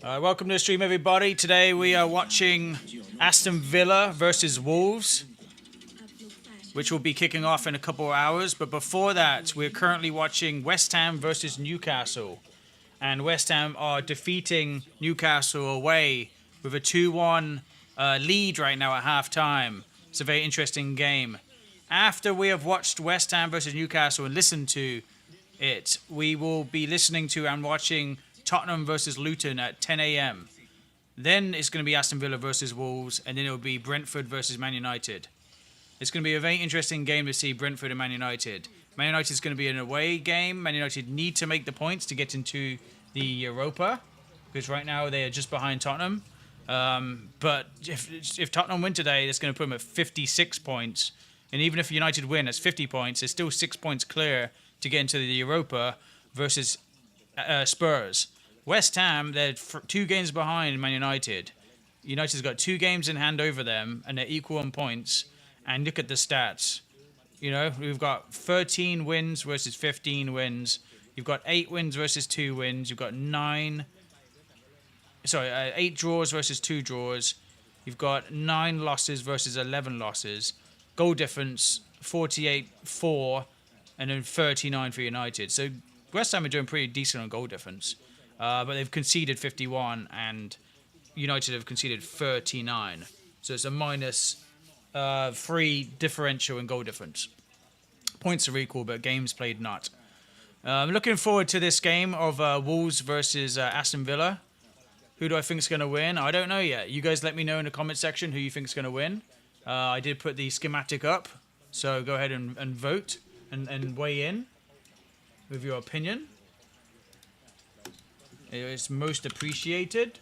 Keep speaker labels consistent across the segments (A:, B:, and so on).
A: Welcome to the stream, everybody. Today we are watching Aston Villa versus Wolves, which will be kicking off in a couple of hours. But before that, we're currently watching West Ham versus Newcastle. And West Ham are defeating Newcastle away with a 2-1 lead right now at half-time. It's a very interesting game. After we have watched West Ham versus Newcastle and listened to it, we will be listening to and watching Tottenham versus Luton at 10 a.m. Then it's going to be Aston Villa versus Wolves, and then it will be Brentford versus Man United. It's going to be a very interesting game to see Brentford and Man United. Man United is going to be an away game. Man United need to make the points to get into the Europa, because right now they are just behind Tottenham. But if Tottenham win today, that's going to put them at 56 points. And even if United win, it's 50 points. It's still 6 points clear to get into the Europa versus Spurs. West Ham, they're 2 games behind Man United. United's got 2 games in hand over them, and they're equal on points. And look at the stats. You know, we've got 13 wins versus 15 wins. You've got 8 wins versus 2 wins. You've got 8 draws versus 2 draws. You've got 9 losses versus 11 losses. Goal difference, 48-4, and then 39 for United. So West Ham are doing pretty decent on goal difference. But they've conceded 51, and United have conceded 39. So it's a minus 3 differential in goal difference. Points are equal, but games played not. I'm looking forward to this game of Wolves versus Aston Villa. Who do I think is going to win? I don't know yet. You guys let me know in the comment section who you think is going to win. I did put the schematic up, so go ahead and vote and weigh in with your opinion. It's most appreciated.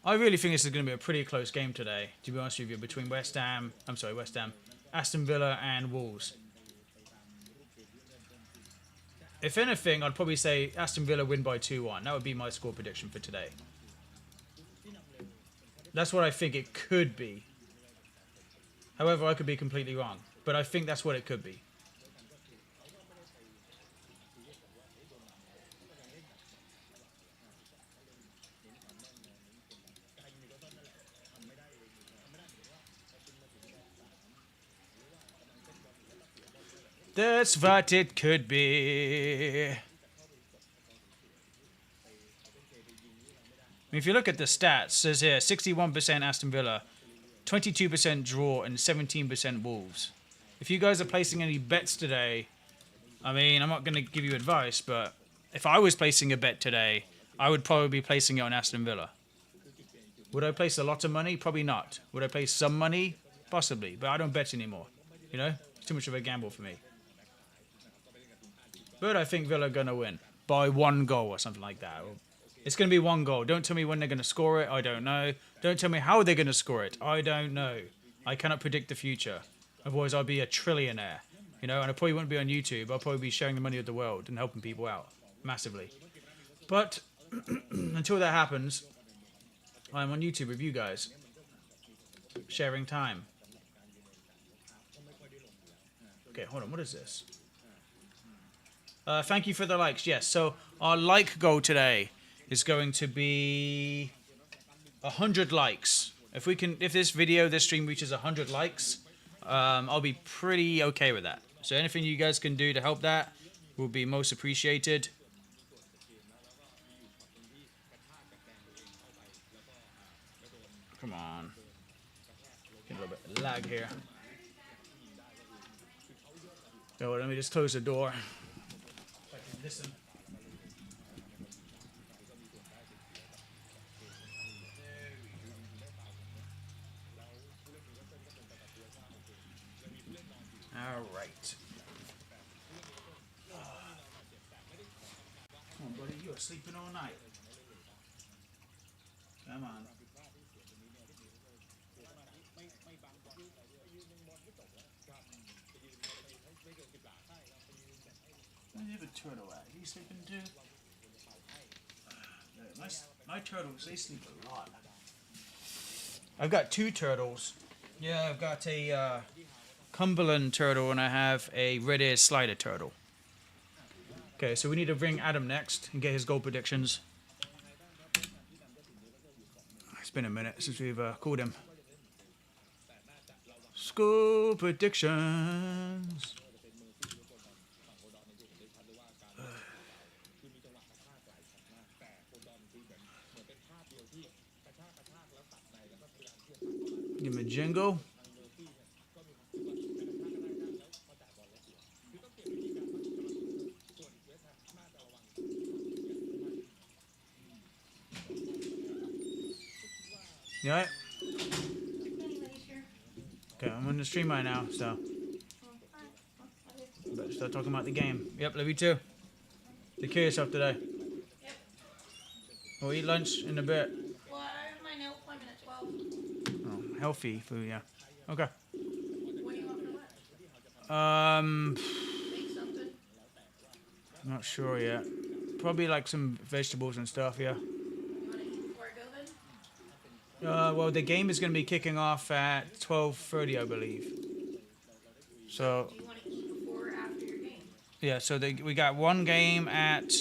A: I really think this is going to be a pretty close game today, to be honest with you, between Aston Villa and Wolves. If anything, I'd probably say Aston Villa win by 2-1. That would be my score prediction for today. That's what I think it could be. However, I could be completely wrong, but I think that's what it could be. That's what it could be. If you look at the stats, it says here 61% Aston Villa, 22% draw, and 17% Wolves. If you guys are placing any bets today, I mean, I'm not going to give you advice, but if I was placing a bet today, I would probably be placing it on Aston Villa. Would I place a lot of money? Probably not. Would I place some money? Possibly, but I don't bet anymore. You know, it's too much of a gamble for me. But I think Villa are going to win by 1 goal or something like that. It's going to be 1 goal. Don't tell me when they're going to score it. I don't know. Don't tell me how they're going to score it. I don't know. I cannot predict the future. Otherwise, I'll be a trillionaire. You know, and I probably wouldn't be on YouTube. I'll probably be sharing the money of the world and helping people out massively. But until that happens, I'm on YouTube with you guys. Sharing time. Okay, hold on. What is this? Thank you for the likes. Yes, so our like goal today is going to be 100 likes. If this stream reaches 100 likes, I'll be pretty okay with that. So anything you guys can do to help that will be most appreciated. Come on. Get a little bit of lag here. Oh, let me just close the door. Listen. All right. Come on, buddy. You are sleeping all night. Come on. Where's the other turtle at? Are you sleeping too? My turtles, they sleep a lot. I've got 2 turtles. Yeah, I've got a Cumberland turtle and I have a red-eared slider turtle. Okay, so we need to bring Adam next and get his goal predictions. It's been a minute since we've called him. Score predictions. Give him a jingle. You alright? Okay, I'm on the stream right now, so. Better start talking about the game. Yep, love you too. Take care of yourself today.
B: Yep.
A: We'll eat lunch in a bit.
B: Well, I have my nail appointment at 12.
A: Oh, healthy food, yeah. Okay.
B: What do you want for lunch? Make something.
A: I'm not sure yet. Probably like some vegetables and stuff, yeah.
B: You want to eat before I go then?
A: Well, the game is going to be kicking off at 12:30, I believe. So,
B: Do you want to eat before or after your game?
A: yeah, so we got one game at...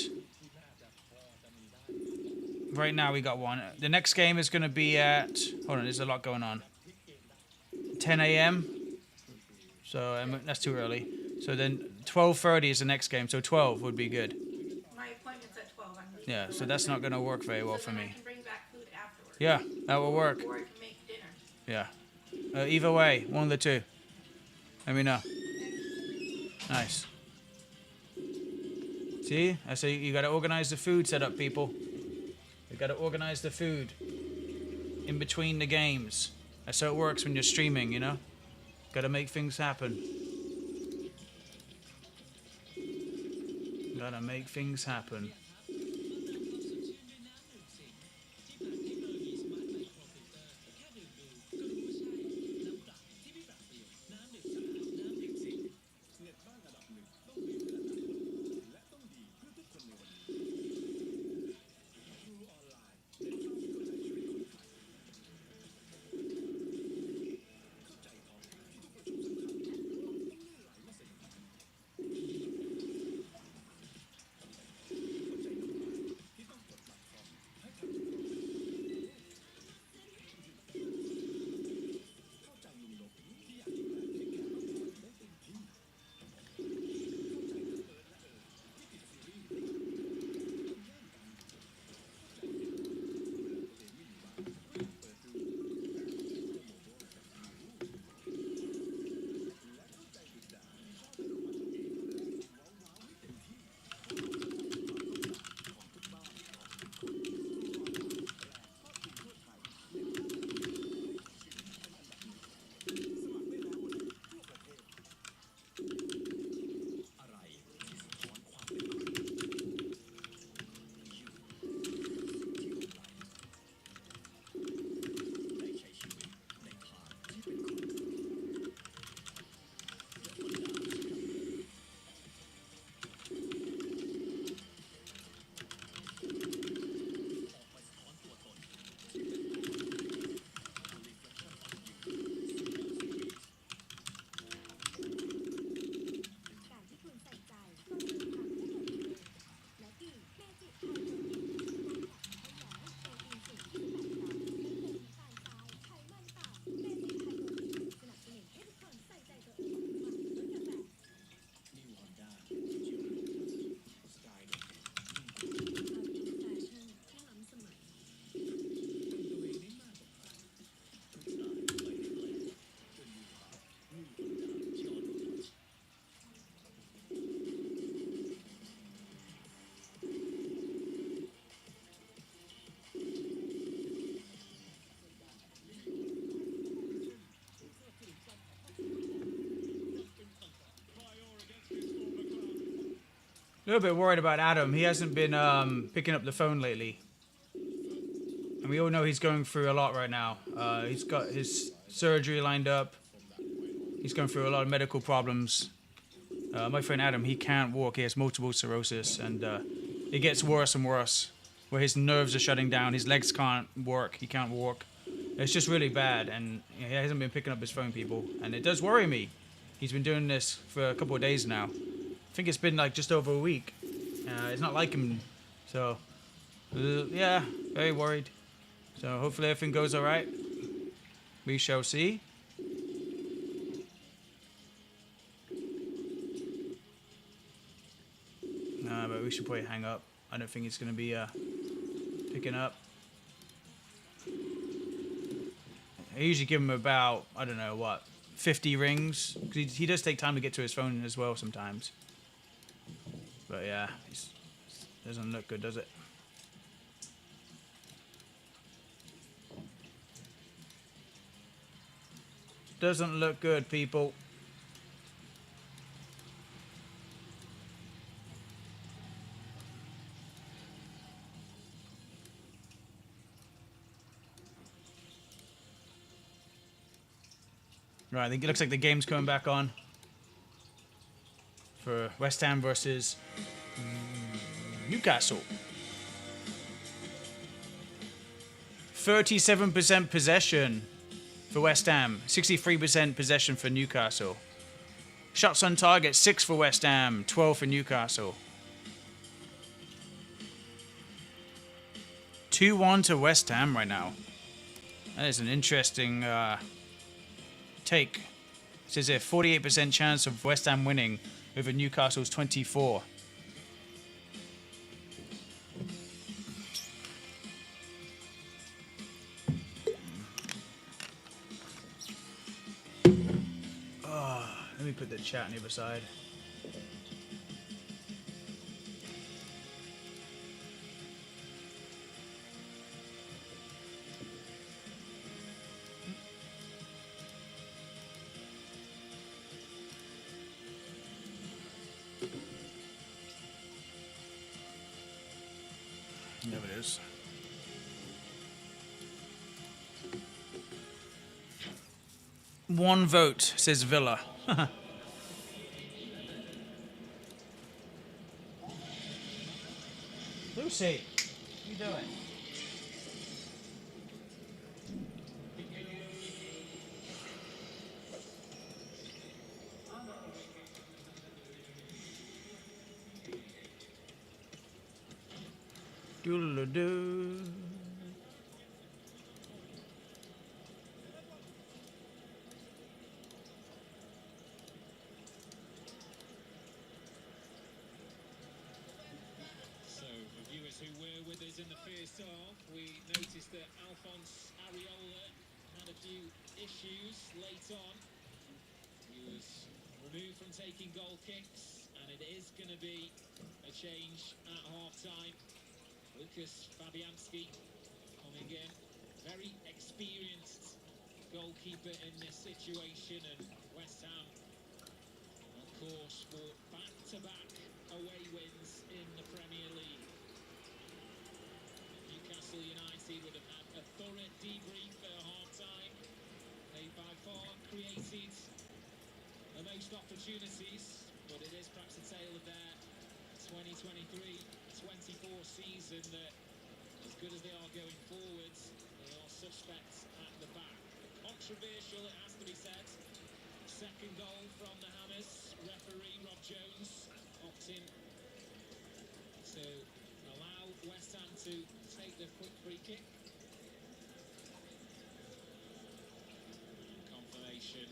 A: Right now we got one. The next game is going to be at... Hold on, there's a lot going on. 10 a.m. So that's too early. So then 12:30 is the next game, so 12 would be good.
B: My appointment's at 12.
A: Yeah, so that's not going to work very well for
B: then I
A: me.
B: can bring back food afterwards.
A: Yeah, that will work.
B: Or I can make dinner.
A: Yeah. Either way, one of the two. Let me know. Nice. See? I say you got to organize the food setup, people. You got to organize the food in between the games. That's how it works when you're streaming, you know? Got to make things happen. Got to make things happen. A little bit worried about Adam. He hasn't been picking up the phone lately. And we all know he's going through a lot right now. He's got his surgery lined up. He's going through a lot of medical problems. My friend Adam, he can't walk. He has multiple sclerosis. And it gets worse and worse. Where his nerves are shutting down. His legs can't work. He can't walk. It's just really bad. And he hasn't been picking up his phone, people. And it does worry me. He's been doing this for a couple of days now. I think it's been like just over a week. It's not like him. So, yeah, very worried. So hopefully everything goes all right. We shall see. But we should probably hang up. I don't think it's going to be picking up. I usually give him about, I don't know, what, 50 rings. 'Cause he does take time to get to his phone as well sometimes. But yeah, it doesn't look good, does it? Doesn't look good, people. Right, I think it looks like the game's coming back on for West Ham versus Newcastle. 37% possession for West Ham, 63% possession for Newcastle. Shots on target, 6 for West Ham, 12 for Newcastle. 2-1 to West Ham right now. That is an interesting take. It says here 48% chance of West Ham winning over Newcastle's 24. Let me put the chat on the other side. There it is. One vote, says Villa. Lucy, what are you doing? Doodle-doo.
C: So, for viewers who were with us in the first half, we noticed that Alphonse Areola had a few issues late on. He was removed from taking goal kicks, and it is going to be a change at half-time. Lucas Fabianski coming in, very experienced goalkeeper in this situation, and West Ham, of course, for back-to-back away wins in the Premier League. Newcastle United would have had a thorough debrief at half-time. They by far created the most opportunities, but it is perhaps a tale of their 2023-24 season that, as good as they are going forwards, they are suspects at the back. Controversial, it has to be said. Second goal from the Hammers. Referee Rob Jones opting to allow West Ham to take the quick free kick. Confirmation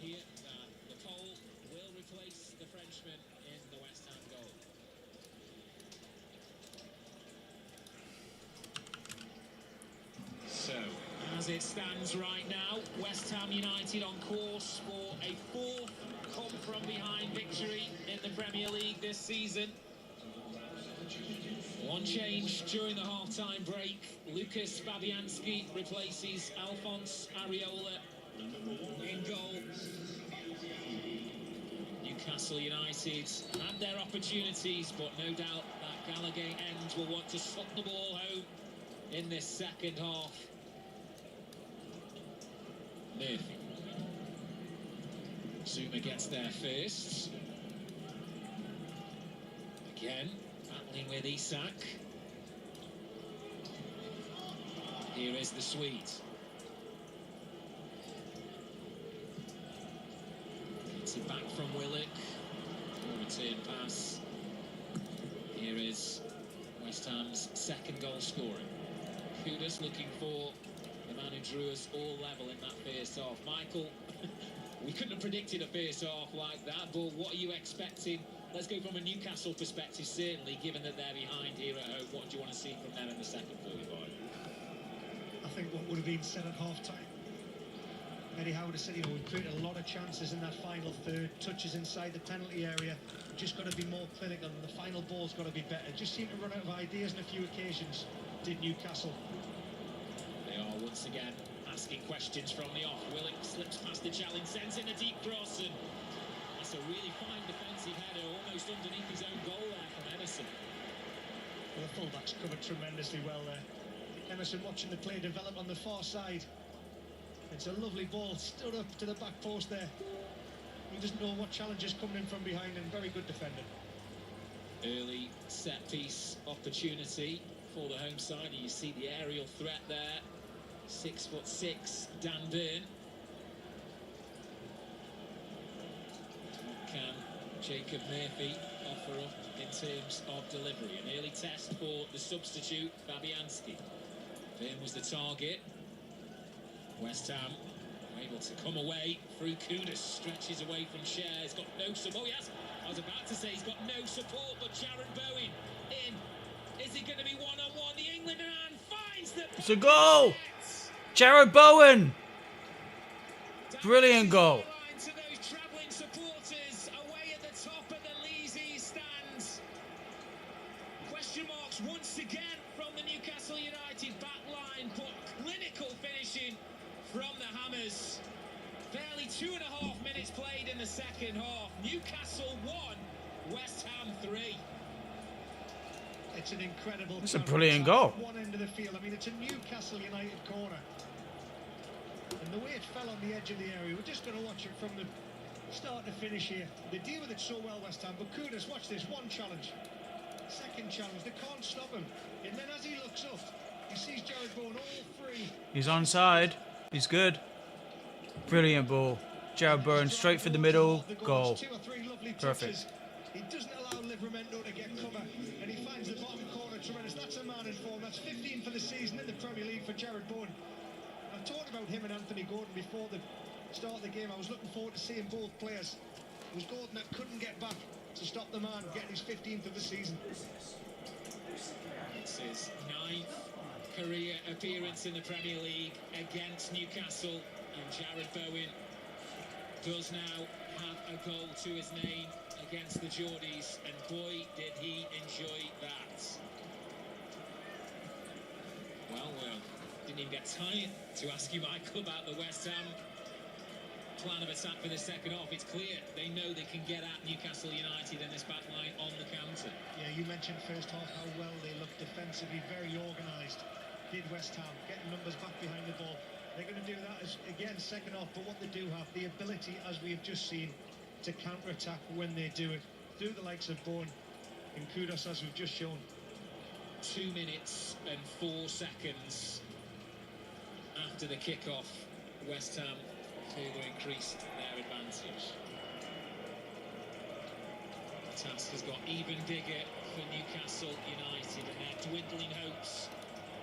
C: here that the Pole will replace the Frenchman in the West Ham goal. So, as it stands right now, West Ham United on course for a fourth come-from-behind victory in the Premier League this season. One change during the half-time break. Lucas Fabianski replaces Alphonse Areola in goal. Newcastle United had their opportunities, but no doubt that Gallagher end will want to slot the ball home in this second half. Murphy. Zuma gets there first. Again, battling with Isak. Here is the Swede. It's it back from Willock. Return pass. West Ham's second goal scoring. Kudus looking for the man who drew us all level in that face-off. Michael, we couldn't have predicted a face-off like that, but what are you expecting? Let's go from a Newcastle perspective, certainly, given that they're behind here at home. What do you want to see from them in the second 45?
D: I think what would have been said at half-time. Eddie Howard has said, we've created a lot of chances in that final third, touches inside the penalty area. We've just got to be more clinical, and the final ball's got to be better. Just seemed to run out of ideas on a few occasions, did Newcastle.
C: They are once again asking questions from the off. Willock slips past the challenge, sends in a deep cross, and that's a really fine defensive header, almost underneath his own goal there from Emerson.
D: Well, the fullback's covered tremendously well there. Emerson watching the play develop on the far side. It's a lovely ball, stood up to the back post there. He doesn't know what challenge is coming in from behind him. Very good defending.
C: Early set-piece opportunity for the home side. You see the aerial threat there. 6'6", Dan Burn. What can Jacob Murphy offer up in terms of delivery? An early test for the substitute, Fabianski. Burn was the target. West Ham able to come away through Kudus, stretches away from Cher. He's got no support. Oh, yes, I was about to say he's got no support, but Jared Bowen in. Is it going to be one-on-one? The England man finds the...
A: It's a goal! Jared Bowen! Brilliant goal.
C: To those travelling supporters away at the top of the Leasy stands. Question marks once again from the Newcastle United back line, but clinical finishing from the Hammers. Barely 2.5 minutes played in the second half. Newcastle 1, West Ham 3.
D: It's an incredible...
A: It's a brilliant goal.
D: One end of the field. I mean, it's a Newcastle United corner. And the way it fell on the edge of the area, we're just going to watch it from the start to finish here. They deal with it so well, West Ham. But Kudus, watch this. One challenge. Second challenge. They can't stop him. And then as he looks up, he sees Jared Bowen all free.
A: He's onside. He's good. Brilliant ball. Jared Bowen straight for the middle. Goal. Perfect.
D: He doesn't allow Livramento to get cover, and he finds the bottom corner tremendous. That's a man in form. That's 15 for the season in the Premier League for Jared Bowen. I've talked about him and Anthony Gordon before the start of the game. I was looking forward to seeing both players. It was Gordon that couldn't get back to stop the man getting his 15th of the season.
C: It's his 9th career appearance in the Premier League against Newcastle, and Jared Bowen does now have a goal to his name against the Geordies, and boy did he enjoy that. Well, didn't even get time to ask you, Michael, about the West Ham plan of attack for the second half. It's clear they know they can get at Newcastle United in this back line on the counter.
D: Yeah, you mentioned first half how well they looked defensively, very organised. Did West Ham, getting numbers back behind the ball. They're going to do that again second half, but what they do have, the ability, as we have just seen, to counter-attack when they do it, through the likes of Bowen and Kudus, as we've just shown.
C: 2 minutes and 4 seconds after the kick-off, West Ham further increased their advantage. The task has got even bigger for Newcastle United, and their dwindling hopes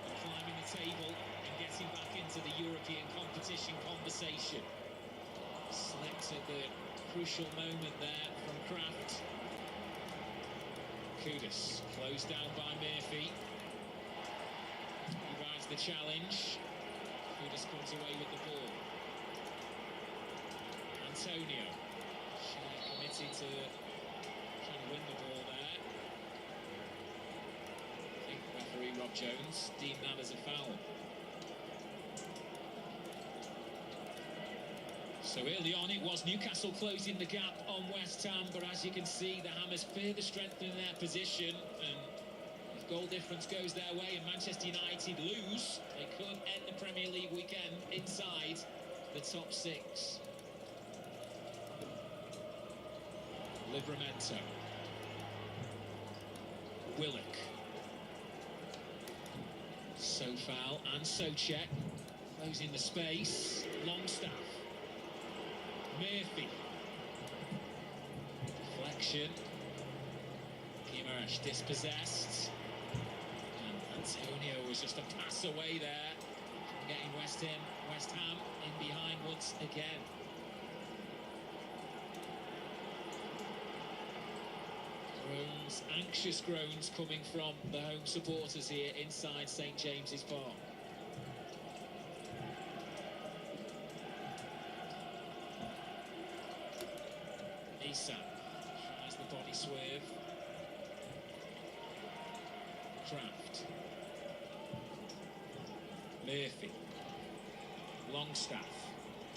C: of climbing the table and getting back into the European competition conversation. Slipped at the crucial moment there from Kraft. Kudus closed down by Murphy. He rides the challenge. Kudus comes away with the ball. Antonio committed to trying to win the ball there. I think referee Rob Jones deemed that as a foul. So early on it was Newcastle closing the gap on West Ham, but as you can see, the Hammers further strengthening their position, and if goal difference goes their way and Manchester United lose, they could end the Premier League weekend inside the top 6. Livramento. Willock. Sofal and Socek closing the space. Longstaff. Murphy. Deflection. Guimaraes dispossessed. Antonio was just a pass away there. Getting West Ham in behind once again. Groans, anxious groans coming from the home supporters here inside St James's Park. Isak tries the body swerve. Kraft. Murphy. Longstaff.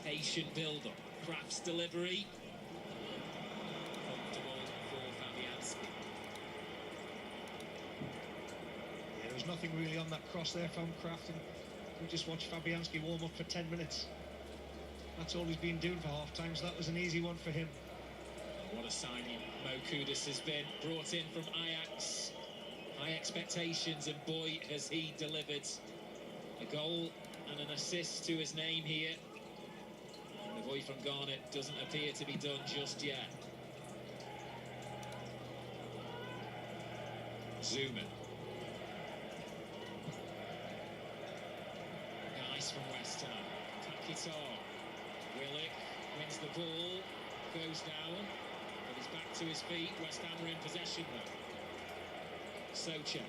C: Patient build-up. Kraft's delivery. Comfortable for Fabianski.
D: Yeah, there was nothing really on that cross there from Kraft, and we just watched Fabianski warm up for 10 minutes. That's all he's been doing for half-time, so that was an easy one for him.
C: What a signing Mo Kudus has been. Brought in from Ajax. High expectations, and boy has he delivered. A goal and an assist to his name here. And the boy from Garnet doesn't appear to be done just yet. Zuma. Nice from West Ham. Paquetá. Willock wins the ball, goes down, but he's back to his feet. West Ham are in possession though. Socha.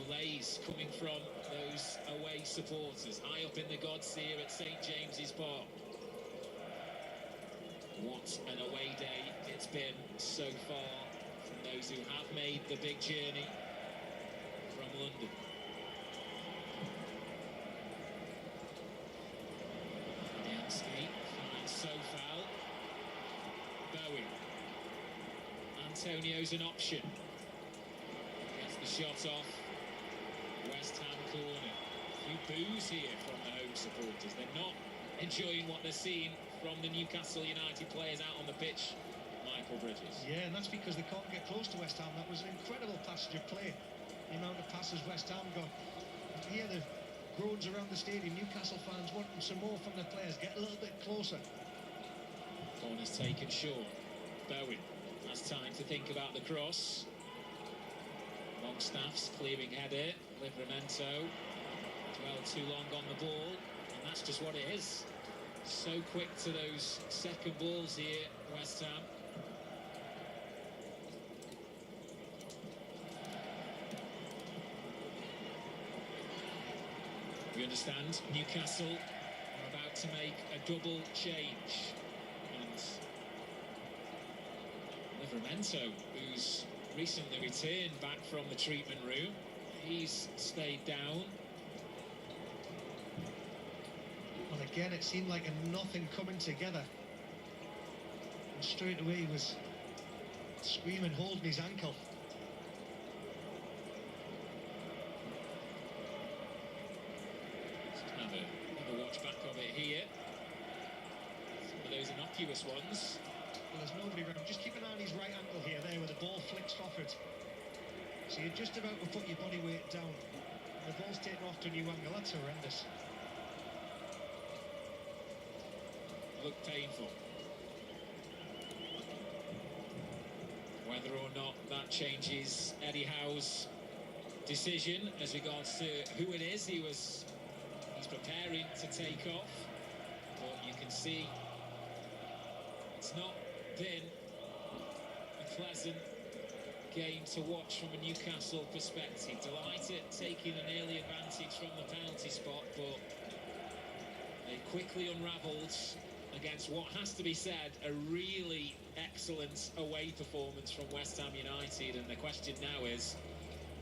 C: Olays coming from those away supporters, high up in the gods here at St James's Park. What an away day it's been so far from those who have made the big journey from London. Fabianski finds Sofal. Bowen. Antonio's an option. Gets the shot off. West Ham corner. A few boos here from the home supporters. They're not enjoying what they're seeing from the Newcastle United players out on the pitch. Michael Bridges.
D: Yeah, and that's because they can't get close to West Ham. That was an incredible passage of play. The amount of passes West Ham got. And to hear the groans around the stadium, Newcastle fans wanting some more from their players. Get a little bit closer.
C: Corner's taken short. Bowen has time to think about the cross. Longstaff's clearing header. Livramento dwelled too long on the ball, and that's just what it is. So quick to those second balls here, West Ham. We understand Newcastle are about to make a double change. And Livramento, who's recently returned back from the treatment room, he's stayed down.
D: And again, it seemed like a nothing coming together. And straight away he was screaming, holding his ankle.
C: Have a watch back of it here. Some of those innocuous ones.
D: Well, there's nobody around. Just keep an eye on his right ankle here, there, where the ball flicks forward. So you're just about to put your body weight down. And the ball's taken off to a new angle. That's horrendous.
C: Look painful. Whether or not that changes Eddie Howe's decision as regards to who it is he's preparing to take off, but you can see it's not been a pleasant game to watch from a Newcastle perspective. Delighted taking an early advantage from the penalty spot, but they quickly unravelled against what has to be said a really excellent away performance from West Ham United. And the question now is,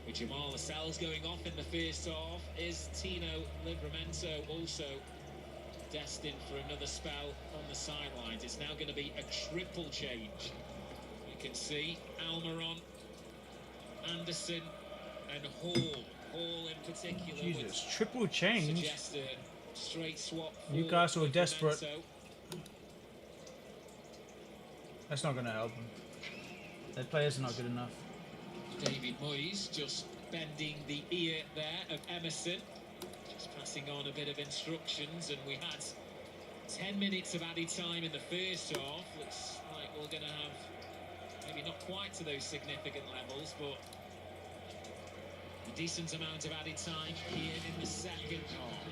C: with Jamal Lascelles going off in the first half, is Tino Livramento also destined for another spell on the sidelines? It's now going to be a triple change. You can see Almiron, Anderson and Hall. Hall in particular.
A: Jesus, triple change.
C: Suggest a straight swap.
A: Newcastle are desperate. That's not going to help them. Their players are not good enough.
C: David Moyes just bending the ear there of Emerson, just passing on a bit of instructions, and we had 10 minutes of added time in the first half. Looks like we're going to have maybe not quite to those significant levels, but a decent amount of added time here in the second half.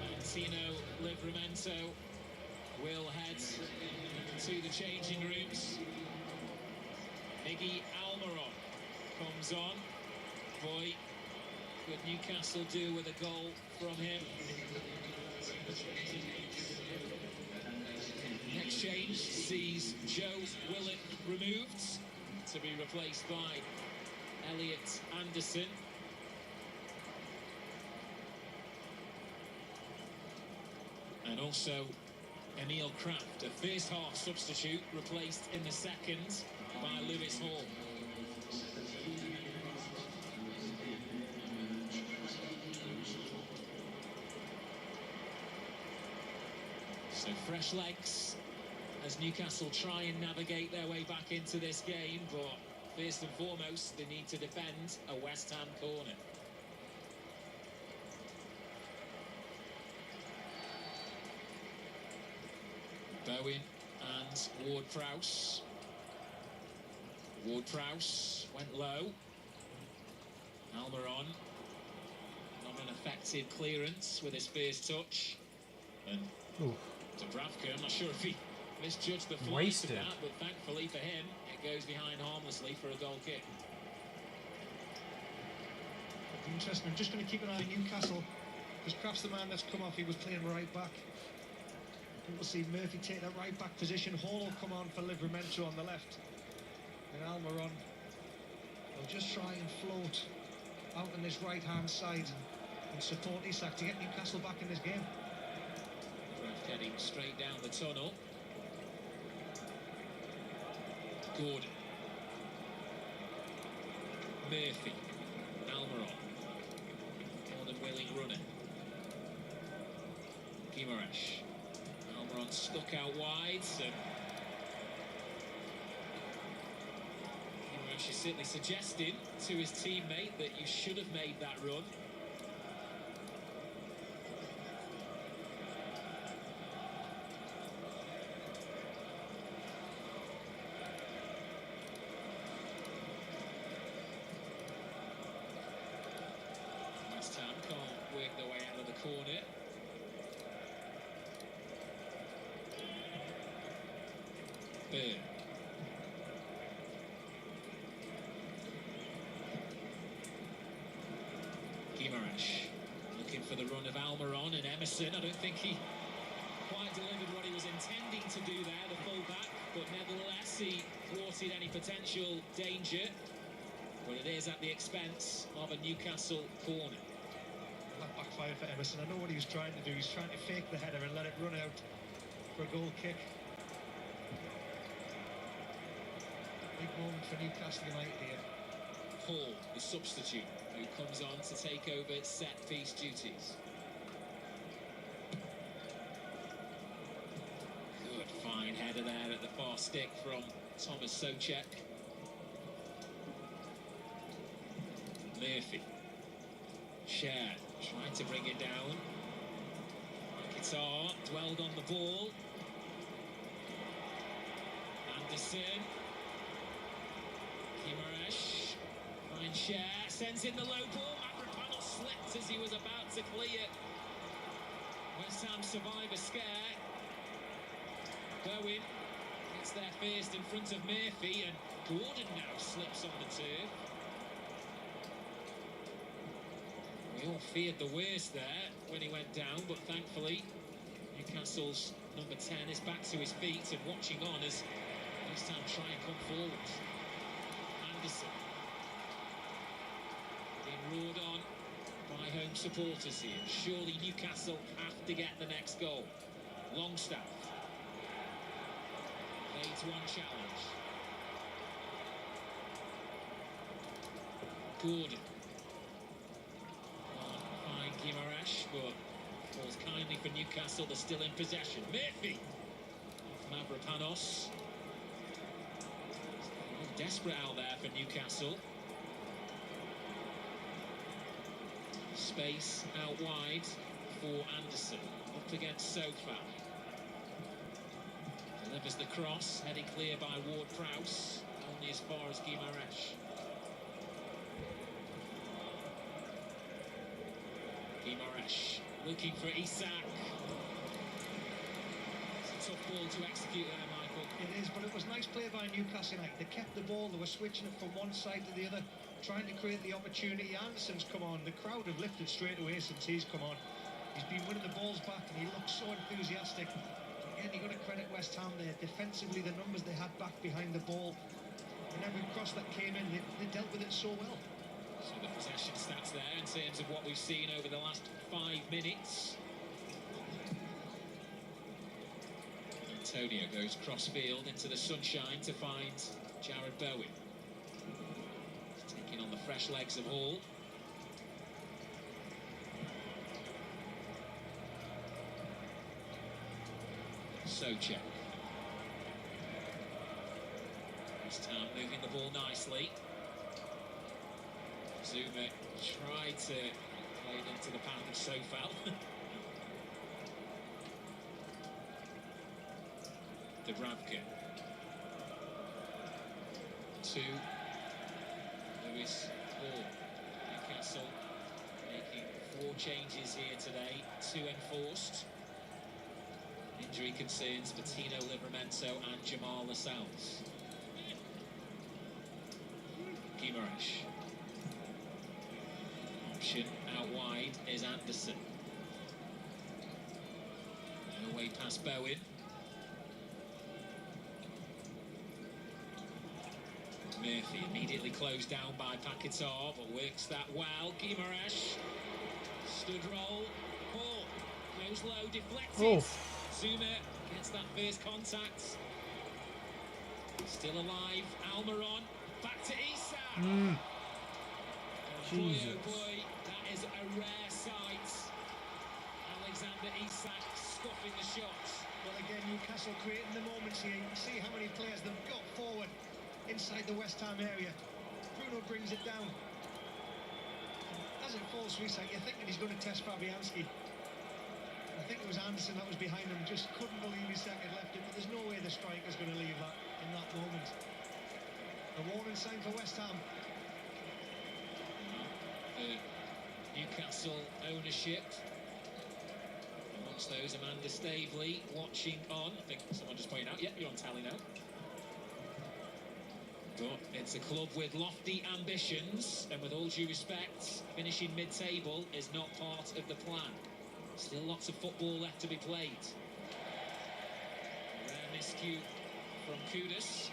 C: Valentino Livramento will head to the changing rooms. Miggy Almiron comes on. Boy, could Newcastle do with a goal from him. Next change sees Joe Willock removed to be replaced by Elliot Anderson. And also Emil Kraft, a first half substitute, replaced in the second by Lewis Hall. So fresh legs as Newcastle try and navigate their way back into this game, but first and foremost they need to defend a West Ham corner. Bowen and Ward-Prowse. Ward-Prowse went low. Almiron, not an effective clearance with his first touch. And Dubravka, I'm not sure if he misjudged the flight of that, but thankfully for him, it goes behind harmlessly for a goal kick.
D: Interesting. I'm just going to keep an eye on Newcastle, because Kraft's the man that's come off. He was playing right back. We'll see Murphy take that right back position. Hall will come on for Livramento on the left. And Almiron will just try and float out on this right-hand side and support Isak to get Newcastle back in this game.
C: Kraft heading straight down the tunnel. Gordon. Murphy. Almiron. More than willing runner. Guimaraes. Almiron stuck out wide. So Guimaraes is certainly suggesting to his teammate that you should have made that run. West Ham can't work their way out of the corner. Burn. Guimaraes looking for the run of Almiron and Emerson. I don't think he quite delivered what he was intending to do there, the full-back, but nevertheless he thwarted any potential danger. But it is at the expense of a Newcastle corner.
D: That backfired for Emerson. I know what he was trying to do. He's trying to fake the header and let it run out for a goal kick. Big moment for Newcastle United here.
C: Hall, the substitute, who comes on to take over set-piece duties. Good fine header there at the far stick from Thomas Souček. Murphy. Shared, trying to bring it down. Qatar dwelled on the ball. Anderson. Guimaraes. Fine share, sends in the low ball. Mavropanos slipped as he was about to clear. West Ham survive a scare. Bowen gets there first in front of Murphy, and Gordon now slips on the turf. We all feared the worst there when he went down, but thankfully Newcastle's number 10 is back to his feet and watching on as West Ham try and come forward. Anderson being roared on by home supporters here. Surely Newcastle have to get the next goal. Longstaff. Phase 1 challenge. Gordon. Fine Guimaraes, but falls kindly for Newcastle. They're still in possession. Murphy. Mavropanos. Desperate out there for Newcastle. Space out wide for Anderson. up against Sofa. Delivers the cross, heading clear by Ward-Prowse, only as far as Guimaraes. Guimaraes looking for Isak. It's a tough ball to execute there, Michael.
D: It is, but it was nice play by Newcastle United. They kept the ball, they were switching it from one side to the other, trying to create the opportunity. Anderson's come on. The crowd have lifted straight away since he's come on. He's been winning the balls back and he looks so enthusiastic. Again, you've got to credit West Ham there. Defensively, the numbers they had back behind the ball, and every cross that came in, they dealt with it so well.
C: So the possession stats there in terms of what we've seen over the last 5 minutes. Antonio goes cross-field into the sunshine to find Jared Bowen. He's taking on the fresh legs of Hall. Socha. West Ham moving the ball nicely. Zuma tried to play it into the path of Sofal. Dubravka. 2. Lewis Hall. Newcastle making 4 changes here today, 2 enforced. Injury concerns for Tino Livramento and Jamal Lascelles. Guimaraes. Option out wide is Anderson. No way past Bowen. Murphy immediately closed down by Paquetá, but works that well. Guimaraes. Stood roll. Ball goes low, deflected. Zuma gets that first contact. Still alive. Almiron. Back to Isak.
A: Jesus.
C: Boy, oh boy, that is a rare sight. Alexander Isak scuffing the shots.
D: Well, again, Newcastle creating the moments here. You can see how many players they've got forward inside the West Ham area. Bruno brings it down. As it falls to Isak, you're thinking he's going to test Fabianski. I think it was Anderson that was behind him. Just couldn't believe Isak had left it. But there's no way the striker's going to leave that in that moment. A warning sign for West Ham.
C: Newcastle ownership. Amongst those, Amanda Staveley watching on. I think someone just pointed out, yeah, you're on tally now. But it's a club with lofty ambitions, and with all due respect, finishing mid-table is not part of the plan. Still lots of football left to be played. A rare miscue from Kudus.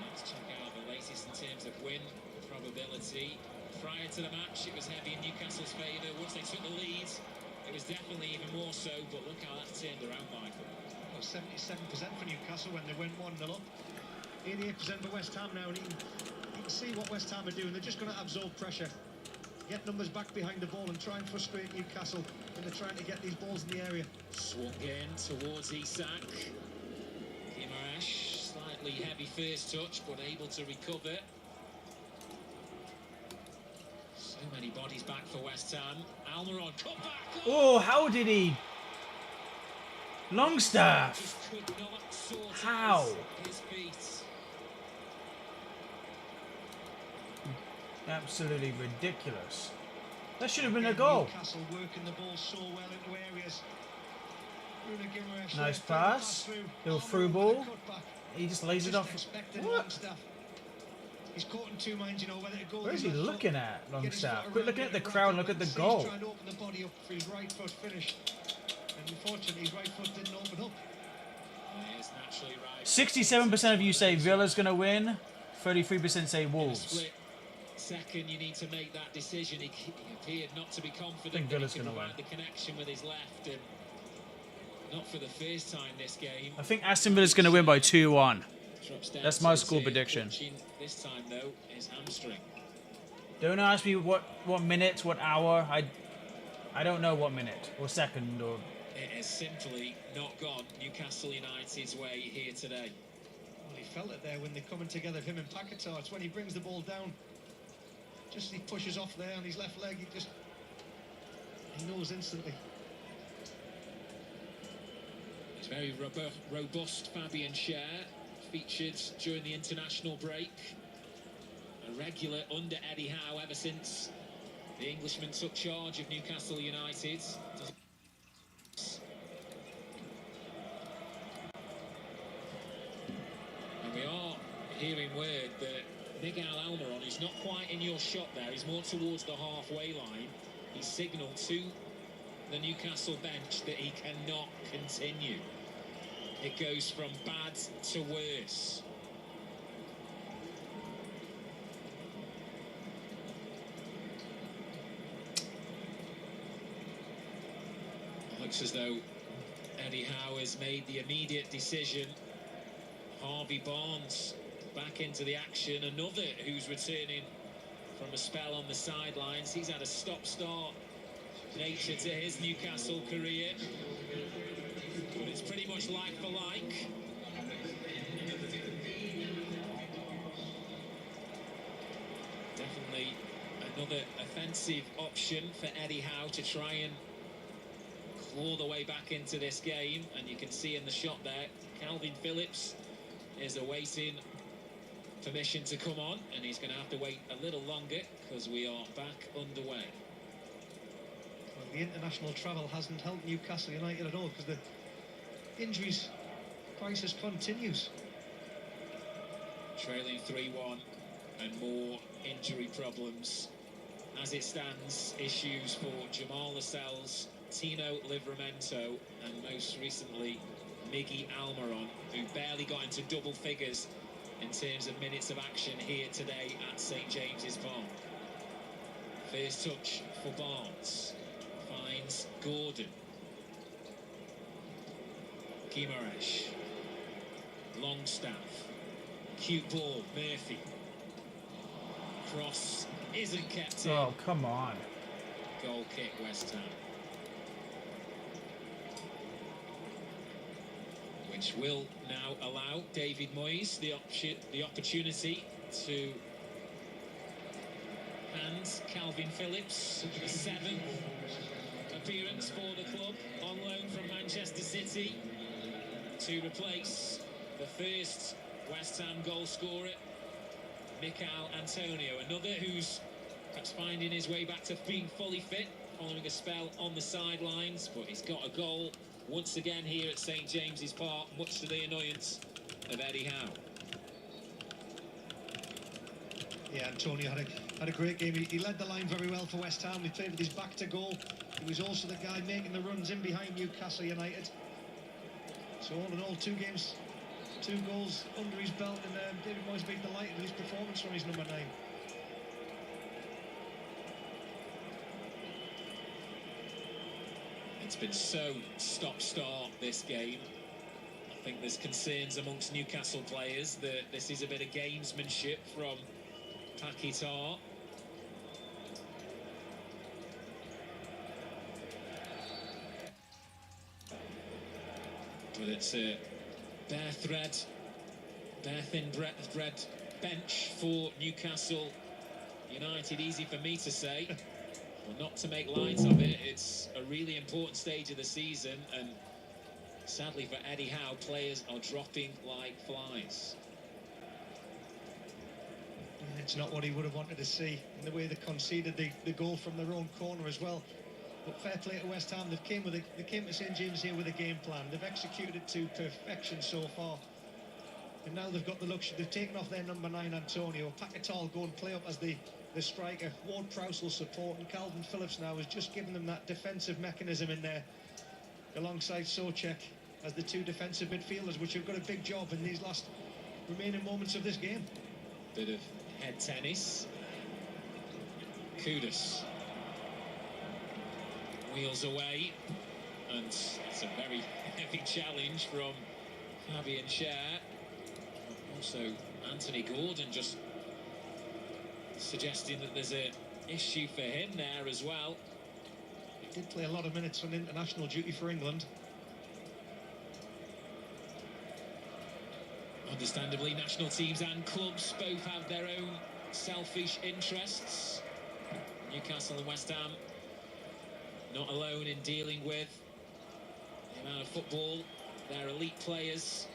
C: Let's check out the latest in terms of win probability. Prior to the match, it was heavy in Newcastle's favour. Once they took the lead, it was definitely even more so, but look how that's turned around, Michael.
D: Well, 77% for Newcastle when they went 1-0 up. 88% for West Ham now, and you can see what West Ham are doing. They're just going to absorb pressure, get numbers back behind the ball and try and frustrate Newcastle when they're trying to get these balls in the area.
C: Swung in towards Isak. Guimaraes, slightly heavy first touch, but able to recover. So many bodies back for West Ham. Almiron, cut back.
A: Oh, how did he? Longstaff.
C: Just could not sort
A: How?
C: out his feet.
A: Absolutely ridiculous. That should have been a goal.
D: Newcastle working the ball so well into areas. Bruno Guimaraes
A: Nice
D: there,
A: pass. Little through ball. He just lays it off.
D: Expected
A: What?
D: Longstaff. He's caught in 2 minds, you know, whether to go.
A: Where is he
D: with his left
A: looking
D: foot,
A: at,
D: get his
A: Longstaff?
D: foot
A: Quit
D: around
A: looking
D: it
A: at the
D: and
A: crowd and
D: right
A: look at the
D: He's
A: goal.
D: trying to open the body up for his right foot finish. And unfortunately, his right foot didn't open up.
C: He is naturally right.
A: 67% of you say Villa's going to win. 33% say
C: In a
A: Wolves.
C: split second, you need to make that decision. He appeared not to be confident
A: think
C: that he
A: Villa's
C: could
A: gonna
C: provide
A: win.
C: the connection with his left, and not for the first time this game.
A: I think Aston Villa's going to win by 2-1.
C: Drops down
A: That's
C: to
A: my
C: his
A: score
C: ear.
A: prediction.
C: Clutching this time though is hamstring.
A: Don't ask me what minute, what hour. I don't know what minute or second or.
C: It has simply not gone Newcastle United's way here today.
D: Well, he felt it there when they're coming together, him and Paquetá. It's when he brings the ball down. Just he pushes off there on his left leg, he knows instantly.
C: He's very robust, Fabian Schär, featured during the international break. A regular under Eddie Howe ever since the Englishman took charge of Newcastle United. And we are hearing word that Miguel Almiron is not quite in your shot there, he's more towards the halfway line. He signalled to the Newcastle bench that he cannot continue. It goes from bad to worse. Looks as though Eddie Howe has made the immediate decision. Harvey Barnes back into the action, another who's returning from a spell on the sidelines. He's had a stop-start nature to his Newcastle career, but it's pretty much like for like. Definitely another offensive option for Eddie Howe to try and claw the way back into this game. And you can see in the shot there, Calvin Phillips is awaiting permission to come on, and he's going to have to wait a little longer because we are back underway.
D: Well, the international travel hasn't helped Newcastle United at all, because the injuries crisis continues.
C: Trailing 3-1 and more injury problems. As it stands, issues for Jamal Lascelles, Tino Livramento, and most recently Miggy Almiron, who barely got into double figures in terms of minutes of action here today at St James's Park. First touch for Barnes, finds Gordon. Guimaraes, Longstaff, cute ball, Murphy. Cross isn't kept in.
A: Oh, come on.
C: Goal kick, West Ham. Which will now allow David Moyes the opportunity to hand Calvin Phillips the 7th appearance for the club on loan from Manchester City to replace the first West Ham goal scorer, Mikel Antonio, another who's perhaps finding his way back to being fully fit following a spell on the sidelines, but he's got a goal once again here at St James's Park, much to the annoyance of Eddie Howe.
D: Yeah, Antonio had a great game. He led the line very well for West Ham. He played with his back to goal. He was also the guy making the runs in behind Newcastle United. So all in all, 2 games, 2 goals under his belt, and David Moyes being delighted with his performance from his number 9.
C: It's been so stop-start this game. I think there's concerns amongst Newcastle players that this is a bit of gamesmanship from Paquetá. But it's a bare thin bread bench for Newcastle United. Easy for me to say. Well, not to make light of it, it's a really important stage of the season, and sadly for Eddie Howe, players are dropping like flies.
D: It's not what he would have wanted to see, in the way they conceded the goal from their own corner as well. But fair play to West Ham. They came to St James here with a game plan. They've executed it to perfection so far. And now they've got the luxury. They've taken off their number 9, Antonio. Paquetá will go and play up as the striker. Ward-Prowse will support, and Calvin Phillips now has just given them that defensive mechanism in there, alongside Souček as the 2 defensive midfielders, which have got a big job in these last remaining moments of this game.
C: Bit of head tennis. Kudus wheels away, and it's a very heavy challenge from Fabian Schär. Also Anthony Gordon just suggesting that there's an issue for him there as well.
D: He did play a lot of minutes on international duty for England.
C: Understandably, national teams and clubs both have their own selfish interests. Newcastle and West Ham not alone in dealing with the amount of football their elite players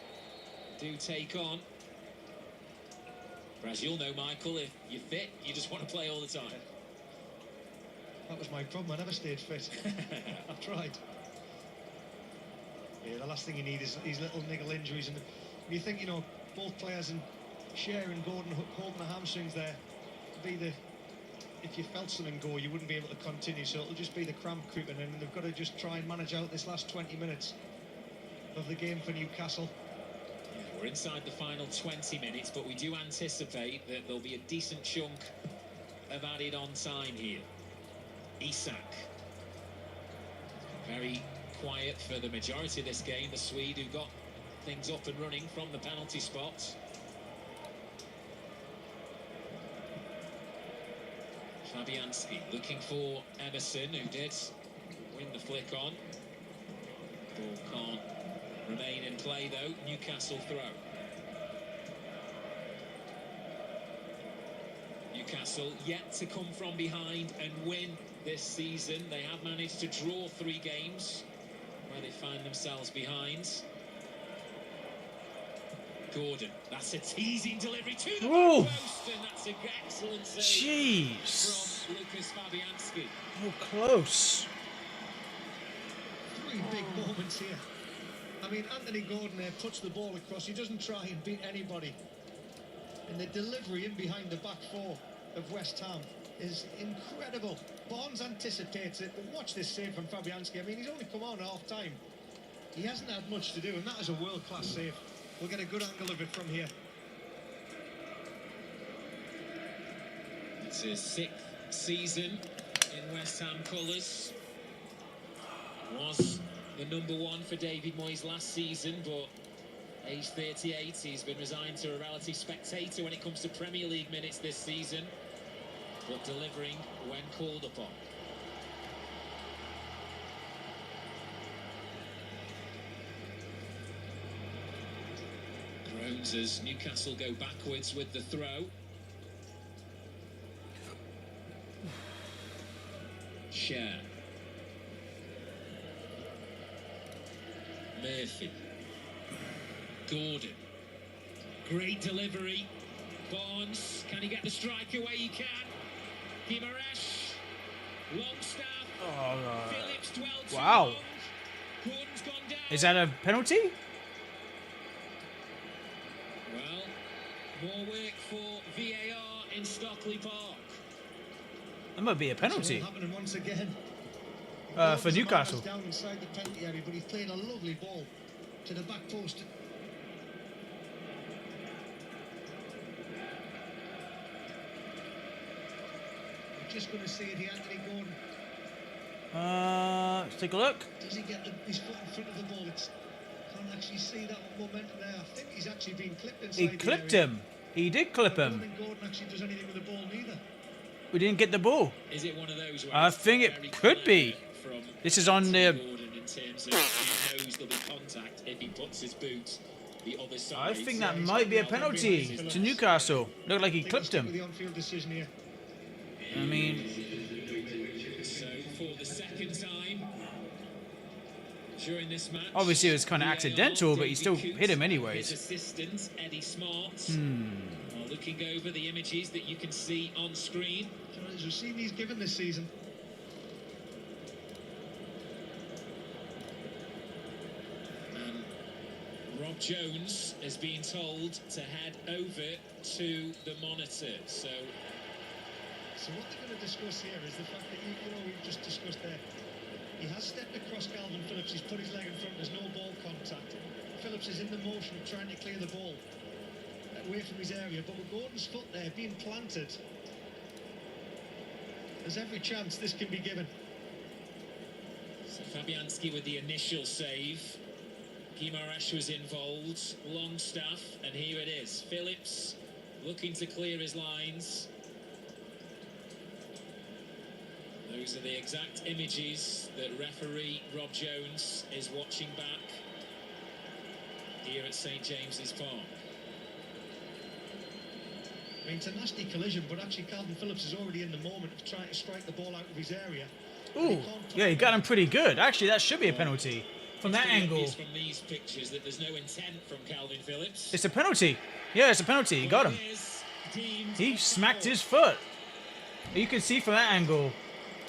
C: do take on. But as you'll know, Michael, if you're fit, you just want to play all the time.
D: That was my problem. I never stayed fit. I've tried. Yeah, the last thing you need is these little niggle injuries. And you think, you know, both players and Cher and Gordon holding the hamstrings there, if you felt something go, you wouldn't be able to continue. So it'll just be the cramp creeping in, and they've got to just try and manage out this last 20 minutes of the game for Newcastle.
C: Yeah, we're inside the final 20 minutes, but we do anticipate that there'll be a decent chunk of added on time here. Isak. Very quiet for the majority of this game. The Swede who got things up and running from the penalty spot. Fabianski looking for Emerson, who did win the flick on. Ball can't remain in play though. Newcastle throw. Newcastle yet to come from behind and win this season. They have managed to draw 3 games where they find themselves behind. Gordon, that's a teasing delivery to the back post, and that's an excellent save from Lucas Fabianski.
A: Oh, close.
D: 3 big moments here. I mean, Anthony Gordon there puts the ball across. He doesn't try and beat anybody. And the delivery in behind the back 4 of West Ham is incredible. Barnes anticipates it, but watch this save from Fabianski. I mean, he's only come on at half time. He hasn't had much to do, and that is a world-class save. We'll get a good angle of it from here.
C: It's his 6th season in West Ham colours. Was the #1 for David Moyes last season, but age 38, he's been resigned to a relative spectator when it comes to Premier League minutes this season, but delivering when called upon. Groans as Newcastle go backwards with the throw. Cher. Murphy. Gordon. Great delivery. Barnes. Can he get the strike away? He can. Guimaraes. Longstaff. Phillips dwelled too
A: Wow.
C: long. Gordon's gone down.
A: Is that a penalty?
C: Well, more work for VAR in Stockley Park.
A: That might be a penalty.
D: It's all happening once again.
A: For Newcastle.
D: Down inside the penalty area, but he's played a lovely ball to the back post. We're just going to see it here, Anthony Gordon.
A: Let's take a look.
D: Does he get his foot in front of the ball? Can't actually see that momentum there. I think he's actually been clipped inside
A: He
D: the
A: clipped
D: area.
A: him. He did clip
D: I don't
A: him.
D: think Gordon actually does anything with the ball neither.
A: We didn't get the ball.
C: Is it one of those where
A: I
C: it's
A: think
C: very
A: it could be.
C: clever from
A: This is on the.
C: Gordon in terms of he knows there'll be contact if he puts his boot the other side.
A: I think that might be a penalty to Newcastle. Looked like he clipped
D: With
A: him.
D: the on-field decision here.
A: I mean,
C: So for the second time during this match,
A: obviously it was kind of
C: VAR
A: accidental, but he still
C: David
A: hit him
C: Coote,
A: anyways.
C: His assistant Eddie Smart are looking over the images that you can see on screen.
D: We've seen these given this season.
C: And Rob Jones has been told to head over to the monitor. So
D: what they're going to discuss here is the fact that, you know, we've just discussed there. He has stepped across Calvin Phillips, he's put his leg in front, there's no ball contact. Phillips is in the motion of trying to clear the ball away from his area, but with Gordon's foot there being planted, there's every chance this can be given.
C: So Fabianski with the initial save. Guimaraes was involved, Longstaff, and here it is. Phillips looking to clear his lines. Those are the exact images that referee Rob Jones is watching back here at St James's Park.
D: I mean, it's a nasty collision, but actually Calvin Phillips is already in the moment of trying to strike the ball out of his area.
A: Ooh, yeah, he got him pretty good. Actually, that should be a penalty from that angle.
C: From these pictures that there's no intent from Calvin Phillips.
A: It's a penalty. Yeah, it's a penalty. He got him. He smacked his foot. You can see from that angle.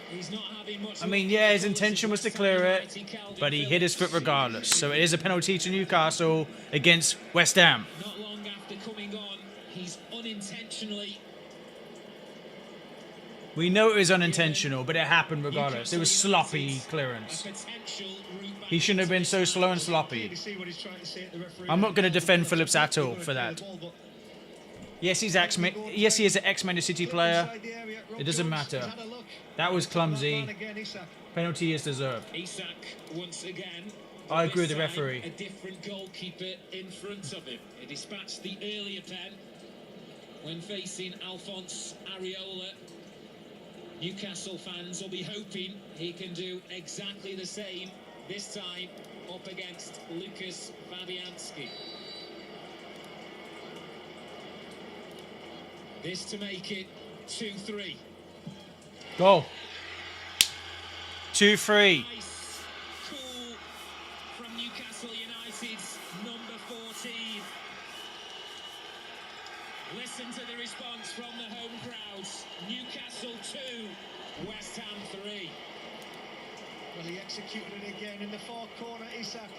C: He's not having much.
A: I mean, yeah, his intention was to clear it, but he hit his foot regardless. So it is a penalty to Newcastle against West Ham.
C: Not long after coming on, he's unintentionally.
A: We know it was unintentional, but it happened regardless. It was sloppy clearance. He shouldn't have been so slow and sloppy. I'm not going to defend Phillips at all for that. Yes, he is an ex-Man City player. It doesn't matter. That was clumsy. Penalty is deserved.
C: Isak once again.
A: I agree with the referee.
C: A different goalkeeper in front of him. He dispatched the earlier pen when facing Alphonse Areola. Newcastle fans will be hoping he can do exactly the same this time up against Lucas Fabianski. This to make it 2-3.
A: Goal. 2-3.
C: Nice, cool from Newcastle United's number 14. Listen to the response from the home crowds. Newcastle 2, West Ham 3.
D: Well, he executed it again in the far corner, Isak.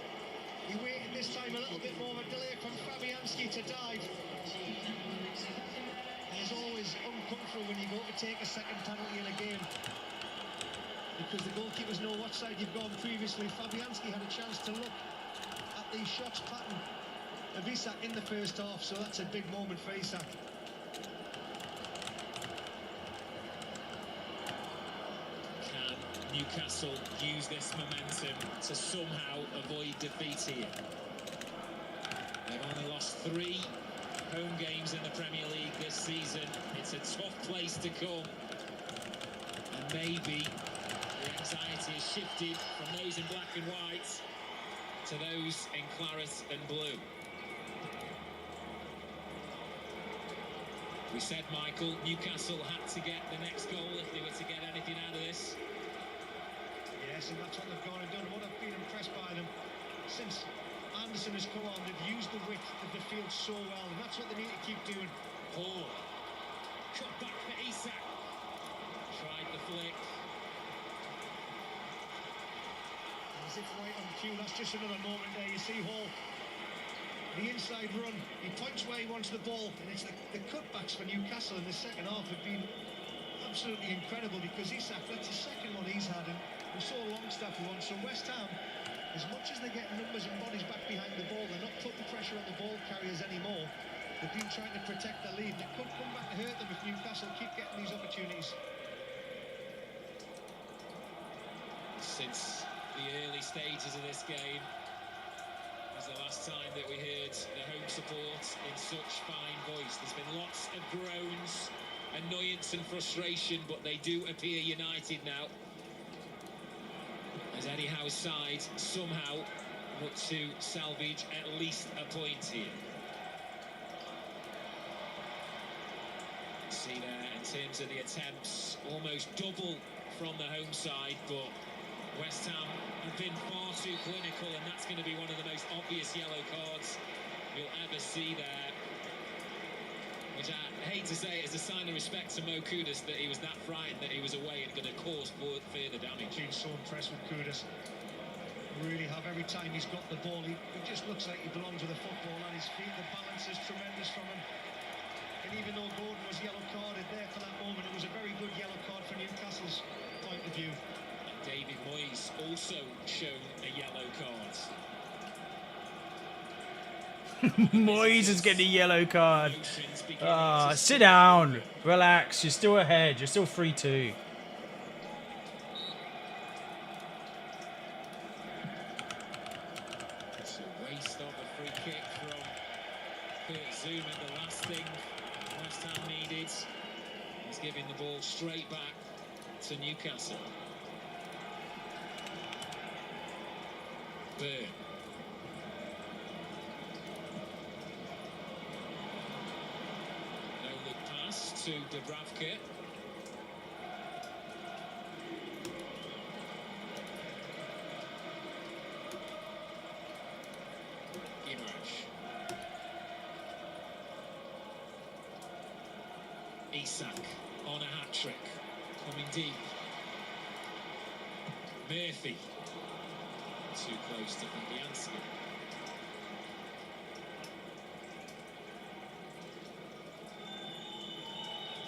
D: He waited this time a little bit more of a delay from Fabianski to dive. It's always uncomfortable when you go to take a second penalty in a game, because the goalkeepers know what side you've gone previously. Fabianski had a chance to look at the shots pattern of Isak in the first half, so that's a big moment for Isak.
C: Can Newcastle use this momentum to somehow avoid defeat here? They've only lost 3 home games in the Premier League this season. It's a tough place to come, and maybe the anxiety has shifted from those in black and white to those in claret and blue. We said, Michael, Newcastle had to get the next goal if they were to get anything out of this.
D: Yes, and that's what they've gone and done. What I've been impressed by them since Anderson has come on, they've used the width of the field so well, and that's what they need to keep doing.
C: Paul, cut back for Isak. Tried the flick.
D: As if right on cue, that's just another moment there. You see Hall, the inside run, he points where he wants the ball, and it's the cutbacks for Newcastle in the second half have been absolutely incredible, because Isak, that's the second one he's had, and we saw Longstaff one. So West Ham, as much as they get numbers and bodies back behind the ball, they're not putting pressure on the ball carriers anymore. They've been trying to protect the lead. They could come back to hurt them if Newcastle keep getting these opportunities.
C: Since the early stages of this game was the last time that we heard the home support in such fine voice. There's been lots of groans, annoyance and frustration, but they do appear united now, as Eddie Howe's side somehow look to salvage at least a point here. See there, in terms of the attempts, almost double from the home side, but West Ham have been far too clinical, and that's going to be one of the most obvious yellow cards you'll ever see there. Which I hate to say is a sign of respect to Mo Kudus, that he was that frightened that he was away and going to cause further damage.
D: Been so impressed with Kudus. Really have. Every time he's got the ball, he just looks like he belongs with the football on his feet. The balance is tremendous from him. And even though Gordon was yellow carded there for that moment, it was a very good yellow card from Newcastle's point of view.
C: And David Moyes also shown a yellow card.
A: Moyes is getting a yellow card. Sit down. Relax. You're still ahead. You're still 3-2.
C: It's a waste of a free kick from Kurt Zouma. The last thing West Ham needed is giving the ball straight back to Newcastle. Burn. No look to Dubravka. Isak on a hat-trick, coming deep. Murphy, too close to Fabianski.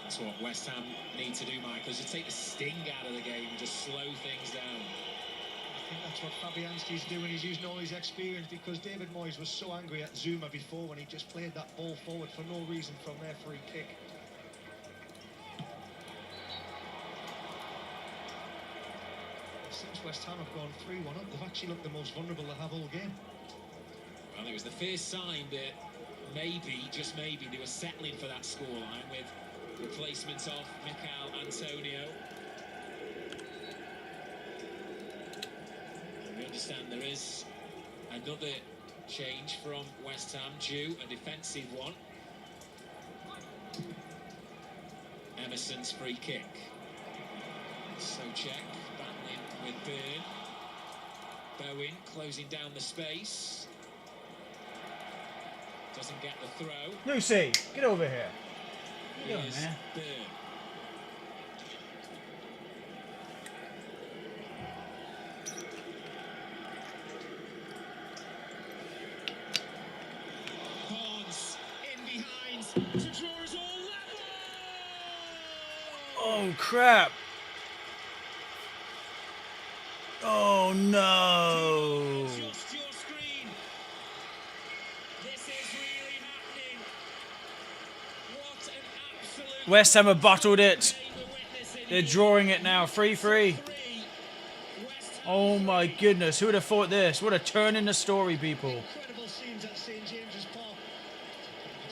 C: That's what West Ham need to do, Michael, is to take the sting out of the game, just slow things down.
D: I think that's what Fabianski's doing. He's using all his experience, because David Moyes was so angry at Zuma before when he just played that ball forward for no reason from their free kick. Since West Ham have gone 3-1 up, they've actually looked the most vulnerable they have all game.
C: Well, it was the first sign that maybe, just maybe, they were settling for that scoreline with replacement of Mikel Antonio. And we understand there is another change from West Ham due, a defensive one. Emerson's free kick. Souček battling with Byrne. Bowen closing down the space. Doesn't get the throw.
A: Lucy, get over here. What are you doing,
C: Here's
A: man?
C: Byrne. Barnes in behind to draw us all level.
A: Oh, crap. Oh, no.
C: Just your screen. This is really happening. What an absolute
A: West Ham have bottled it.
C: game we're witnessing
A: They're
C: here.
A: drawing it now. 3-3.
C: West Ham
A: Oh, my goodness. Who would have thought this? What a turn in the story, people.
D: Incredible scenes at St James's Park.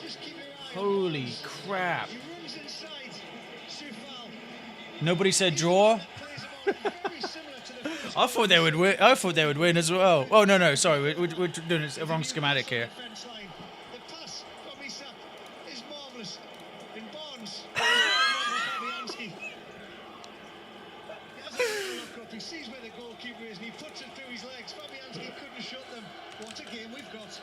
D: Just keep your eye on
A: Holy
D: Barnes.
A: crap.
D: He runs inside. Soufal
A: Nobody said draw.
D: plays him on very similar to the first
A: I thought they would win. I thought they would win as well. Oh, no. Sorry. We're doing a wrong schematic here.
D: defence line. The pass from Isak is marvellous. In Barnes. Fabianski. He has a little look up. He sees where the goalkeeper is and he puts it through his legs. Fabianski couldn't shut them. What a game we've got.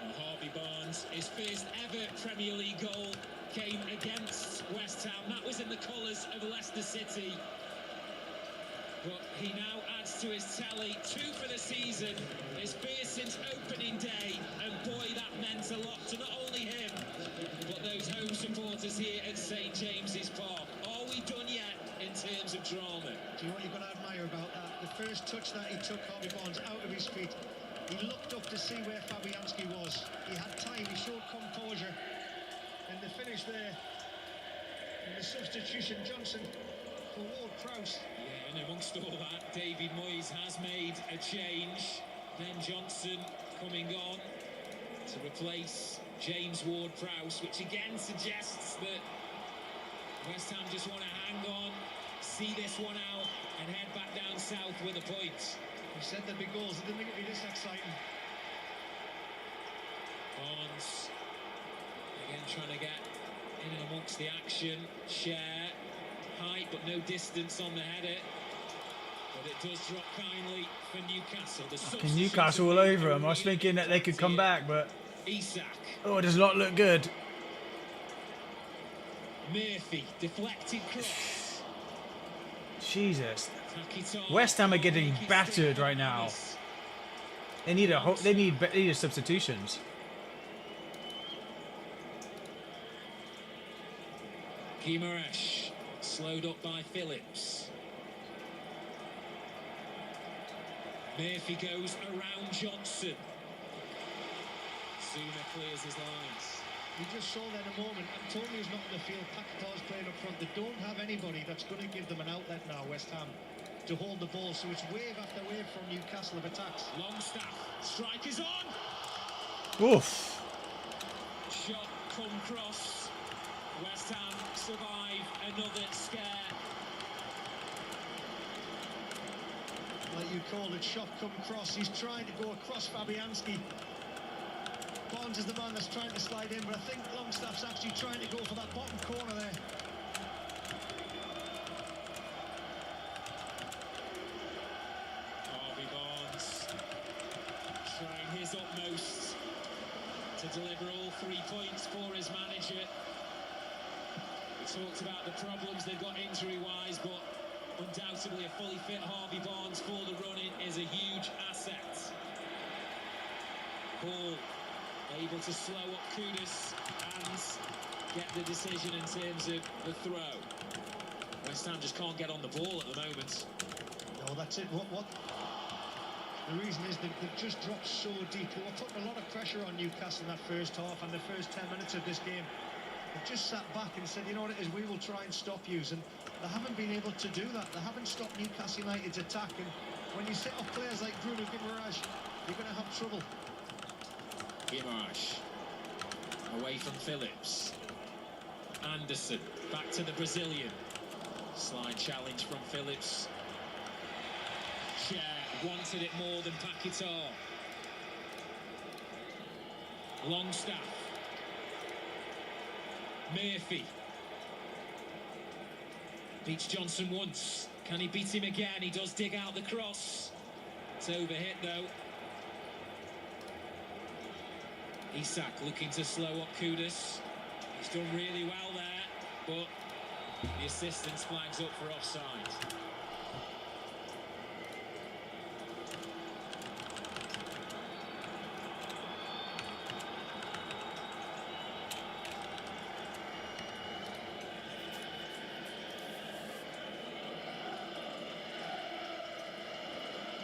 C: Well, Harvey Barnes, his first ever Premier League goal came against West Ham. That was in the colours of Leicester City. But he now adds to his tally 2 for the season. His first since opening day. And boy, that meant a lot to not only him, but those home supporters here at St James's Park. Are we done yet in terms of drama?
D: Do you know what you've got to admire about that? The first touch that he took Harvey Barnes out of his feet, he looked up to see where Fabianski was. He had time, he showed composure. And the finish there, and the substitution, Johnson for Ward-Prowse.
C: Yeah, and amongst all that, David Moyes has made a change. Ben Johnson coming on to replace James Ward-Prowse, which again suggests that West Ham just want to hang on, see this one out, and head back down south with a point.
D: He said there'd be goals, I didn't think it'd be this exciting.
C: Barnes again trying to get in and amongst the action. Share height but no distance on the header. But it does drop kindly for Newcastle. The
A: Fucking Newcastle all over them. I was thinking that they could come back, but
C: Isak,
A: oh, it does not look good.
C: Murphy, deflected cross.
A: Jesus.
C: Takitar,
A: West Ham are getting
C: making
A: battered
C: stick
A: right now.
C: this.
A: They need substitutions.
C: Guimaraes, slowed up by Phillips. Murphy goes around Johnson. Zuma clears his lines.
D: We just saw that in a moment. Antonio's not in the field, Paquetá's playing up front. They don't have anybody that's going to give them an outlet now, West Ham, to hold the ball. So it's wave after wave from Newcastle of attacks.
C: Longstaff, strike is on.
A: Oof.
C: Shot come cross. West Ham survive another scare.
D: Like you called it, shot come cross. He's trying to go across Fabianski. Barnes is the man that's trying to slide in, but I think Longstaff's actually trying to go for that bottom corner there.
C: Harvey Barnes trying his utmost to deliver all 3 points for his manager. We talked about the problems they've got injury-wise, but undoubtedly a fully fit Harvey Barnes for the run-in is a huge asset. Hall able to slow up Kudus and get the decision in terms of the throw. West Ham just can't get on the ball at the moment.
D: No, that's it. What? The reason is they've just dropped so deep. They were putting a lot of pressure on Newcastle in that first half and the first 10 minutes of this game. They've just sat back and said, you know what it is, we will try and stop you. And they haven't been able to do that. They haven't stopped Newcastle United's attack. And when you sit off players like Bruno Guimaraes, you're going to have trouble.
C: Guimaraes away from Phillips. Anderson back to the Brazilian. Slide challenge from Phillips. Cher wanted it more than Paquetá. Longstaff. Murphy. Beats Johnson once. Can he beat him again? He does dig out the cross. It's overhit though. Isak looking to slow up Kudus. He's done really well there, but the assistant flags up for offside.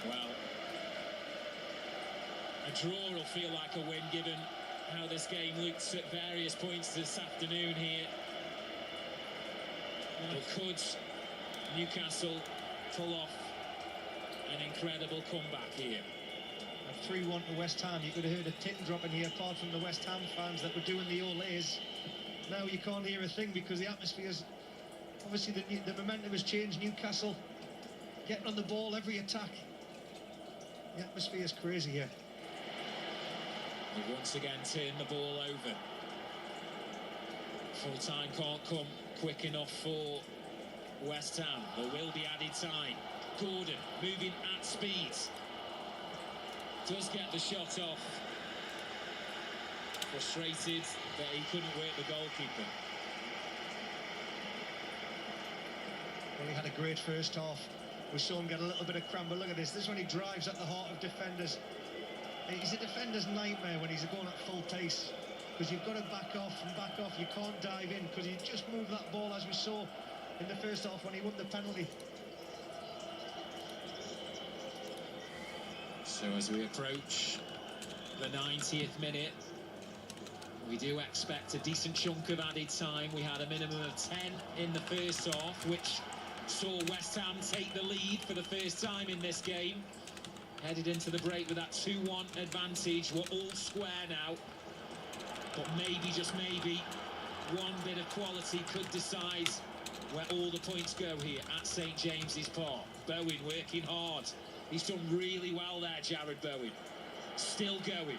C: Well, a draw will feel like a win given how this game looked at various points this afternoon here. But could Newcastle pull off an incredible comeback here?
D: A 3-1 to West Ham. You could have heard a tin drop in here apart from the West Ham fans that were doing the olays. Now you can't hear a thing because the atmosphere's... Obviously the momentum has changed. Newcastle getting on the ball, every attack. The atmosphere is crazy here.
C: They once again turn the ball over. Full time can't come quick enough for West Ham. There will be added time. Gordon moving at speed. Does get the shot off. Frustrated that he couldn't work the goalkeeper.
D: Well, he had a great first half. We saw him get a little bit of cramp, but look at this. This is when he drives at the heart of defenders. He's a defender's nightmare when he's going at full pace, because you've got to back off and back off. You can't dive in because you just move that ball, as we saw in the first half when he won the penalty.
C: So as we approach the 90th minute, we do expect a decent chunk of added time. We had a minimum of 10 in the first half, which saw West Ham take the lead for the first time in this game. Headed into the break with that 2-1 advantage. We're all square now. But maybe, just maybe, one bit of quality could decide where all the points go here at St James's Park. Bowen working hard. He's done really well there, Jared Bowen. Still going.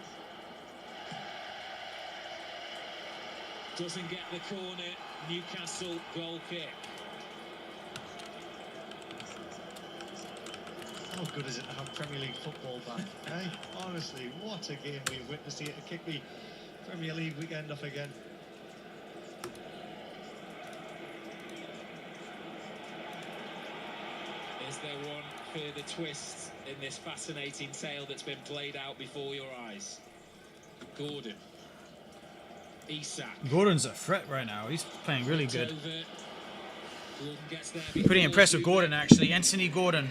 C: Doesn't get the corner. Newcastle goal kick.
D: How good is it to have Premier League football back? Eh? Honestly, what a game we've witnessed here to kick the Premier League weekend off again.
C: Is there one further twist in this fascinating tale that's been played out before your eyes? Gordon. Isak.
A: Gordon's a threat right now. He's playing really good.
C: Gordon gets there.
A: Pretty impressed with Gordon, actually. Anthony Gordon.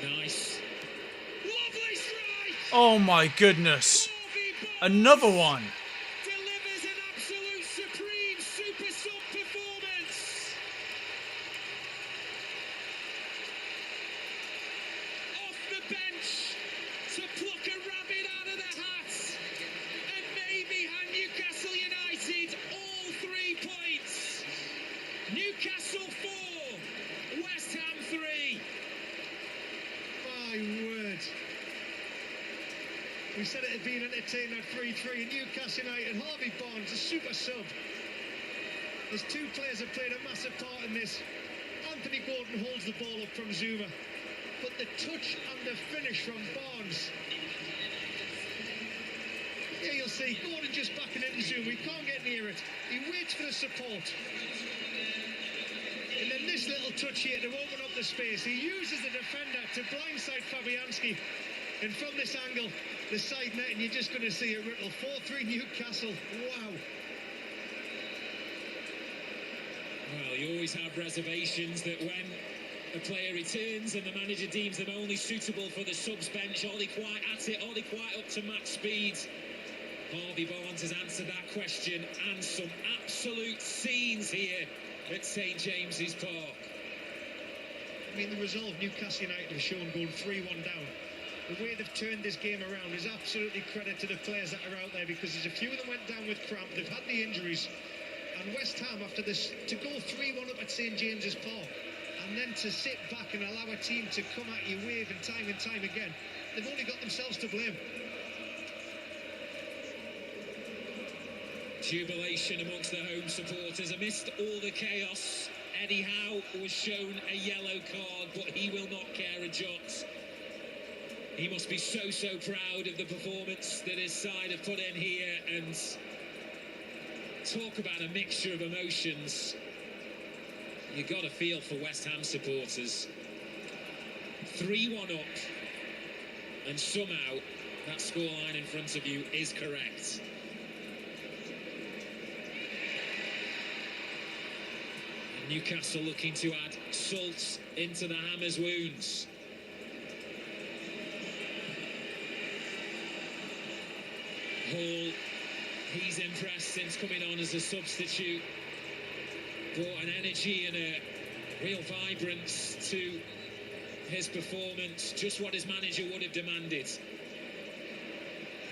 C: Nice. Lovely strike!
A: Oh my goodness. Another one.
C: Delivers an absolute supreme super sub performance. Off the bench to pluck a rabbit out of the hat and maybe hand Newcastle United all 3 points. Newcastle 4, West Ham 3.
D: My word. We said it had been entertaining at 3-3, and Newcastle United, Harvey Barnes, a super sub. There's two players that played a massive part in this. Anthony Gordon holds the ball up from Zuma, but the touch and the finish from Barnes. Yeah, you'll see Gordon just backing into Zuma. He can't get near it. He waits for the support. And then this little touch here to open up the space. He uses the defender to blindside Fabianski. And from this angle, the side net, and you're just going to see a ripple. 4-3 Newcastle. Wow.
C: Well, you always have reservations that when a player returns and the manager deems them only suitable for the subs bench, are they quite at it? Are they quite up to match speed? Harvey Barnes has answered that question, and some absolute scenes here at St James's Park.
D: I mean, the resolve Newcastle United have shown going 3-1 down. The way they've turned this game around is absolutely credit to the players that are out there, because there's a few of them went down with cramp. They've had the injuries. And West Ham, after this, to go 3-1 up at St James's Park, and then to sit back and allow a team to come at you waving time and time again, they've only got themselves to blame.
C: Jubilation amongst the home supporters. Amidst all the chaos, Eddie Howe was shown a yellow card, but he will not care a jot. He must be so proud of the performance that his side have put in here, and talk about a mixture of emotions. You've got to feel for West Ham supporters. 3-1 up, and somehow that scoreline in front of you is correct. And Newcastle looking to add salt into the Hammers' wounds. Hall, he's impressed since coming on as a substitute. Brought an energy and a real vibrance to his performance, just what his manager would have demanded.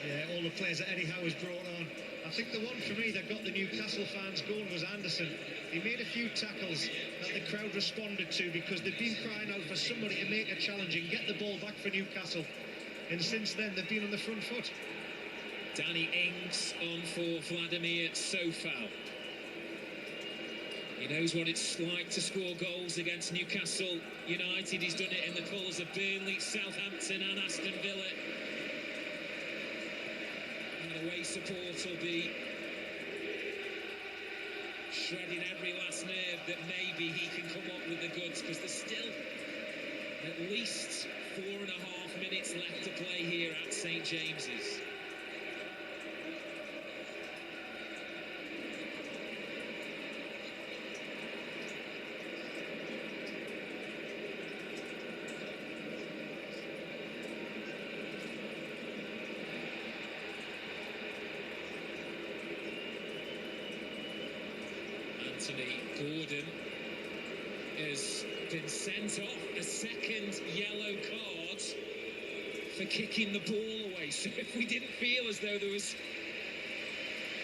D: Yeah, all the players that Eddie Howe has brought on. I think the one for me that got the Newcastle fans going was Anderson. He made a few tackles that the crowd responded to, because they've been crying out for somebody to make a challenge and get the ball back for Newcastle. And since then, they've been on the front foot.
C: Danny Ings on for Vladimir Sofal. He knows what it's like to score goals against Newcastle United. He's done it in the colours of Burnley, Southampton and Aston Villa. And away support will be shredding every last nerve that maybe he can come up with the goods, because there's still at least 4.5 minutes left to play here at St James's. Anthony Gordon has been sent off, a second yellow card for kicking the ball away. So if we didn't feel as though there was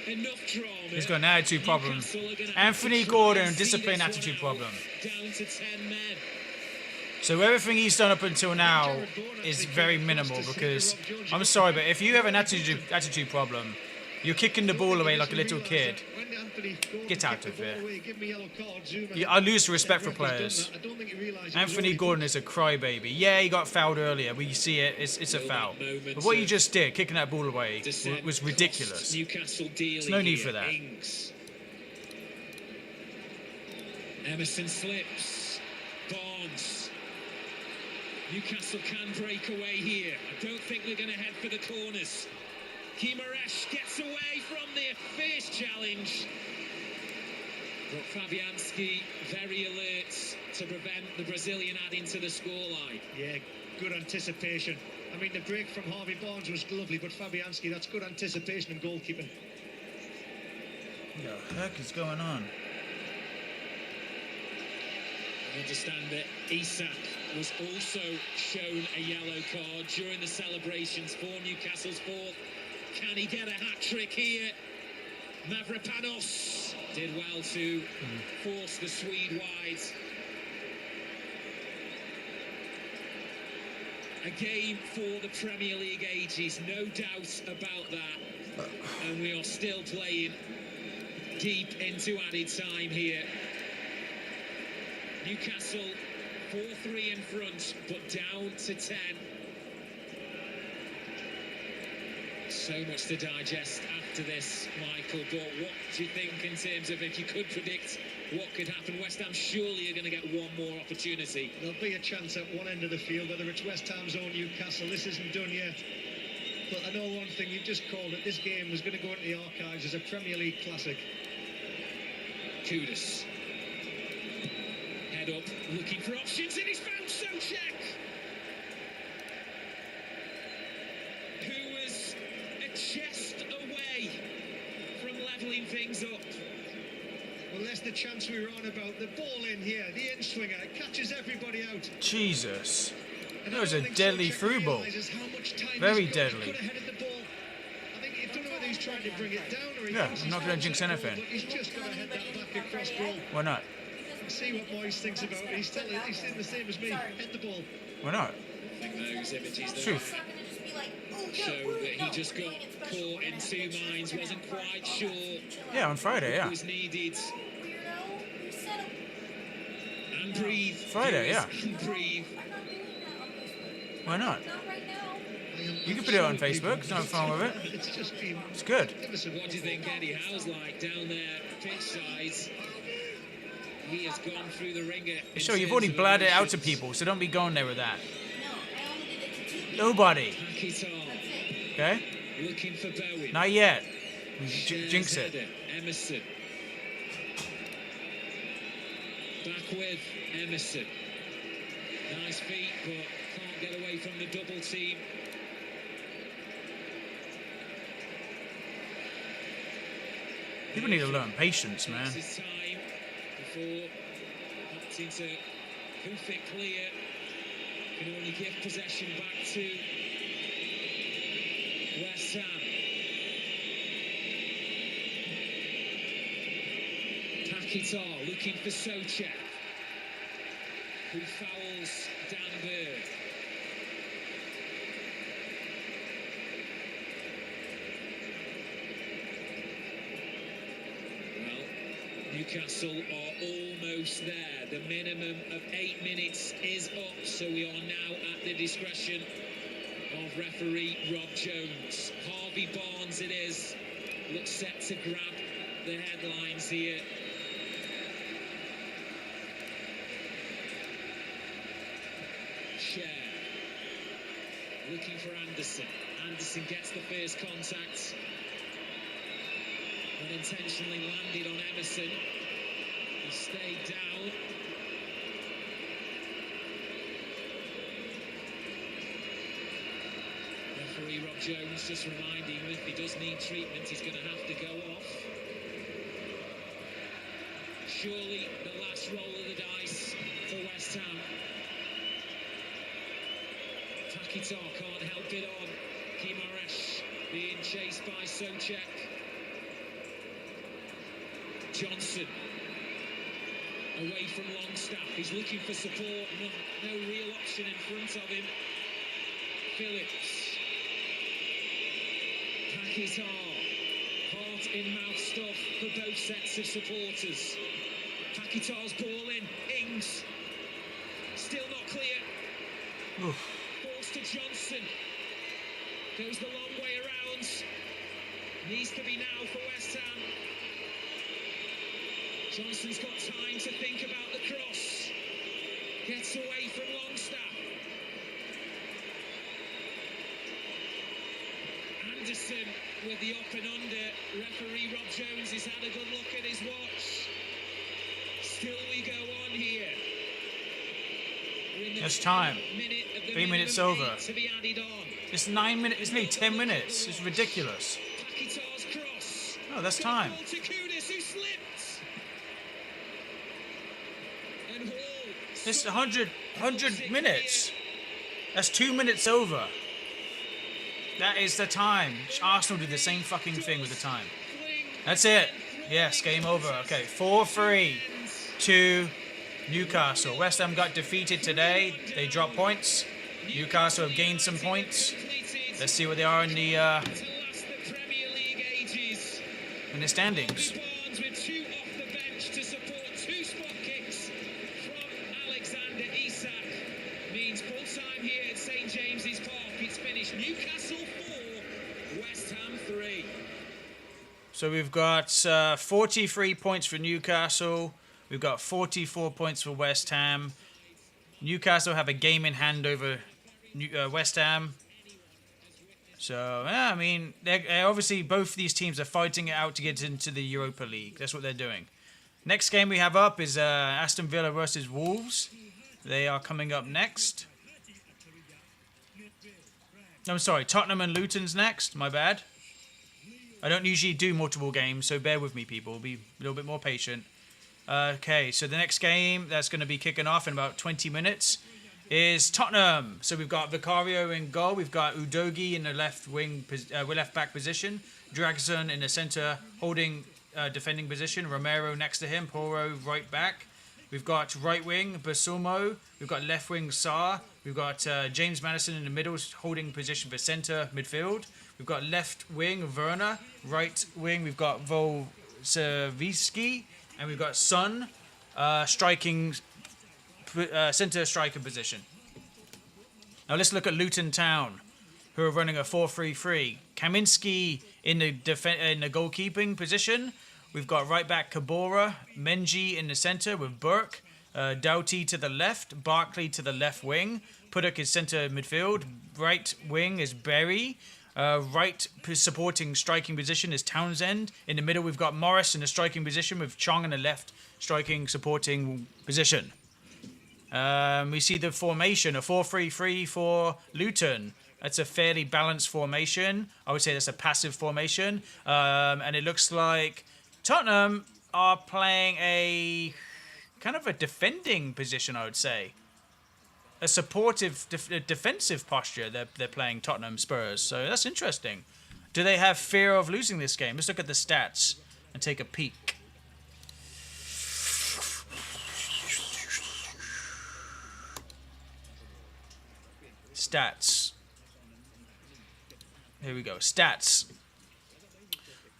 C: enough drama,
A: He's got an attitude problem. Anthony Gordon, discipline attitude problem.
C: Down to 10 men.
A: So everything he's done up until now is very minimal, because I'm sorry, but if you have an attitude problem, you're kicking the ball away like a little kid. Get out of here. I lose respect for players. Anthony Gordon is a crybaby. Yeah, he got fouled earlier. We see it. It's a foul. But what you just did, kicking that ball away, was ridiculous. There's no need for that.
C: Emerson slips. Barnes. Newcastle can break away here. I don't think they're going to head for the corners. Guimaraes gets away from the fierce challenge. But Fabianski very alert to prevent the Brazilian adding to the scoreline.
D: Yeah, good anticipation. I mean, the break from Harvey Barnes was lovely, but Fabianski, that's good anticipation and goalkeeping.
A: What the heck is going on?
C: I understand that Isak was also shown a yellow card during the celebrations for Newcastle's fourth. Can he get a hat-trick here? Mavropanos did well to force the Swede wide. A game for the Premier League ages, no doubt about that. And we are still playing deep into added time here. Newcastle 4-3 in front, but down to 10. So much to digest after this, Michael, but what do you think in terms of if you could predict what could happen? West Ham surely are going to get one more opportunity.
D: There'll be a chance at one end of the field, whether it's West Ham's or Newcastle. This isn't done yet. But I know one thing, you've just called it. This game is going to go into the archives as a Premier League classic.
C: Kudus. Head up, looking for options, and he's found Souček, who was a chest away from levelling things up.
D: Well, that's the chance we were on about. The ball in here, the in-swinger, it catches everybody out.
A: Jesus.
D: And
A: That was
D: I
A: a
D: don't think
A: deadly
D: Souček
A: through ball.
D: realises how much time
A: Very
D: he's got. He
A: deadly.
D: could have headed the ball. I think I don't know whether he's trying to bring it down or he
A: Yeah,
D: thinks
A: I'm
D: he's
A: not gonna
D: got
A: jinx
D: the ball,
A: anything.
D: but he's just going to head that back across goal.
A: Why not?
D: See what Moyes thinks about it. He's saying the same as me. Hit the ball.
A: Why not?
C: I think those images that
A: Truth.
C: show that he just got caught in two minds, wasn't quite sure
A: Yeah, on Friday,
C: what
A: yeah.
C: was needed. And breathe.
A: Friday, yeah.
C: And breathe.
A: Why not? You can put it on Facebook, there's nothing wrong with it.
D: It's just been
A: It's good.
C: What do you think Eddie Howe's like down there pitch side? He has gone through the ringer. in
A: Sure, you've
C: terms
A: already
C: of
A: bladdered it out to
C: emotions.
A: people, so don't be going there with that. Nobody,
C: Paquetá
A: okay?
C: looking for Bowen.
A: Not yet.
C: Shares
A: Jinx it.
C: header, Emerson. Back with Emerson. Nice feet, but can't get away from the double team.
A: People need to learn patience, man.
C: Takes his time before opting to hoof it clear. Can only give possession back to West Ham. Paquetá looking for Souček, who fouls Dan Bird. Well, Newcastle are almost there. The minimum of 8 minutes is up, so we are now at the discretion of referee Rob Jones. Harvey Barnes it is, looks set to grab the headlines here. Share. Looking for Anderson. Anderson gets the first contact. Unintentionally landed on Emerson. He stayed down. Referee Rob Jones just reminding him if he does need treatment, he's going to have to go off. Surely the last roll of the dice for West Ham. Paquetá can't help it on. Guimaraes being chased by Souček. Johnson away from Longstaff. He's looking for support. No real option in front of him. Phillips. Paquetá. Heart in mouth stuff for both sets of supporters. Paquetá's ball in. Ings. Still not clear.
A: Oof.
C: Balls to Johnson. Goes the long way around. Needs to be now for West Ham. Johnson's got time to think about the cross. Gets away from Longstaff. Anderson with the up and under. Referee Rob Jones has had a good look at his watch. Still we go on here. We're in the
A: That's time.
C: minute of the
A: 3 minutes
C: minimum
A: over.
C: 8 to be added on.
A: It's 9 minutes, it's nearly 10 minutes. It's ridiculous.
C: Paquetá's cross.
A: Oh, that's
C: Good
A: time.
C: ball to Kudus, who slipped. And Hall.
A: It's 100 minutes. That's 2 minutes over. That is the time. Arsenal did the same fucking thing with the time. That's it. Yes, game over. Okay, 4-3 to Newcastle. West Ham got defeated today. They dropped points. Newcastle have gained some points. Let's see what they are in the standings.
C: With two off the bench to support two spot kicks from Alexander Isak means full time here at St James's Park. It's finished Newcastle 4, West Ham 3.
A: So we've got 43 points for Newcastle. We've got 44 points for West Ham. Newcastle have a game in hand over West Ham. So, yeah, I mean, they're obviously both these teams are fighting it out to get into the Europa League. That's what they're doing. Next game we have up is Aston Villa versus Wolves. They are coming up next. I'm sorry, Tottenham and Luton's next. My bad. I don't usually do multiple games, so bear with me, people. Be a little bit more patient. Okay, so the next game that's going to be kicking off in about 20 minutes is Tottenham. So we've got Vicario in goal. We've got Udogie in the left back position. Draxler in the centre holding defending position. Romero next to him. Porro right back. We've got right wing Basuma. We've got left wing Sarr. We've got James Maddison in the middle holding position for centre midfield. We've got left wing Werner. Right wing we've got Volsevsky. And we've got Son striking centre striker position. Now let's look at Luton Town, who are running a 4-3-3. Kaminski in the goalkeeping position. We've got right back Kabora, Menji in the centre with Burke, Doughty to the left, Barkley to the left wing. Puddock is centre midfield. Right wing is Berry. Right supporting striking position is Townsend. In the middle we've got Morris in the striking position with Chong in the left striking supporting position. We see the formation, a 4-3-3 for Luton. That's a fairly balanced formation. I would say that's a passive formation. And it looks like Tottenham are playing a kind of a defending position, I would say. A supportive, defensive posture they're playing Tottenham Spurs. So that's interesting. Do they have fear of losing this game? Let's look at the stats and take a peek. Stats. Here we go. Stats.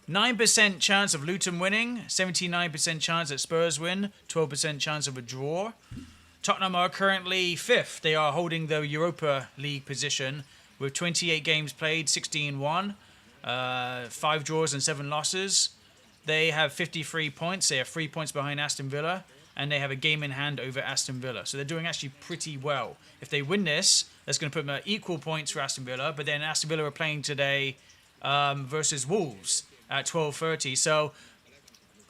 A: 9% chance of Luton winning. 79% chance that Spurs win. 12% chance of a draw. Tottenham are currently 5th. They are holding the Europa League position with 28 games played, 16 won, 5 draws and 7 losses. They have 53 points. They are 3 points behind Aston Villa. And they have a game in hand over Aston Villa. So they're doing actually pretty well. If they win this, that's going to put them at equal points for Aston Villa. But then Aston Villa are playing today versus Wolves at 12:30. So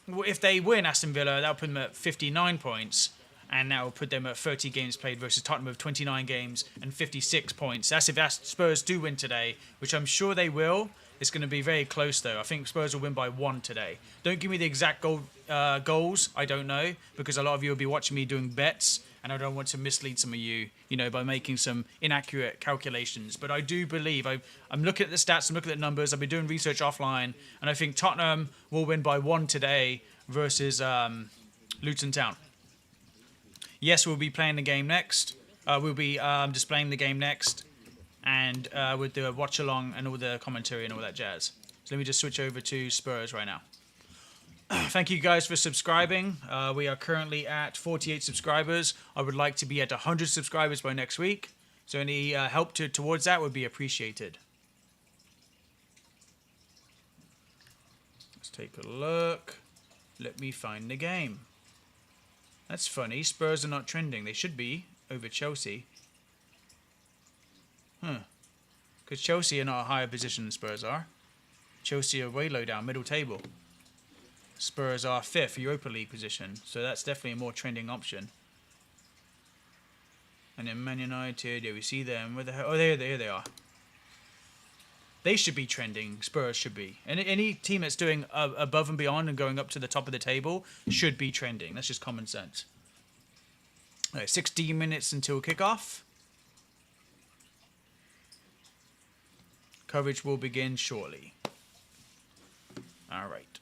A: if they win Aston Villa, that'll put them at 59 points. And that will put them at 30 games played versus Tottenham with 29 games and 56 points. That's if Spurs do win today, which I'm sure they will. It's going to be very close, though. I think Spurs will win by 1 today. Don't give me the exact goals. I don't know, because a lot of you will be watching me doing bets, and I don't want to mislead some of you, by making some inaccurate calculations. But I do believe, I'm looking at the stats, I'm looking at the numbers, I've been doing research offline, and I think Tottenham will win by 1 today versus Luton Town. Yes, we'll be playing the game next. We'll be displaying the game next. And with the watch along and all the commentary and all that jazz. So let me just switch over to Spurs right now. Thank you guys for subscribing. We are currently at 48 subscribers. I would like to be at 100 subscribers by next week. So any help towards that would be appreciated. Let's take a look. Let me find the game. That's funny. Spurs are not trending. They should be over Chelsea. Because Chelsea are not a higher position than Spurs are. Chelsea are way low down, middle table. Spurs are 5th, Europa League position. So that's definitely a more trending option. And then Man United, yeah, we see them. Where the hell? Oh, there they are. They should be trending. Spurs should be. And any team that's doing above and beyond and going up to the top of the table should be trending. That's just common sense. Right, 16 minutes until kickoff. Coverage will begin shortly. All right.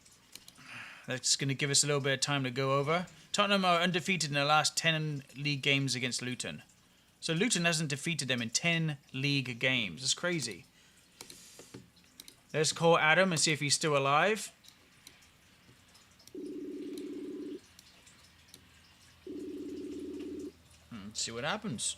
A: That's going to give us a little bit of time to go over. Tottenham are undefeated in the last 10 league games against Luton. So Luton hasn't defeated them in 10 league games. That's crazy. Let's call Adam and see if he's still alive. Let's see what happens.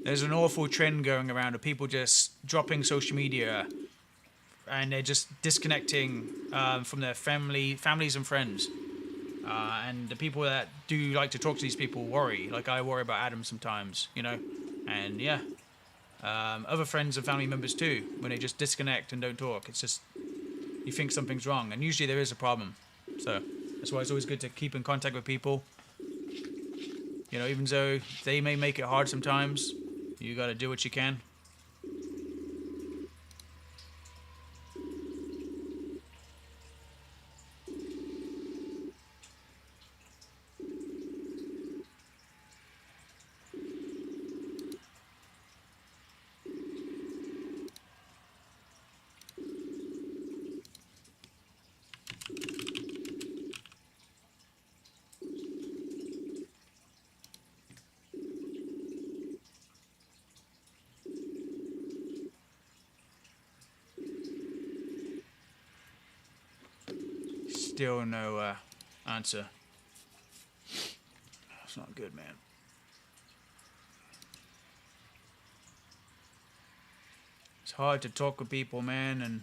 A: There's an awful trend going around of people just dropping social media and they're just disconnecting from their families and friends. And the people that do like to talk to these people worry. Like I worry about Adam sometimes, you know. And yeah, other friends and family members too, when they just disconnect and don't talk. It's just, you think something's wrong. And usually there is a problem. So that's why it's always good to keep in contact with people. You know, even though they may make it hard sometimes, you got to do what you can. Still no answer. That's not good, man. It's hard to talk with people, man, and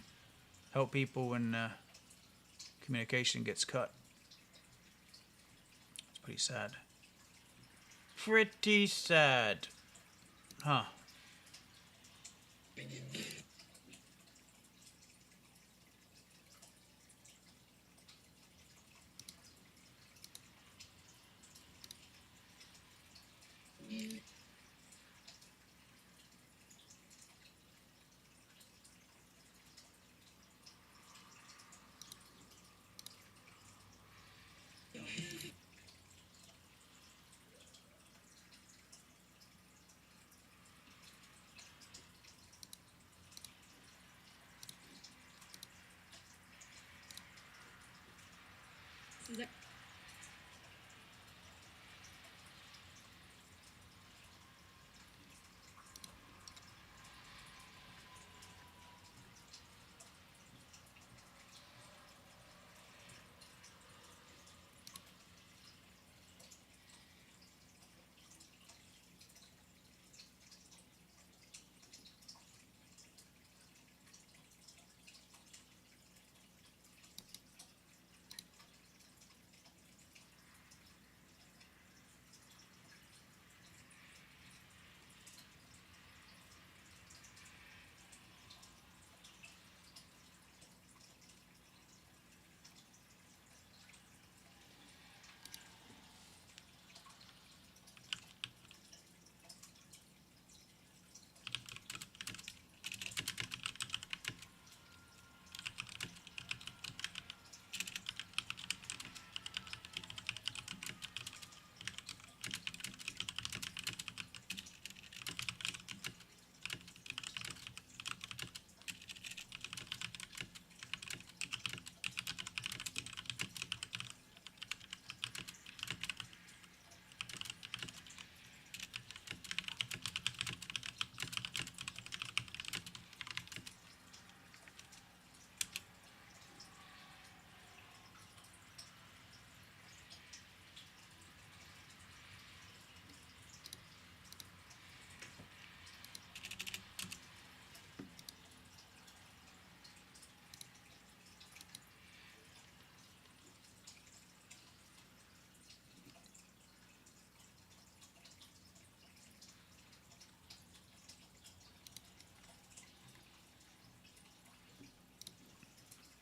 A: help people when communication gets cut. It's pretty sad. Pretty sad. Huh.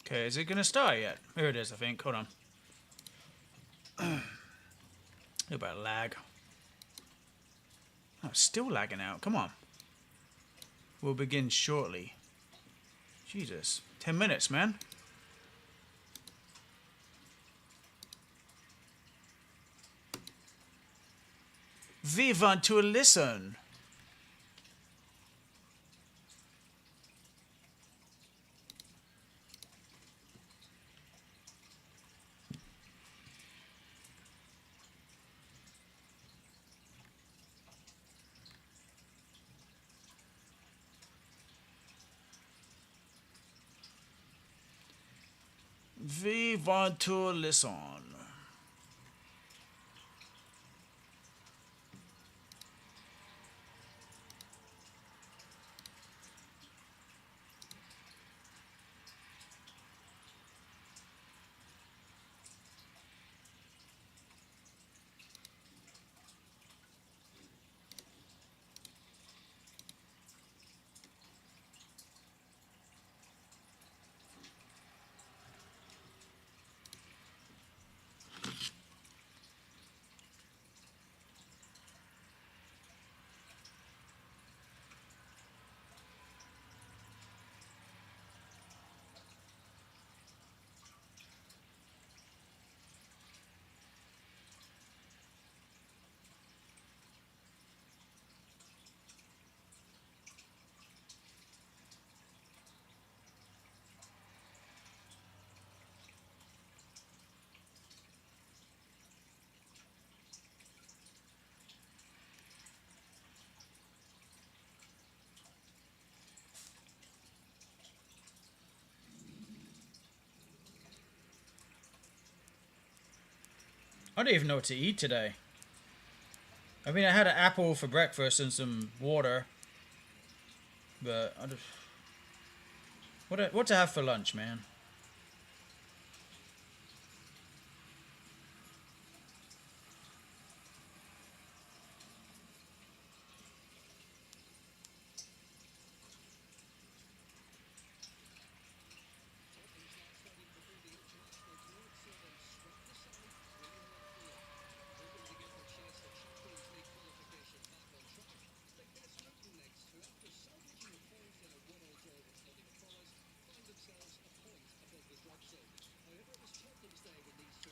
A: Okay, is it gonna start yet? Here it is, I think. Hold on. A little bit of lag. Oh, it's still lagging out. Come on. We'll begin shortly. Jesus. 10 minutes, man. We want to listen. We want to listen. I don't even know what to eat today. I mean, I had an apple for breakfast and some water. But I just... What to have for lunch, man?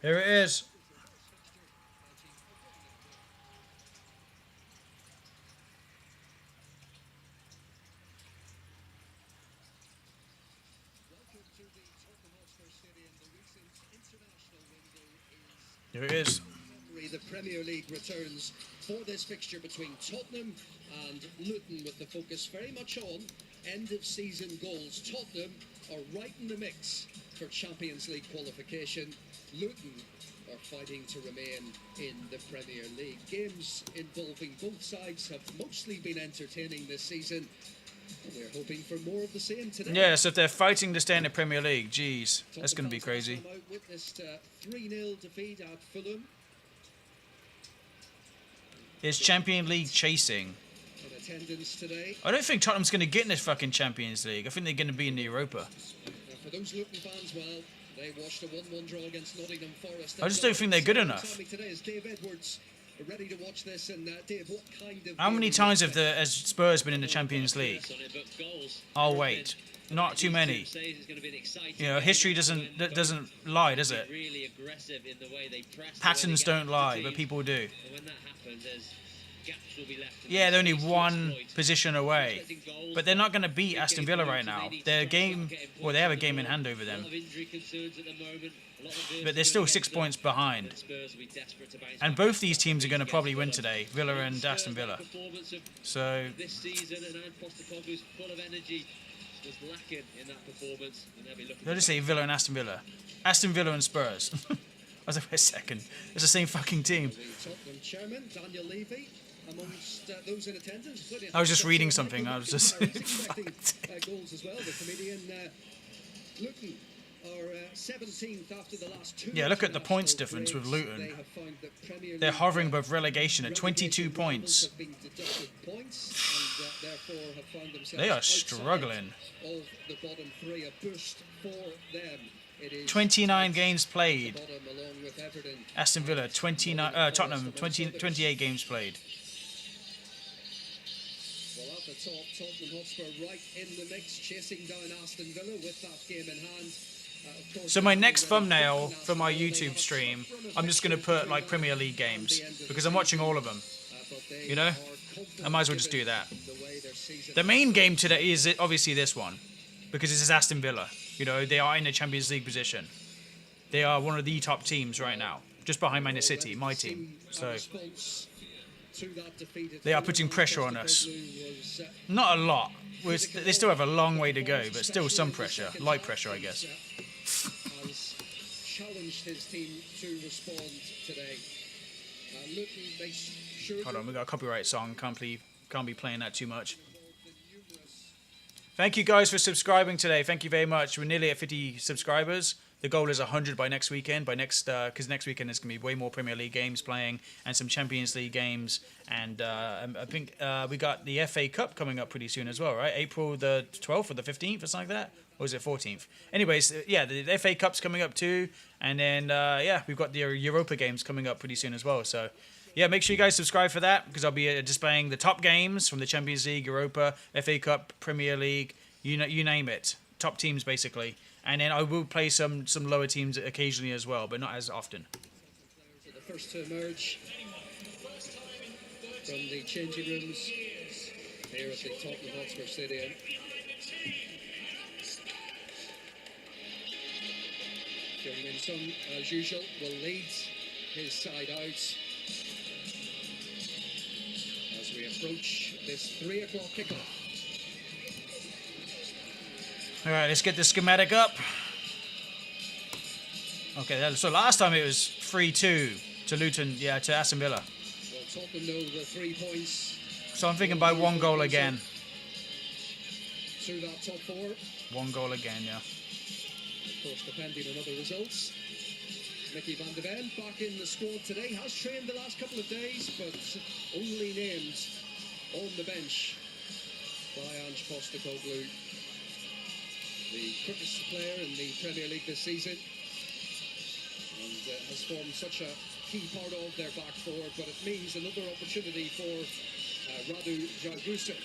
A: Here it is. Here it is.
E: The Premier League returns for this fixture between Tottenham and Luton, with the focus very much on end of season goals. Tottenham are right in the mix for Champions League qualification. Luton are fighting to remain in the Premier League. Games involving both sides have mostly been entertaining this season. We're hoping for more of the same today.
A: Yeah, so if they're fighting to stay in the Premier League, geez, that's going to be crazy.
E: Witnessed 3-0 defeat at Fulham.
A: It's Champions League chasing.
E: In attendance today.
A: I don't think Tottenham's going to get in this fucking Champions League. I think they're going to be in the Europa.
E: For those Luton fans, well, they watched a 1-1 draw against Nottingham Forest.
A: I just don't think they're good enough.
E: Today is Dave Edwards, ready to watch this. And Dave, what kind of...
A: How many times has Spurs been in the Champions League? Oh wait, not too many. You know, history doesn't lie, does it? Patterns don't lie, but people do. Yeah, they're only one position away, but they're not going to beat Aston Villa right now. Their game, well, they have a game in hand over them, but they're still 6 points behind. And both these teams are going to probably win today, Villa and Aston Villa. So, I'll just say Villa and Aston Villa. Aston Villa and Spurs. I was like, wait a second. It's the same fucking team. I was just reading something. I was just... Yeah, look at the points difference with Luton. They're hovering above relegation at 22 points. They are struggling. 29 games played. Aston Villa, Tottenham, 28 games played.
E: Well, at the top, Tottenham Hotspur right in the mix, chasing down Aston Villa with that game in hand.
A: So my next thumbnail for my YouTube stream, I'm just going to put like Premier League games because I'm watching all of them.
E: but they
A: You know,
E: are confident
A: I might as well just do
E: given
A: that.
E: the way their season
A: The main game today is obviously this one, because this is Aston Villa. You know, they are in the Champions League position. They are one of the top teams right now, just behind Man City, my team. So they are putting pressure on us. Not a lot. They still have a long way to go, but still some pressure, light pressure, I guess.
E: has challenged his team to respond today. Luton, they sure
A: Hold on, we got a copyright song. Can't be playing that too much. Thank you guys for subscribing today. Thank you very much. We're nearly at 50 subscribers. The goal is 100 by next weekend. Because next weekend there's gonna be way more Premier League games playing and some Champions League games. And I think we got the FA Cup coming up pretty soon as well, right? April the 12th or the 15th or something like that. Or is it 14th? Anyways, yeah, the FA Cup's coming up too. And then yeah, we've got the Europa games coming up pretty soon as well. So yeah, make sure you guys subscribe for that, because I'll be displaying the top games from the Champions League, Europa, FA Cup, Premier League, you name it. Top teams, basically. And then I will play some lower teams occasionally as well, but not as often.
E: the first to emerge from the changing rooms here at the Tottenham Hotspur Stadium. Young Son, as usual, will lead his side out as we approach this 3 o'clock kickoff.
A: All right, let's get the schematic up. Okay, so last time it was 3-2 to Luton, yeah, to Aston Villa.
E: Well, Tottenham know the 3 points.
A: So I'm thinking by 1 goal again.
E: Through that top 4.
A: 1 goal again, yeah.
E: Of course, depending on other results. Mickey van de Ven back in the squad today. Has trained the last couple of days, but only named on the bench by Ange Postecoglou, the quickest player in the Premier League this season, and has formed such a key part of their back four. But it means another opportunity for Radu Dragusin,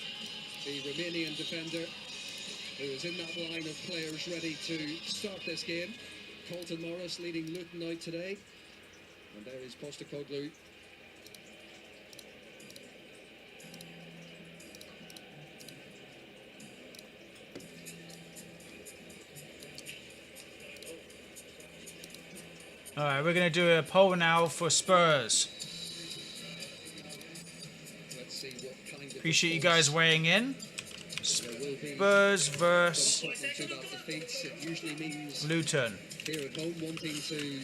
E: the Romanian defender, who is in that line of players ready to start this game. Colton Morris leading Luton out today, and there is Postecoglou.
A: All right, we're going to do a poll now for Spurs.
E: Let's see what kind of
A: Appreciate you guys weighing in. Spurs versus
E: It usually means
A: Luton.
E: here at home wanting to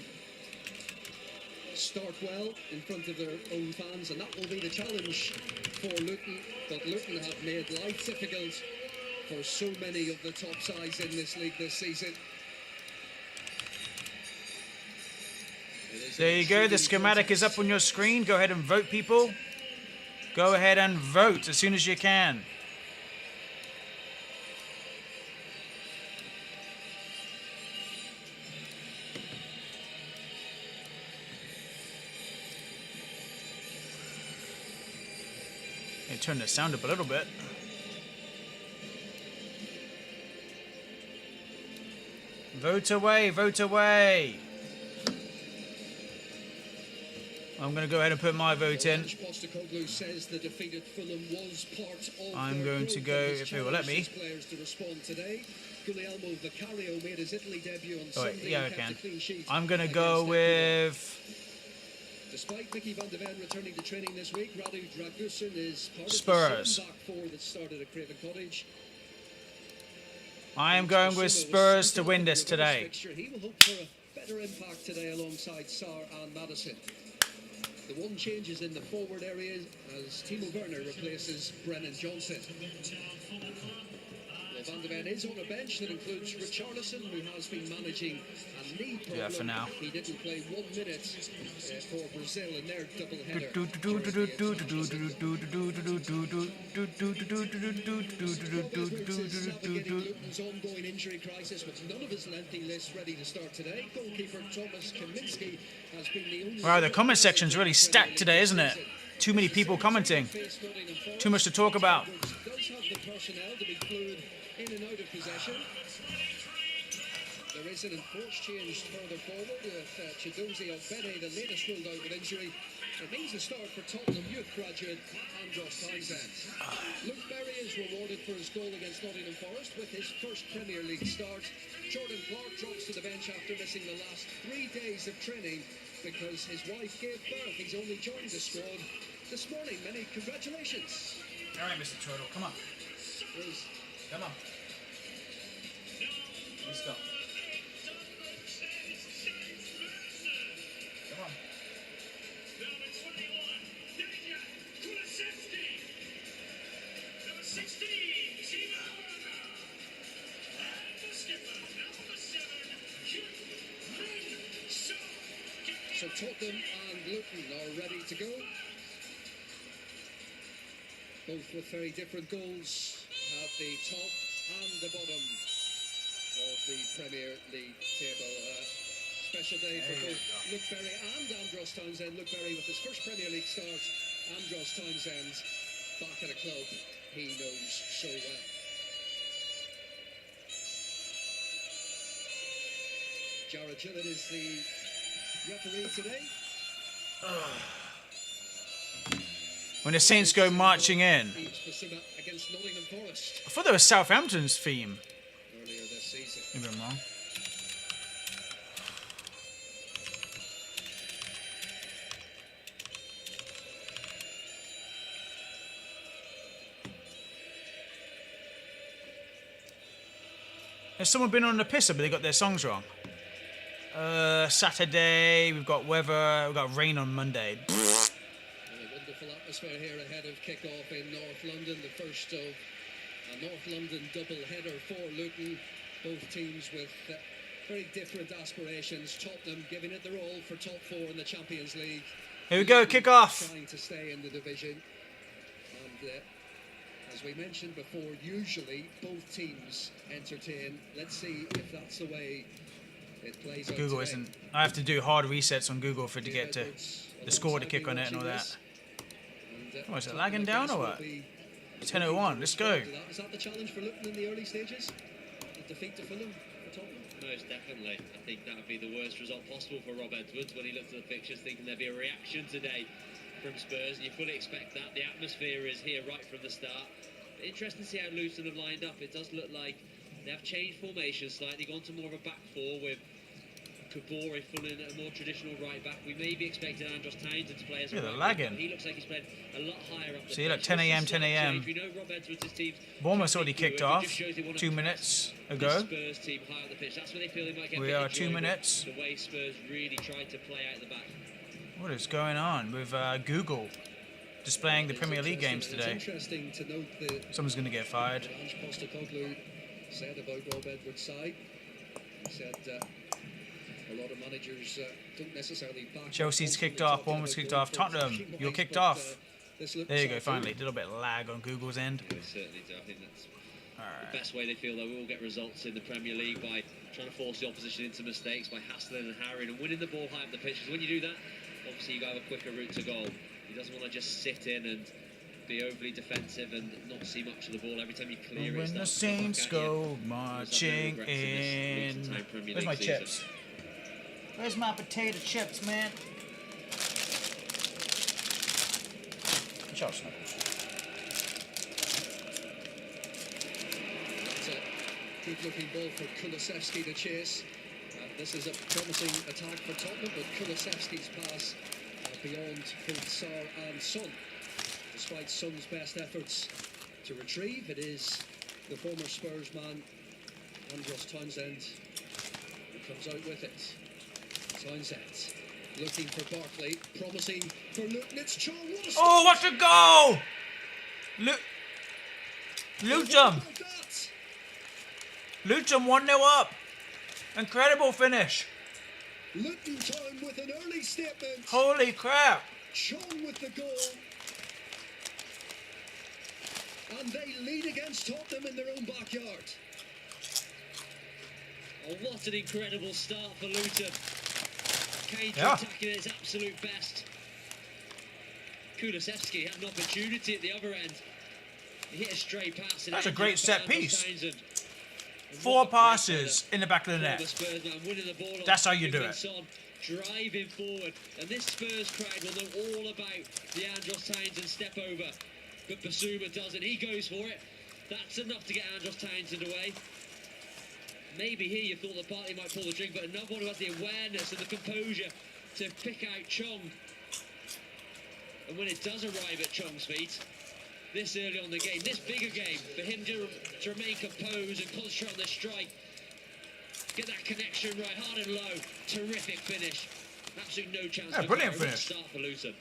E: start well in front of their own fans, and that will be the challenge for Luton. But Luton have made life difficult for so many of the top sides in this league this season.
A: There you go. The schematic is up on your screen. Go ahead and vote, people. Go ahead and vote as soon as you can. Let me turn the sound up a little bit. Vote away, vote away. I'm going to go ahead and put my vote in.
E: Postecoglou says the defeated Fulham was part of
A: I'm
E: their
A: going to
E: group
A: go,
E: and has
A: if it will let me.
E: challenged his players to respond today. Guglielmo Vicario made his Italy debut on
A: Oh,
E: Sunday.
A: wait, yeah, I
E: and kept
A: can.
E: a clean sheet
A: I'm going to
E: against
A: go
E: Everton.
A: with
E: Despite Mickey van de Ven returning to training this week, Radu Dragusin is part
A: Spurs.
E: of the back four that started at Craven Cottage.
A: I am going with Spurs to win this today.
E: He will hope for a better impact today alongside Sarr and Maddison. The one change is in the forward area as Timo Werner replaces Brennan Johnson. Well, Van de Ven is on a bench that includes Richarlison, who has been managing a knee problem.
A: Yeah, for now.
E: He didn't play 1 minute for Brazil in their doubleheader. Luton's ongoing injury crisis, with none of his lengthy list ready to start today. Goalkeeper Thomas Kaminski has been the only...
A: Wow, the comment section's really stacked today, isn't it? Too many people commenting. Too much to talk about.
E: Does have the personnel to be fluid in and out of possession. There is an enforced change further forward with Chidozie Ogbene, the latest ruled out with injury, It means the start for Tottenham youth graduate Andros Townsend. Luke Berry is rewarded for his goal against Nottingham Forest with his first Premier League start. Jordan Clark drops to the bench after missing the last 3 days of training because his wife gave birth. He's only joined the squad this morning. Many congratulations.
A: All right, Mr. Turtle, come on.
E: Please.
A: Come on. Let's go. Come on.
C: Number 21, Dejan Kulusevski. Number 16, Timo Werner. And the skipper, number 7, Min-Son.
E: So Tottenham and Luton are ready to go. Both with very different goals at the top and the bottom of the Premier League table. Special day for both Luke Berry and Andros Townsend. Luke Berry with his first Premier League start. Andros Townsend back at a club he knows so well. Jared Gillett is the referee today.
A: When the Saints go marching in.
E: Against Nottingham Forest
A: I thought that was Southampton's theme.
E: earlier this season.
A: Maybe I'm wrong. Has someone been on the pisser, but they got their songs wrong? Saturday, we've got weather, we've got rain on Monday.
E: And a wonderful atmosphere here ahead of kick-off in North London, the first of a North London double-header for Luton. Both teams with very different aspirations. Tottenham giving it their all for top 4 in the Champions League.
A: Here we go, kick off.
E: Trying to stay in the division. And as we mentioned before, usually both teams entertain. Let's see if that's the way it plays out
A: Google
E: today.
A: isn't. I have to do hard resets on Google for it to get to the score to kick on it and all that. Oh, is it lagging down or what? 10:01. Let's go.
E: Is that the challenge for Luton in the early stages? The defeat to Fulham for Tottenham?
F: Most definitely. I think that would be the worst result possible for Rob Edwards when he looked at the pictures, thinking there'd be a reaction today from Spurs. And you fully expect that. The atmosphere is here right from the start. Interesting to see how Luton have lined up. It does look like they have changed formation slightly, gone to more of a back 4 with Kabore filling a more traditional right back. We may be expecting Andros Townsend to play as a
A: Yeah, they're
F: right back,
A: lagging.
F: but he looks like he's played a lot higher up the
A: See, look,
F: pitch.
A: 10
F: This is
A: a.m.,
F: a
A: 10
F: slight
A: a.m.
F: change. We know Rob Edwards' team's
A: Bournemouth's already
F: tactically
A: kicked
F: good. It
A: off
F: just shows they want
A: 2
F: to
A: minutes
F: the
A: ago.
F: Spurs team high up the pitch. That's where they feel they might get a
A: We
F: bit
A: are 2
F: enjoyable.
A: minutes.
F: The way Spurs really tried to play out the back.
A: What is going on with Google displaying the Premier League games
E: It's
A: today?
E: interesting to note that
A: Someone's going to get fired.
E: Ange Postecoglou said about Rob Edwards' side. He said a lot of managers don't necessarily back.
A: Chelsea's kicked off, Bournemouth's kicked off, Tottenham, you're kicked off. There you go, finally. A little bit of lag on Google's end.
F: They certainly do. I think that's
A: Alright.
F: the best way they feel they will get results in the Premier League, by trying to force the opposition into mistakes, by hassling and harrying and winning the ball high up the pitch. Because when you do that, obviously you have a quicker route to goal. He doesn't want to just sit in and be overly defensive and not see much of the ball. Every time you clear it,
A: When the
F: starts to come back
A: Saints
F: at you.
A: go marching in. Where's my chips? Where's my potato chips, man? Shut up.
E: It's a good-looking ball for Kulusevski to chase. This is a promising attack for Tottenham, but Kulusevski's pass beyond both Sarr and Son. Despite Son's best efforts to retrieve, it is the former Spurs man, Andros Townsend, who comes out with it. Townsend looking for Barkley, promising for Luton. It's Cho.
A: Oh, what a goal! Luton! Luton 1-0 up. Incredible finish.
E: Luton Town with an early statement.
A: Holy crap.
E: Sean with the goal. And they lead against Tottenham in their own backyard.
F: Oh, what an incredible start for Luton. Kane
A: Yeah.
F: attacking at his absolute best. Kulusevski had an opportunity at the other end. He hit a stray pass. And
A: That's a
F: it
A: great
F: ended
A: set
F: up by
A: piece.
F: Townsend. And
A: 4
F: what a great
A: passes
F: header
A: in the back of the
F: for
A: net.
F: the Spurs man, winning the ball
A: That's
F: on
A: how you do it.
F: Son. driving forward. And this Spurs crowd will know all about the Andros Townsend step over. But Basuma doesn't. He goes for it. That's enough to get Andros Townsend away. Maybe here you thought that Bartley might pull the trigger, but another one who has the awareness and the composure to pick out Chong. And when it does arrive at Chong's feet, this early on in the game, this bigger game, for him to remain composed and concentrate on the strike, get that connection right, hard and low, terrific finish. Absolutely no chance.
A: Yeah, brilliant finish.
F: Start for Luton.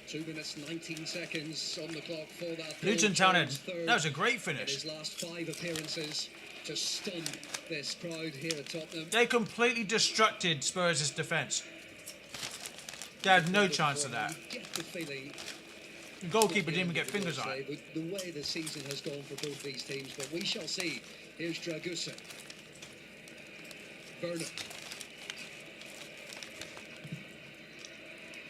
E: 2 minutes 19 seconds on the clock for that.
A: Luton Town, that was a great
E: In
A: finish.
E: his last 5 appearances to stun this crowd here at Tottenham.
A: They completely destructed Spurs' defence. They had no chance of that.
E: You get the feeling
A: The goalkeeper didn't even get fingers on it.
E: with the way the season has gone for both these teams, but we shall see. Here's Dragusa. Werner.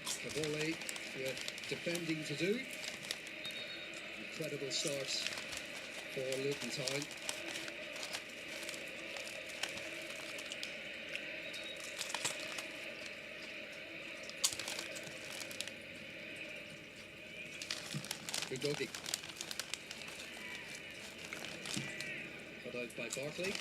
E: Cavoli with defending to do. Incredible start for Luton Town. Udogi. Cut out by Bartley.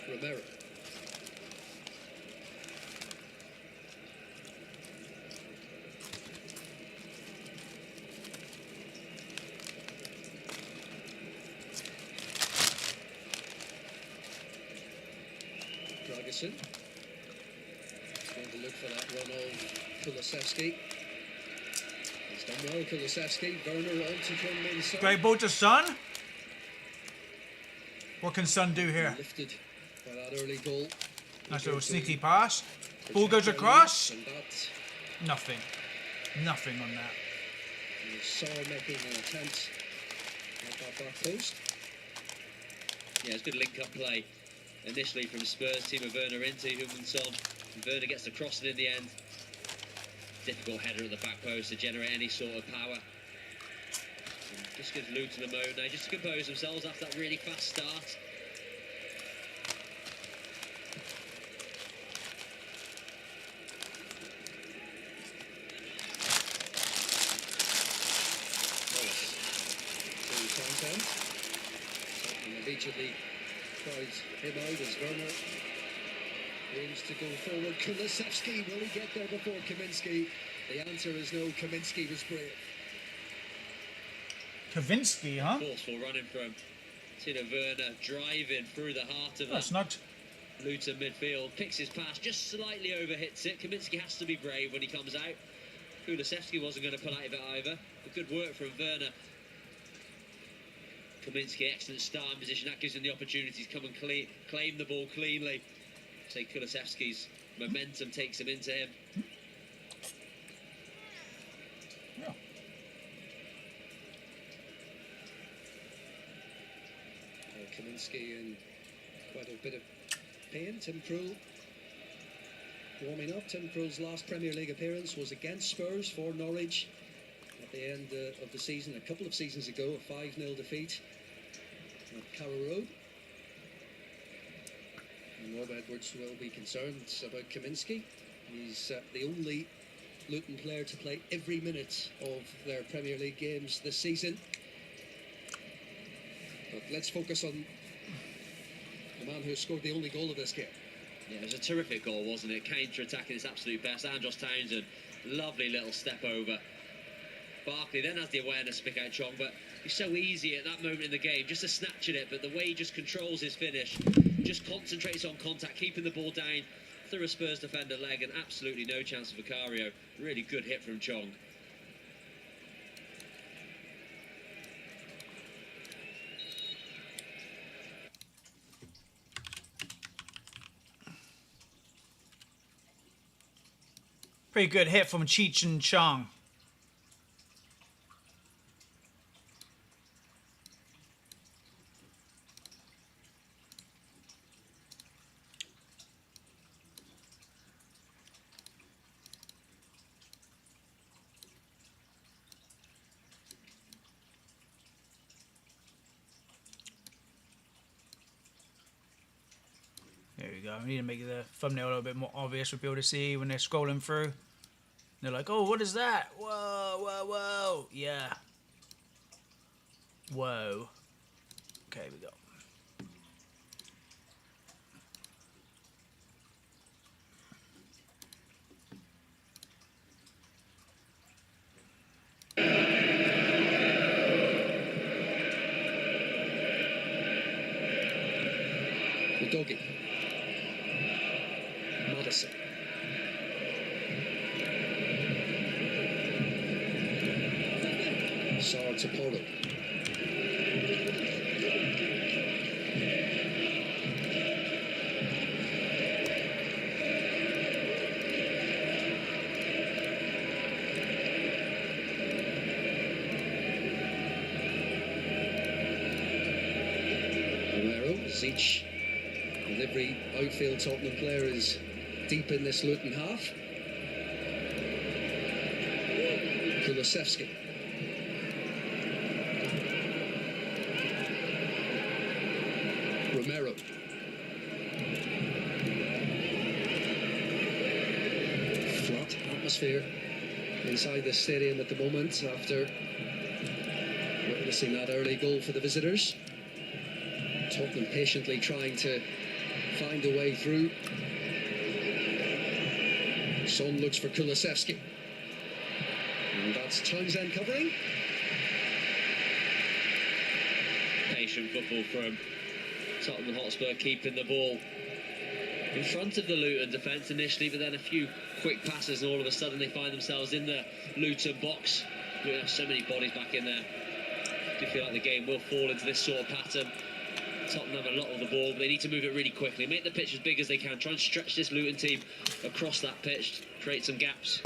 E: Romero. Dragusin. Going to look for that run of Kulusevski. He's done well, Kulusevski. Werner on to come inside.
A: Great ball to Son. What can Son do here?
E: Lifted by that early goal.
A: Nice little sneaky pass. Ball goes across.
E: And that
A: Nothing. Nothing on that.
E: Saw making an attempt at that back post.
F: Yeah, it's good link-up play initially from Spurs. Timo Werner into Humansson. And Werner gets the crossing in the end. Difficult header at the back post to generate any sort of power. And just gives Luton a moment now just to compose themselves after that really fast start.
E: And immediately tries him out as Werner aims to go forward. Kulusevski, will he get there before Kaminski? The answer is no. Kaminski was brave.
A: Kavinsky, huh?
F: Forceful running from Timo Werner, driving through the heart of
A: That's
F: that
A: not.
F: Luton midfield. Picks his pass, just slightly overhits it. Kaminski has to be brave when he comes out. Kulusevski wasn't going to pull out of it either. But good work from Werner. Kaminski, excellent start in position. That gives him the opportunity to come and claim the ball cleanly. Say Kulusevski's momentum takes him into him.
A: Yeah.
E: Kaminski in quite a bit of pain. Tim Krul warming up. Tim Krul's last Premier League appearance was against Spurs for Norwich at the end of the season, a couple of seasons ago, a 5-0 defeat at Carrow Road. And Rob Edwards will be concerned about Kaminski. He's the only Luton player to play every minute of their Premier League games this season. But let's focus on the man who scored the only goal of this game.
F: Yeah, it was a terrific goal, wasn't it? Counter-attacking its absolute best. Andros Townsend, lovely little step over. Barkley then has the awareness to pick out Chong, but it's so easy at that moment in the game just to snatch at it. But the way he just controls his finish, just concentrates on contact, keeping the ball down through a Spurs defender leg, and absolutely no chance for Vicario. Really good hit from Chong.
A: Pretty good hit from Cheech and Chong. we go. We need to make the thumbnail a little bit more obvious for people to see when they're scrolling through. They're like, oh, what is that? Whoa, whoa, whoa. Yeah. Whoa. Okay, we go.
E: Doggy. Madison. Sar to Poro. Romero, Zeech. And every outfield Tottenham player is deep in this Luton half. Kulusevski. Romero. Flat atmosphere inside the stadium at the moment after witnessing that early goal for the visitors. Tottenham patiently trying to find a way through. Son looks for Kulusevski. And that's Townsend covering.
F: Patient football from Tottenham Hotspur, keeping the ball in front of the Luton defence initially, but then a few quick passes and all of a sudden they find themselves in the Luton box. We have so many bodies back in there. I do feel like the game will fall into this sort of pattern. Tottenham have a lot of the ball, but they need to move it really quickly, make the pitch as big as they can, try and stretch this Luton team across that pitch, create some gaps.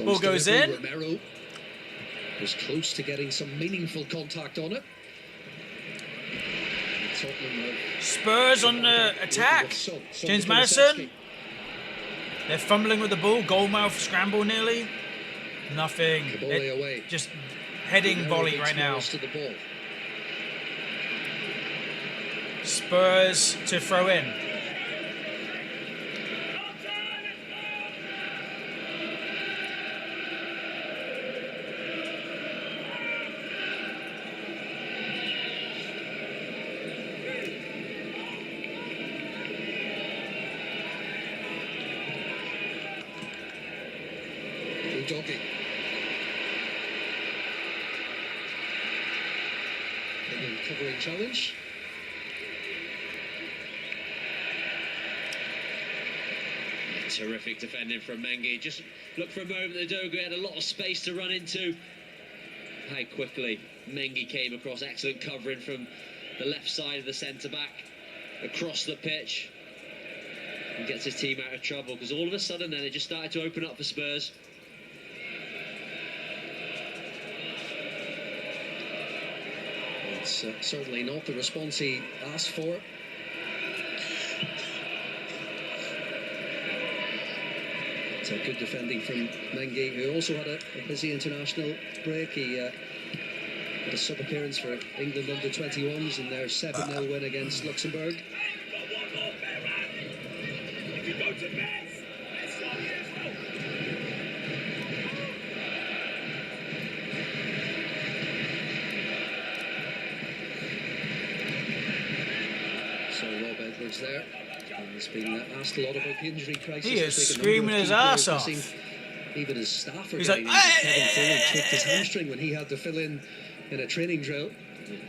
A: Ball goes in.
E: Romero was close to getting some meaningful contact on it.
A: Spurs on the attack. James Maddison. They're fumbling with the ball. Goalmouth scramble nearly. Nothing.
E: Away.
A: Just heading volley right now.
E: To the ball.
A: Spurs to throw in.
E: Doggy. Again, covering challenge.
F: Terrific defending from Mengi. Just look for a moment that Dogu had a lot of space to run into. How quickly Mengi came across. Excellent covering from the left side of the centre-back across the pitch. And gets his team out of trouble, because all of a sudden then it just started to open up for Spurs.
E: It's certainly not the response he asked for. It's a good defending from Mengi, who also had a busy international break. He had a sub-appearance for England under-21s in their 7-0 win against Luxembourg. So Rob Edwards there. He's been asked a lot about the injury crisis.
A: He is screaming his ass off.
E: Even his staff are
A: He's
E: getting
A: like,
E: Kevin Foley tweaked his hamstring when he had to fill in a training drill.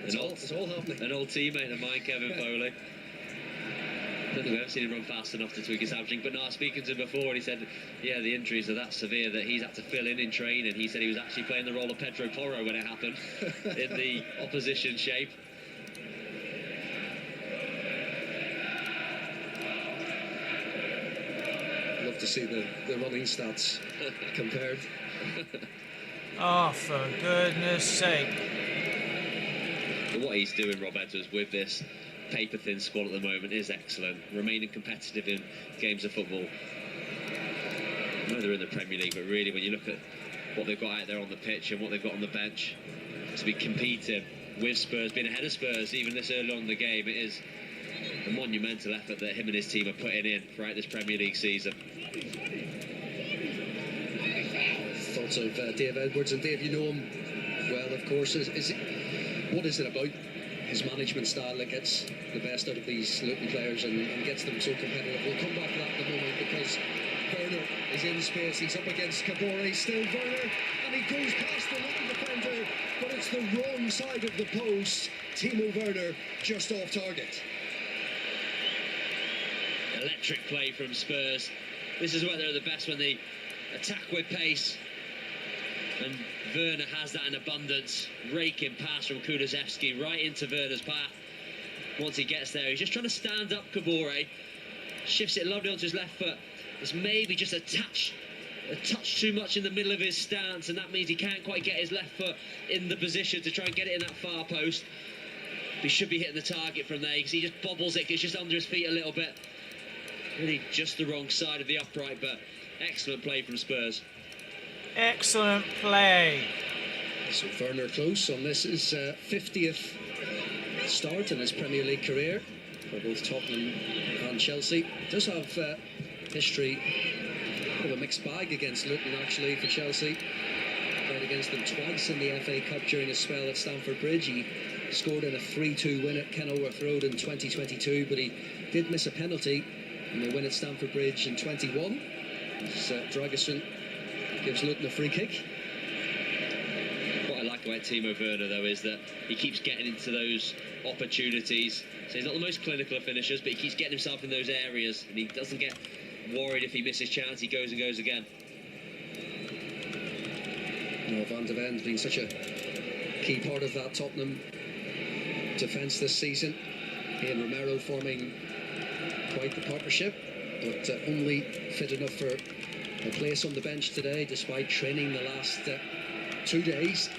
E: It's all happening.
F: An old teammate of mine, Kevin Foley. I don't think I've ever seen him run fast enough to tweak his hamstring. But no, I was speaking to him before, and he said, yeah, the injuries are that severe that he's had to fill in training. He said he was actually playing the role of Pedro Porro when it happened in the opposition shape.
E: Love to see the running stats compared.
A: Oh, for goodness sake.
F: But what he's doing, Rob Edwards, with this paper-thin squad at the moment is excellent. Remaining competitive in games of football. I know they're in the Premier League, but really when you look at what they've got out there on the pitch and what they've got on the bench, to be competing with Spurs, being ahead of Spurs even this early on in the game, it is the monumental effort that him and his team are putting in throughout this Premier League season.
E: Thoughts of Dave Edwards, and Dave, you know him well, of course. What is it about his management style that gets the best out of these Luton players and gets them so competitive? We'll come back to that in a moment, because Werner is in space. He's up against Kabore, still Werner, and he goes past the Luton defender, but it's the wrong side of the post. Timo Werner just off target.
F: Electric play from Spurs. This is where they're the best, when they attack with pace, and Werner has that in abundance. Raking pass from Kulusevski right into Werner's path. Once he gets there, he's just trying to stand up Kabore, shifts it lovely onto his left foot. It's maybe just a touch too much in the middle of his stance, and that means he can't quite get his left foot in the position to try and get it in that far post. He should be hitting the target from there, because he just bobbles it, it's just under his feet a little bit. Really just the wrong side of the upright, but excellent play from Spurs.
A: Excellent play.
E: So Werner close on this is 50th start in his Premier League career for both Tottenham and Chelsea. Does have history of a mixed bag against Luton, actually, for Chelsea. Played against them twice in the FA Cup during his spell at Stamford Bridge. He scored in a 3-2 win at Kenilworth Road in 2022, but he did miss a penalty in the win at Stamford Bridge in 21. Dragesson gives Luton a free kick.
F: What I like about Timo Werner, though, is that he keeps getting into those opportunities. So he's not the most clinical of finishers, but he keeps getting himself in those areas, and he doesn't get worried if he misses chance. He goes and goes again.
E: Van de Ven's been such a key part of that Tottenham defence this season. He and Romero forming quite the partnership, but only fit enough for a place on the bench today, despite training the last 2 days.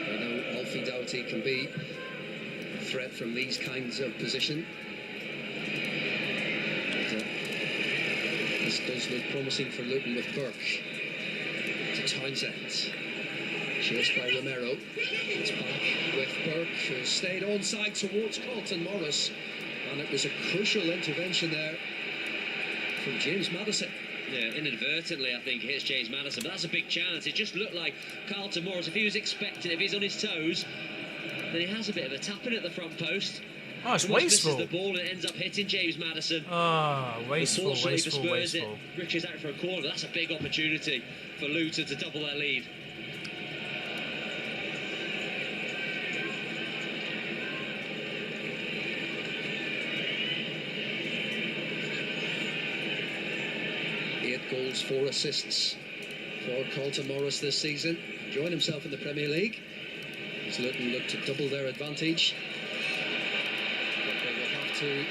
E: I know Alfie Doughty can be a threat from these kinds of position. But, this does look promising for Luton with Burke to Townsend. Chased by Romero. It's back with Burke, who stayed onside towards Carlton Morris, and it was a crucial intervention there from James Maddison.
F: Yeah, inadvertently, I think, hits James Maddison, but that's a big chance. It just looked like Carlton Morris, if he was expecting, if he's on his toes, then he has a bit of a tapping at the front post.
A: Oh, it's
F: Morris
A: wasteful.
F: misses the ball and ends up hitting James Maddison.
A: Oh, wasteful,
F: Unfortunately for
A: wasteful,
F: Spurs,
A: wasteful.
F: it riches out for a corner. That's a big opportunity for Luton to double their lead.
E: Goals, 4 assists for Carlton Morris this season. Enjoying himself in the Premier League. As Luton look to double their advantage. But they will have to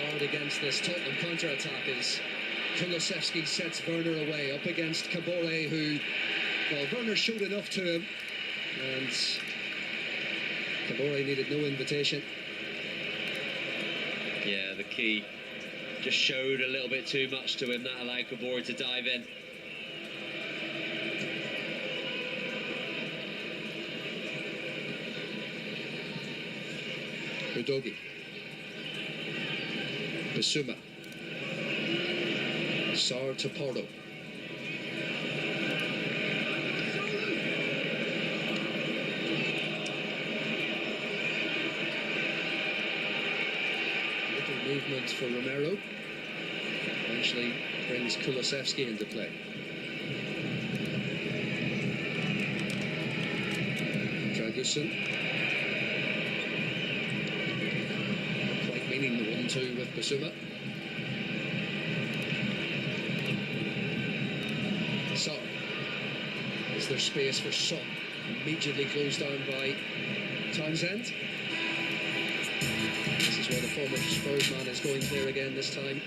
E: guard against this Tottenham counter-attack as Kulusevski sets Werner away up against Kabore, who, well, Werner showed enough to him, and Kabore needed no invitation.
F: Yeah, the key just showed a little bit too much to him. That allowed Kabore to dive in.
E: Udogi. Bissouma. Sarr to Porto. Little movement for Romero. Eventually brings Kulusevski into play. Dragesson. Quite meaning the 1-2 with Bissouma. Sarr. Is there space for Son? Immediately closed down by Townsend. This is where the former Spurs man is going clear again this time.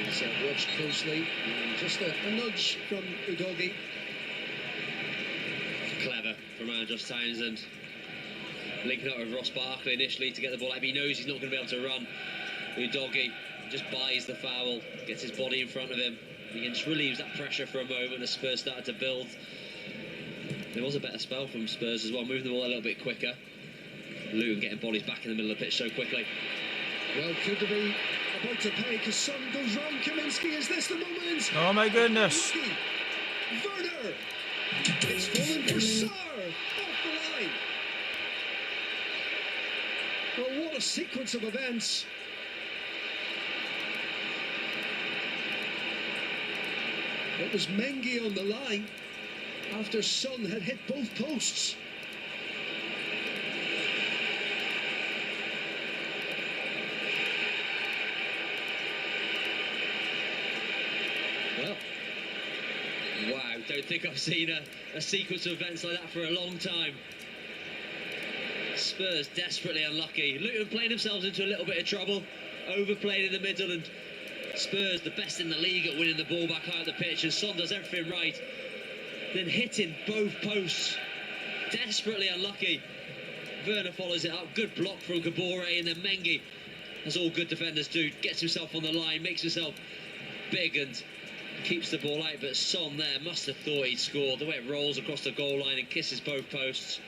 E: He's watched closely, and just a nudge from Udogi.
F: Clever from Andros Townsend. Linking up with Ross Barkley initially to get the ball out. He knows he's not going to be able to run. Udogi just buys the foul, gets his body in front of him, He just relieves that pressure for a moment as Spurs started to build. There was a better spell from Spurs as well, moving the ball a little bit quicker. Luton getting bodies back in the middle of the pitch so quickly.
E: Well, could there be about to pay because Son goes round Kaminsky? Is this the moment?
A: Oh my goodness.
E: Werner! It's fallen for Sarr off the line. Well, what a sequence of events. It was Mengi on the line after Son had hit both posts.
F: Well, wow, don't think I've seen a sequence of events like that for a long time. Spurs desperately unlucky. Luton playing themselves into a little bit of trouble, overplayed in the middle, and Spurs the best in the league at winning the ball back high at the pitch, and Son does everything right. Then hitting both posts, desperately unlucky. Werner follows it up, good block from Gabore, and then Mengi, as all good defenders do, gets himself on the line, makes himself big and keeps the ball out, but Son there must have thought he'd scored. The way it rolls across the goal line and kisses both posts.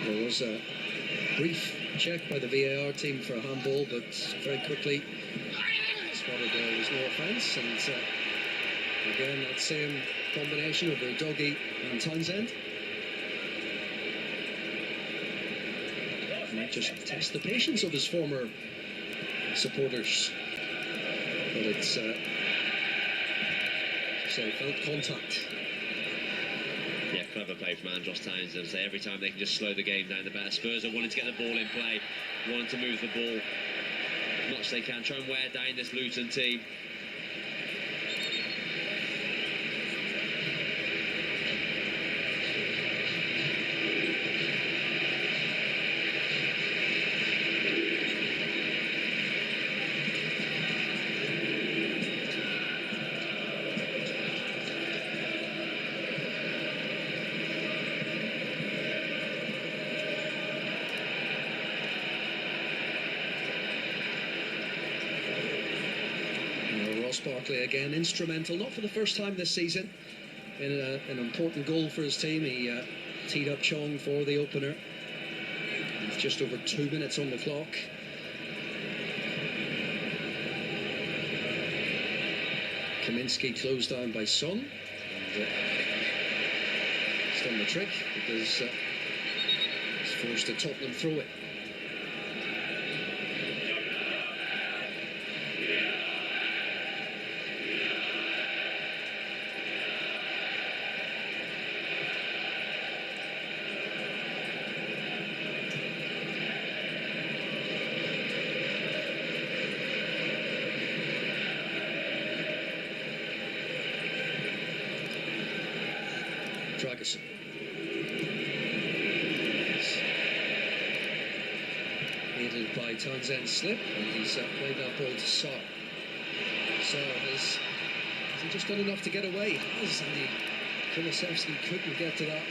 E: There was a brief check by the VAR team for a handball, but very quickly spotted there was no offence, and again that same combination of Udogie and Townsend. Might just test the patience of his former supporters, but it's felt contact.
F: Yeah, clever play from Andros Townsend. So every time they can just slow the game down, the better. Spurs are wanting to get the ball in play, wanting to move the ball as much as they can, try and wear down this Luton team.
E: Barkley again instrumental, not for the first time this season, in an important goal for his team. He teed up Chong for the opener with just over 2 minutes on the clock. Kaminsky closed down by Son, and he's done the trick because he's forced a Tottenham throw it. Dragerson. Aided by Townsend's slip, and he's played that ball to Sarr. Sarr has he just done enough to get away? Has, and Kulusevski couldn't get to that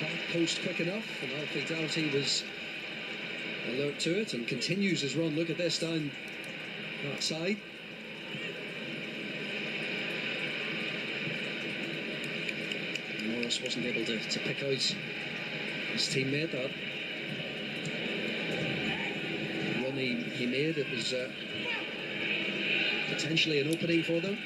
E: back post quick enough, and Alfie Doughty was alert to it and continues his run. Look at this down that side. Morris wasn't able to pick out his teammate. That run he made, it was potentially an opening for them.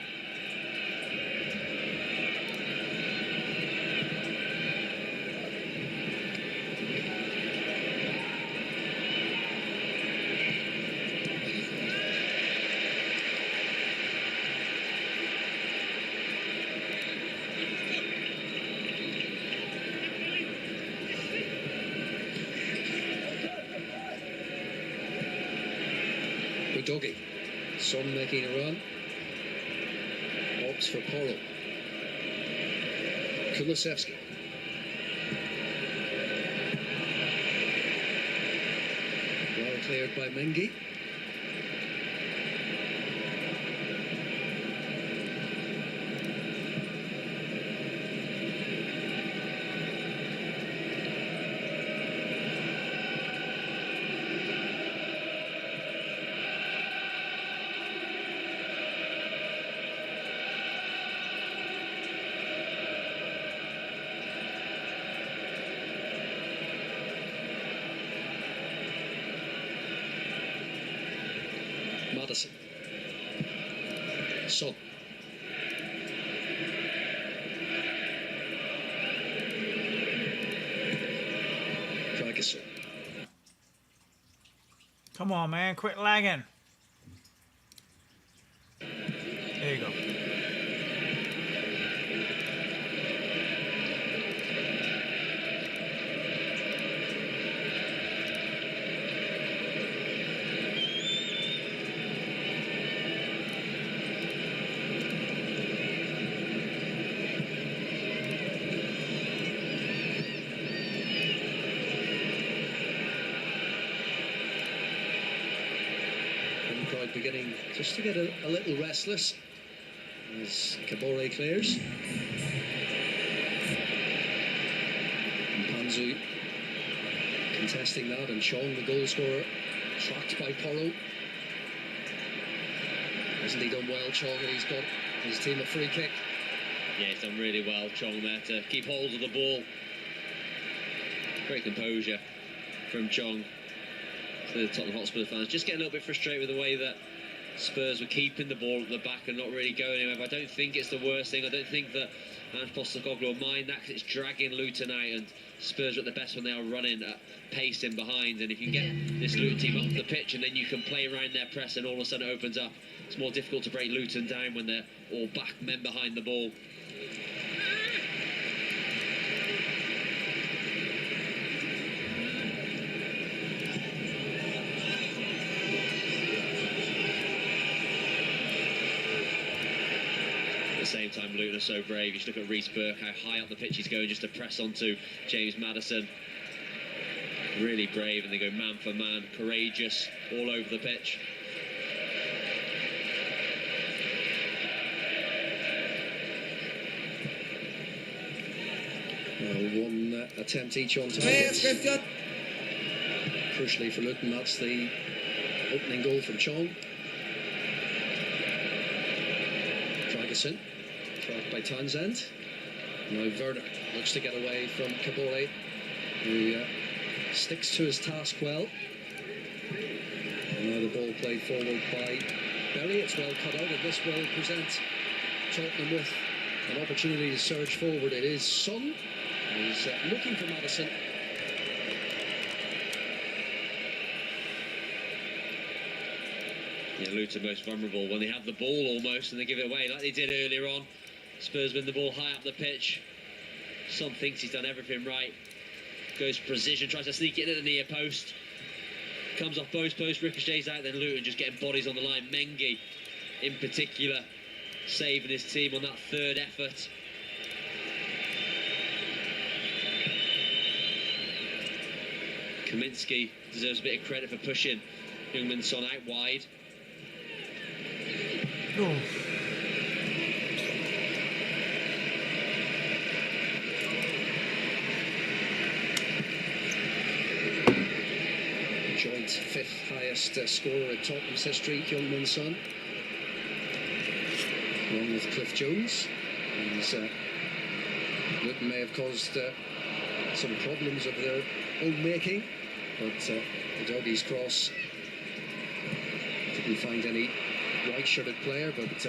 E: Udogie, Son making a run, opts for Porro. Kulusevski. Well cleared by Mengi. Son. Ferguson.
A: Come on, man. Quit lagging. There you go.
E: Crowd beginning just to get a little restless as Kabore clears. And Panzu contesting that, and Chong, the goal scorer, tracked by Porro. Hasn't he done well, Chong, and he's got his team a free kick.
F: Yeah, he's done really well, Chong, there to keep hold of the ball. Great composure from Chong. The Tottenham Hotspur fans just getting a little bit frustrated with the way that Spurs were keeping the ball at the back and not really going anywhere. But I don't think it's the worst thing. I don't think that Ange Postecoglou will mind that, because it's dragging Luton out, and Spurs are at the best when they are running at pace in behind. And if you can get this Luton team up the pitch and then you can play around their press, and all of a sudden it opens up, it's more difficult to break Luton down when they're all back men behind the ball. Same time, Luton are so brave. You should look at Reece Burke, how high up the pitch he's going just to press onto James Maddison. Really brave, and they go man for man, courageous all over the pitch.
E: One attempt each on target. Crucially for Luton, that's the opening goal from Chong. Ferguson. Tracked by Townsend. Now Werner looks to get away from Kabore, who sticks to his task well. And now the ball played forward by Berry. It's well cut out, and this will present Tottenham with an opportunity to surge forward. It is Son, who's looking for Maddison.
F: Yeah, Luton most vulnerable when they have the ball almost and they give it away like they did earlier on. Spurs win the ball high up the pitch. Son thinks he's done everything right. Goes for precision, tries to sneak it into the near post. Comes off post, ricochets out, then Luton just getting bodies on the line. Mengi, in particular, saving his team on that third effort. Kaminsky deserves a bit of credit for pushing Heung-min Son out wide.
A: Oh.
E: Joint fifth highest scorer in Tottenham's history, Heung-min Son, along with Cliff Jones. And Luton may have caused some problems of their own making, but the Doggies cross didn't find any white-shirted player, but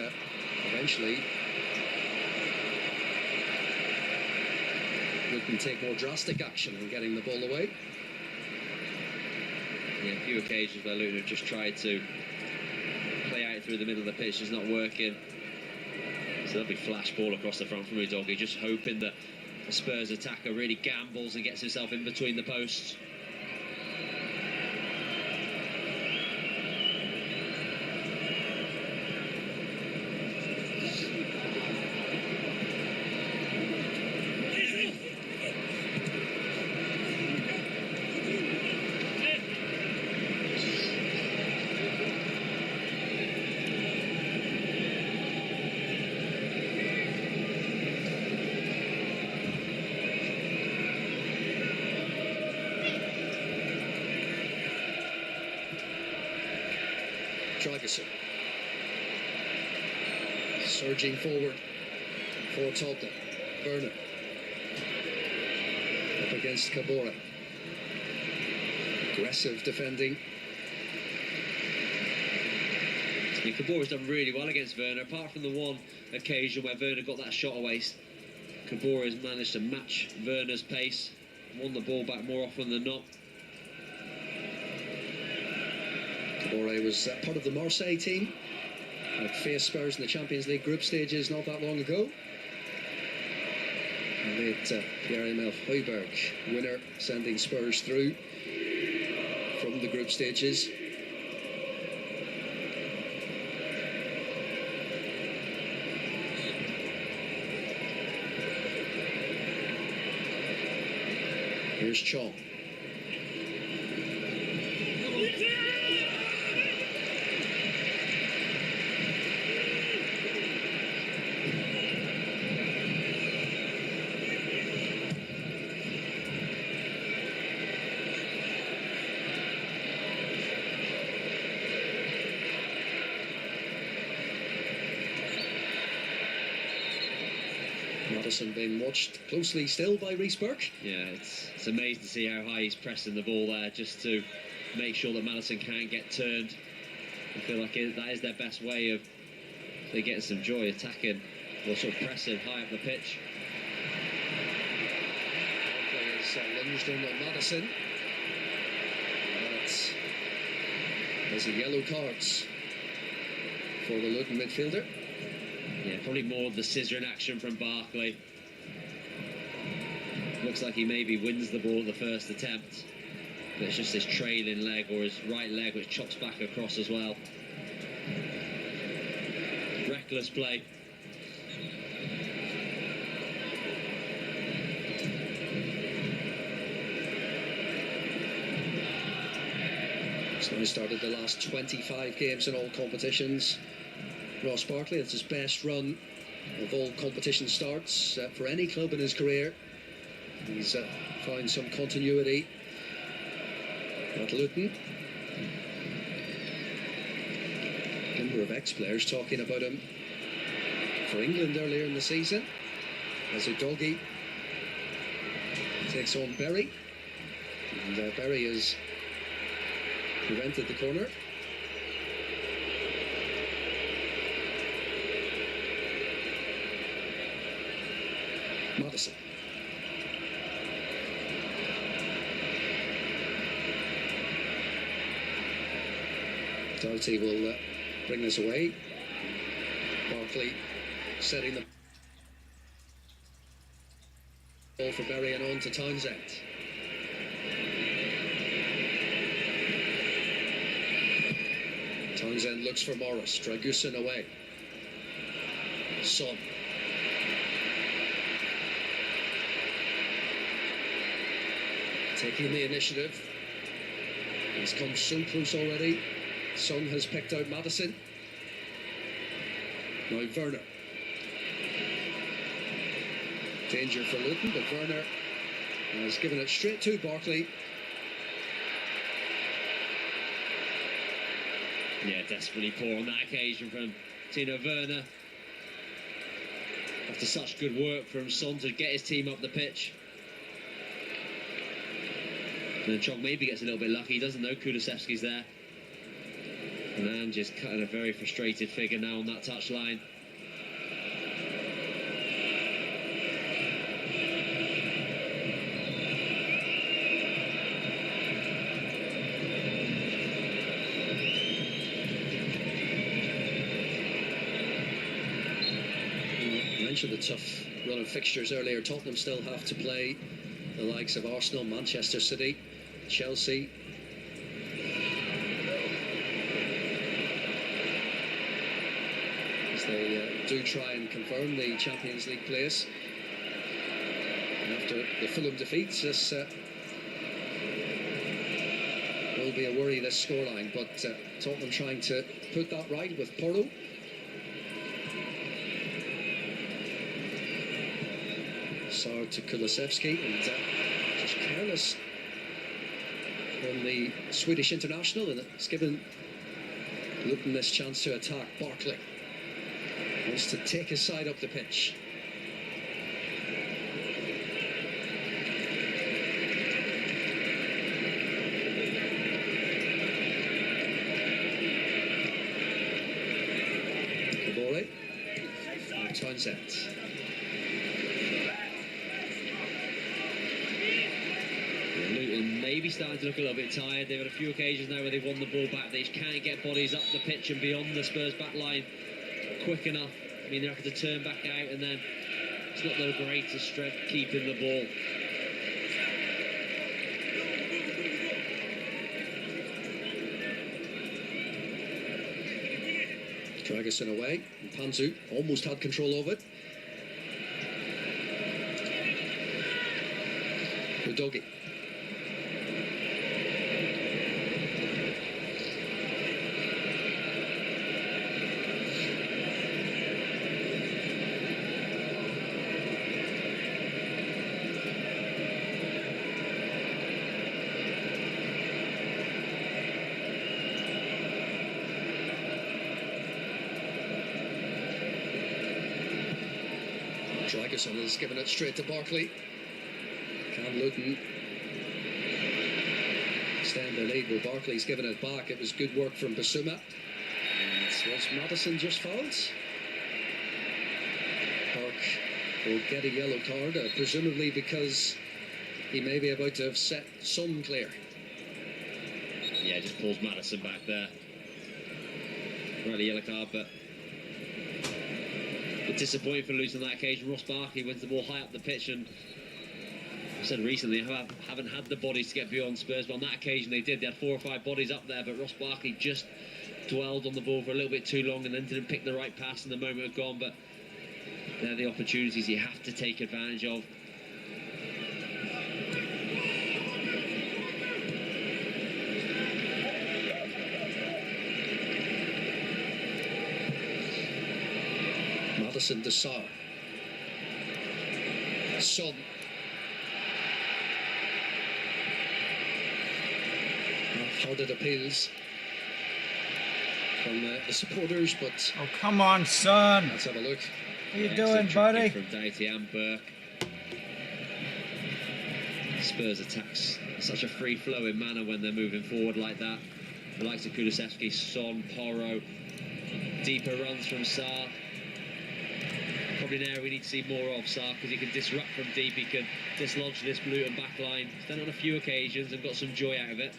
E: eventually Luton take more drastic action in getting the ball away.
F: Yeah, a few occasions where Luton have just tried to play out through the middle of the pitch, it's not working. So there'll be flash ball across the front from Udogie, just hoping that the Spurs attacker really gambles and gets himself in between the posts.
E: Ferguson surging forward for Tottenham. Werner up against Kabore. Aggressive defending.
F: Yeah, Cabora's done really well against Werner, apart from the one occasion where Werner got that shot away. Cabora has managed to match Werner's pace, won the ball back more often than not.
E: Cabora was part of the Marseille team. Had faced Spurs in the Champions League group stages not that long ago. And late Pierre-Emile Højbjerg, winner, sending Spurs through from the group stages. Here's Chong. Madison being watched closely still by Reece Burke.
F: Yeah, it's amazing to see how high he's pressing the ball there, just to make sure that Madison can't get turned. I feel like that is their best way of getting some joy, attacking or sort of pressing high up the pitch.
E: Players lunged in on Madison. But there's a yellow cards for the Luton midfielder.
F: Yeah, probably more of the scissoring action from Barkley. Looks like he maybe wins the ball at the first attempt, but it's just his trailing leg or his right leg which chops back across as well. Reckless play.
E: He's now started the last 25 games in all competitions. Ross Barkley, that's his best run of all competition starts for any club in his career. He's found some continuity at Luton. A number of ex-players talking about him for England earlier in the season. As Udogie takes on Berry, and Berry has prevented the corner. Madison. Doherty will bring this away. Barkley setting the ball for Berry and on to Townsend. Townsend looks for Morris. Dragusin away. Son. Taking the initiative. He's come so close already. Son has picked out Madison. Now Werner. Danger for Luton, but Werner has given it straight to Barkley.
F: Yeah, desperately poor on that occasion from Timo Werner. After such good work from Son to get his team up the pitch. And Chong maybe gets a little bit lucky, he doesn't know Kulusevski's there. And Ange is cutting a very frustrated figure now on that touchline.
E: I mentioned the tough run of fixtures earlier. Tottenham still have to play the likes of Arsenal, Manchester City, Chelsea. As they do try and confirm the Champions League place. And after the Fulham defeat, this will be a worry, this scoreline. But Tottenham trying to put that right with Porto. Sarr to Kulusevski, and just careless from the Swedish international, and it's given Luton this chance to attack. Barkley wants to take his side up the pitch. Traore. Townsend.
F: Luton maybe starting to look a little bit tired. They've had a few occasions now where they've won the ball back. They just can't get bodies up the pitch and beyond the Spurs back line quick enough. I mean, they're having to turn back out, and then it's not their greatest strength keeping the ball.
E: Dragusin away. And Panzu almost had control of it. Udogi. Dragusin has given it straight to Barkley. Can Luton extend their lead? Well, Barkley's given it back. It was good work from Basuma. And was Maddison just fouled? Burke will get a yellow card, presumably because he may be about to have set Son clear.
F: Yeah, just pulls Maddison back there. Rightly yellow card, but disappointing for Luton on that occasion. Ross Barkley wins the ball high up the pitch, and I've said recently I haven't had the bodies to get beyond Spurs, but on that occasion they did. They had 4 or 5 bodies up there, but Ross Barkley just dwelled on the ball for a little bit too long and then didn't pick the right pass, and the moment had gone. But they're the opportunities you have to take advantage of.
E: Maddison to Sarr. Son. Half-hearted appeals from the supporters, but
A: Oh, come on, son.
E: let's have a look.
A: What are you
F: Excellent
A: doing, buddy?
F: from Doughty and Burke. Spurs attacks in such a free-flowing manner when they're moving forward like that. The likes of Kulusevski, Son, Porro, deeper runs from Sarr. Probably an area we need to see more of Sarr, because he can disrupt from deep, he can dislodge this Luton back line. He's done it on a few occasions and got some joy out of it.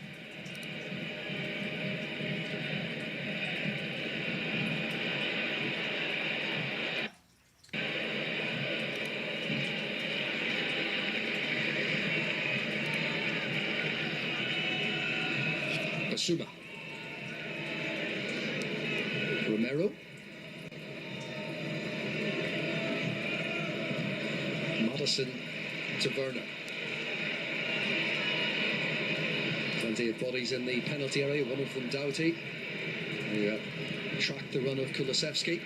E: Basuma. Romero. Maddison to Werner. Plenty of bodies in the penalty area, one of them Doughty. They tracked the run of Kulusevski.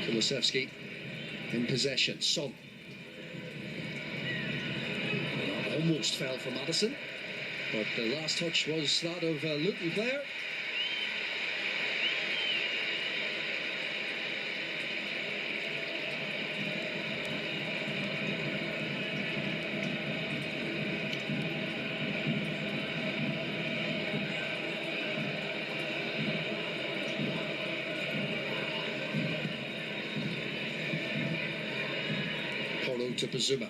E: Kulusevski in possession. Son. Almost fell for Maddison, but the last touch was that of a Luton player. Porro to Basuma.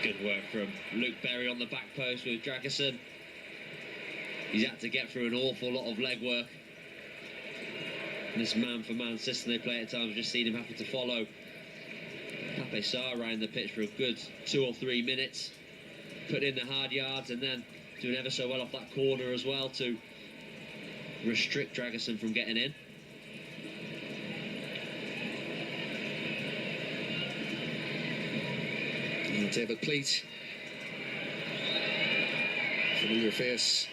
F: Good work from Luke Berry on the back post with Dragusin. He's had to get through an awful lot of legwork. And this man-for-man system they play at times, we've just seen him having to follow Pape Sarr around the pitch for a good 2 or 3 minutes, putting in the hard yards, and then doing ever so well off that corner as well to restrict Dragusin from getting in.
E: David Pleat, familiar face.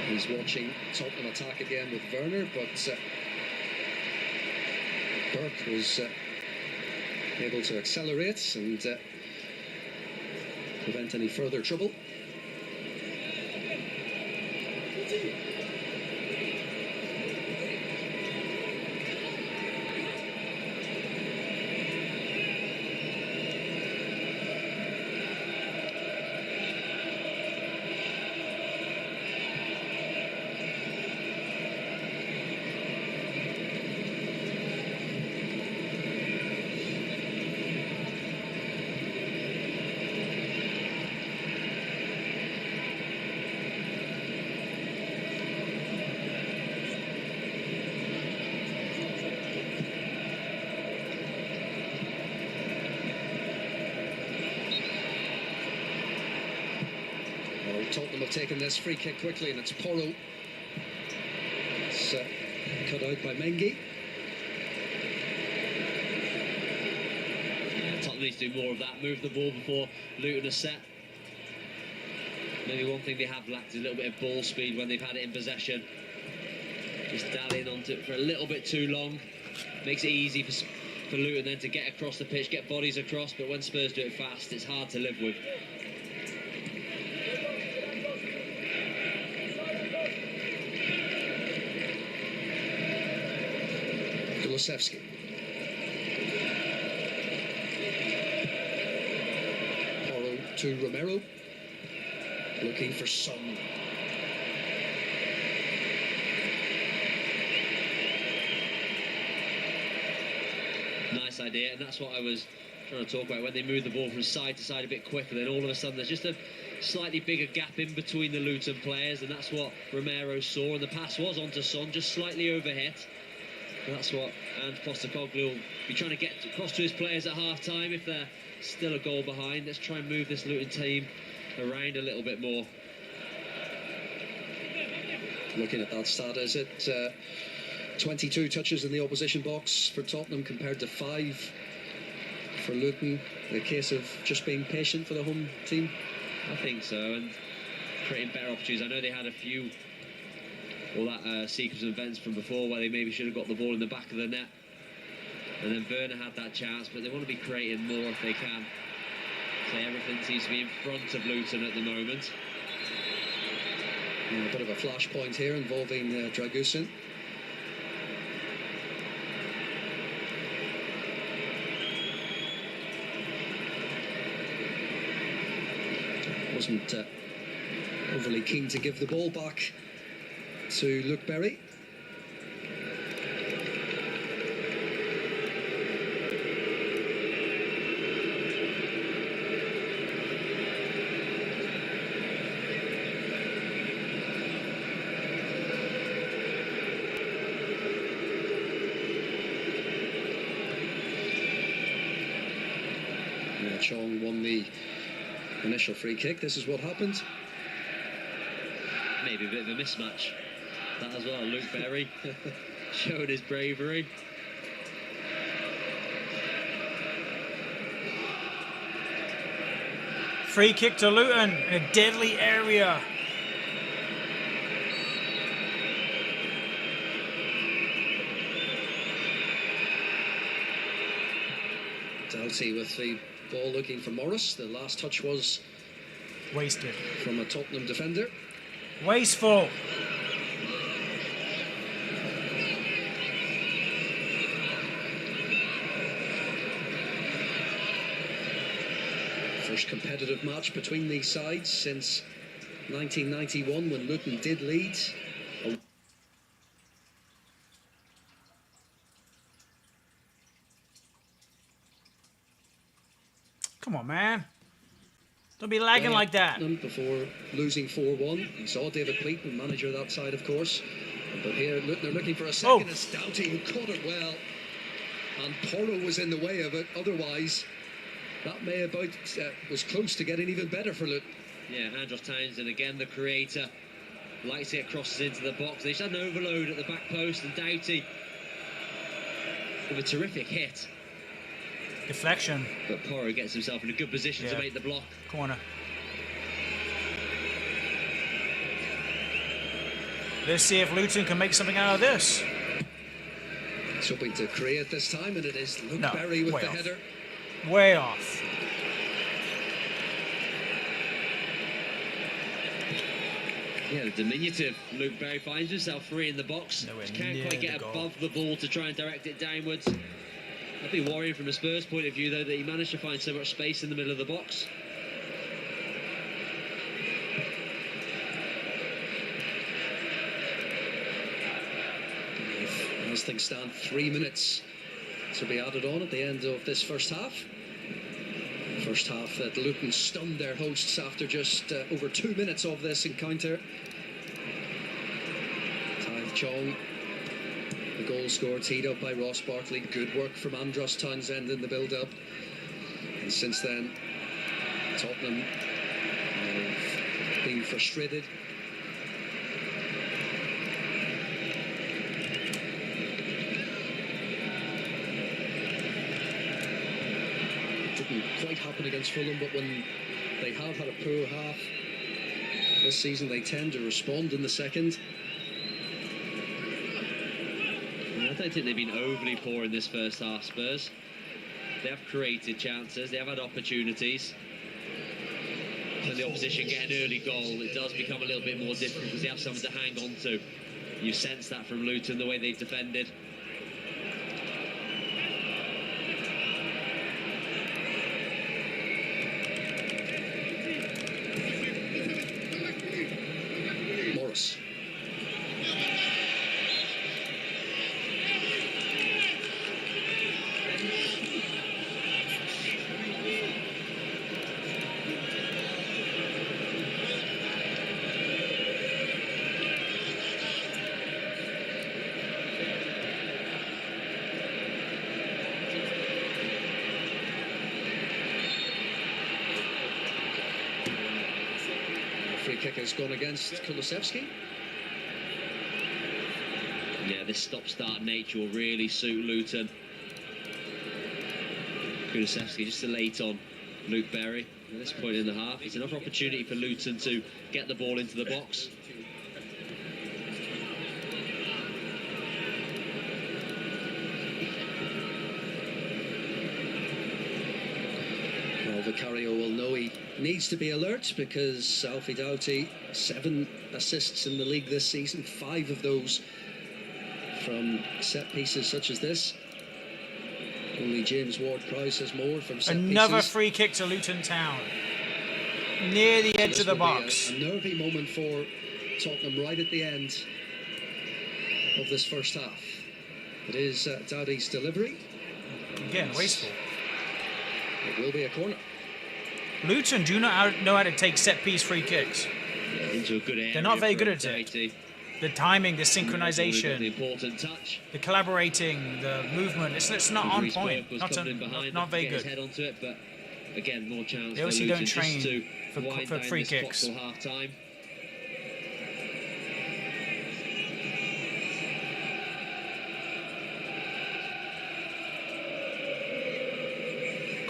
E: He's watching Tottenham attack again with Werner, but Burke was able to accelerate and prevent any further trouble. Tottenham have taken this free kick quickly, and it's Porro. It's cut out by Mengi.
F: Tottenham needs to do more of that, move the ball before Luton are set. Maybe one thing they have lacked is a little bit of ball speed when they've had it in possession. Just dallying onto it for a little bit too long. Makes it easy for Luton then to get across the pitch, get bodies across, but when Spurs do it fast, it's hard to live with.
E: Kulusevski. Porro to Romero. Looking for Son.
F: Nice idea, and that's what I was trying to talk about. When they move the ball from side to side a bit quicker, then all of a sudden there's just a slightly bigger gap in between the Luton players, and that's what Romero saw, and the pass was onto Son, just slightly overhit. That's what, and Postecoglou will be trying to get across to his players at half-time if they're still a goal behind. Let's try and move this Luton team around a little bit more.
E: Looking at that stat, is it 22 touches in the opposition box for Tottenham compared to 5 for Luton? A case of just being patient for the home team?
F: I think so, and creating better opportunities. I know they had a few, all that sequence of events from before where they maybe should have got the ball in the back of the net, and then Werner had that chance, but they want to be creating more if they can. So everything seems to be in front of Luton at the moment.
E: Yeah, a bit of a flashpoint here involving Dragusin. Wasn't overly keen to give the ball back to Luke Berry. Chong won the initial free kick. This is what happened.
F: Maybe a bit of a mismatch, that as well. Luke Berry showing his bravery.
A: Free kick to Luton in a deadly area.
E: Doughty with the ball looking for Morris. The last touch was
A: Wasted.
E: from a Tottenham defender.
A: Wasteful.
E: First competitive match between these sides since 1991 when Luton did lead.
A: Come on, man. Don't be lagging like that.
E: Before losing 4-1. You saw David Pleatman, manager of that side, of course. But here, Luton are looking for a second. It's Doughty who caught it well. And Porro was in the way of it. Otherwise, that may about was close to getting even better for Luton.
F: Yeah, Andros Townsend, again, the creator. Likes to get crosses into the box. They just had an overload at the back post, and Doughty with a terrific hit.
A: Deflection.
F: But Porro gets himself in a good position to make the block.
A: Corner. Let's see if Luton can make something out of this.
E: He's hoping to create this time, and it is Luke Berry with the header.
A: Way off.
F: Yeah, the diminutive Luke Berry finds himself free in the box.
A: Nowhere
F: Can't
A: near
F: quite
A: the
F: get
A: goal.
F: above the ball to try and direct it downwards. I'd be worrying from a Spurs point of view, though, that he managed to find so much space in the middle of the box.
E: As things stand, 3 minutes to be added on at the end of this first half. First half that Luton stunned their hosts after just over 2 minutes of this encounter. Tyth Chong, the goal scored, teed up by Ross Barkley. Good work from Andros Townsend in the build-up. And since then, Tottenham have been frustrated. Didn't quite happen against Fulham, but when they have had a poor half this season, they tend to respond in the second.
F: I don't think they've been overly poor in this first half, Spurs. They have created chances, they have had opportunities. When the opposition get an early goal, it does become a little bit more difficult because they have something to hang on to. You sense that from Luton, the way they've defended.
E: Morris. Free kick has gone against Kulusevski.
F: Yeah, this stop-start nature will really suit Luton. Kulusevski just too late on Luke Berry at this point in the half. It's another opportunity for Luton to get the ball into the box.
E: Well, Vicario will know he needs to be alert because Alfie Doughty, 7 assists in the league this season, 5 of those from set pieces such as this. Only James Ward-Prowse has more from set
A: Another
E: pieces.
A: free kick to Luton Town. Near the edge
E: This
A: of the
E: will be
A: box.
E: a nervy moment for Tottenham right at the end of this first half. It is Doughty's delivery.
A: Again, wasteful.
E: It will be a corner.
A: Luton do not know how to take set-piece free kicks.
F: Into a good area.
A: They're not very
F: for
A: good at it.
F: Doughty.
A: The timing, the
F: The
A: synchronization,
F: important touch.
A: the collaborating, the movement. It's not on
F: Reece
A: point.
F: Burke was
A: Not
F: coming in behind,
A: not very
F: get his
A: good.
F: head onto it, but again, more chance
A: They
F: for
A: obviously
F: Luton
A: don't train
F: just to
A: for
F: wind down
A: free
F: this
A: kicks.
F: clock till half-time.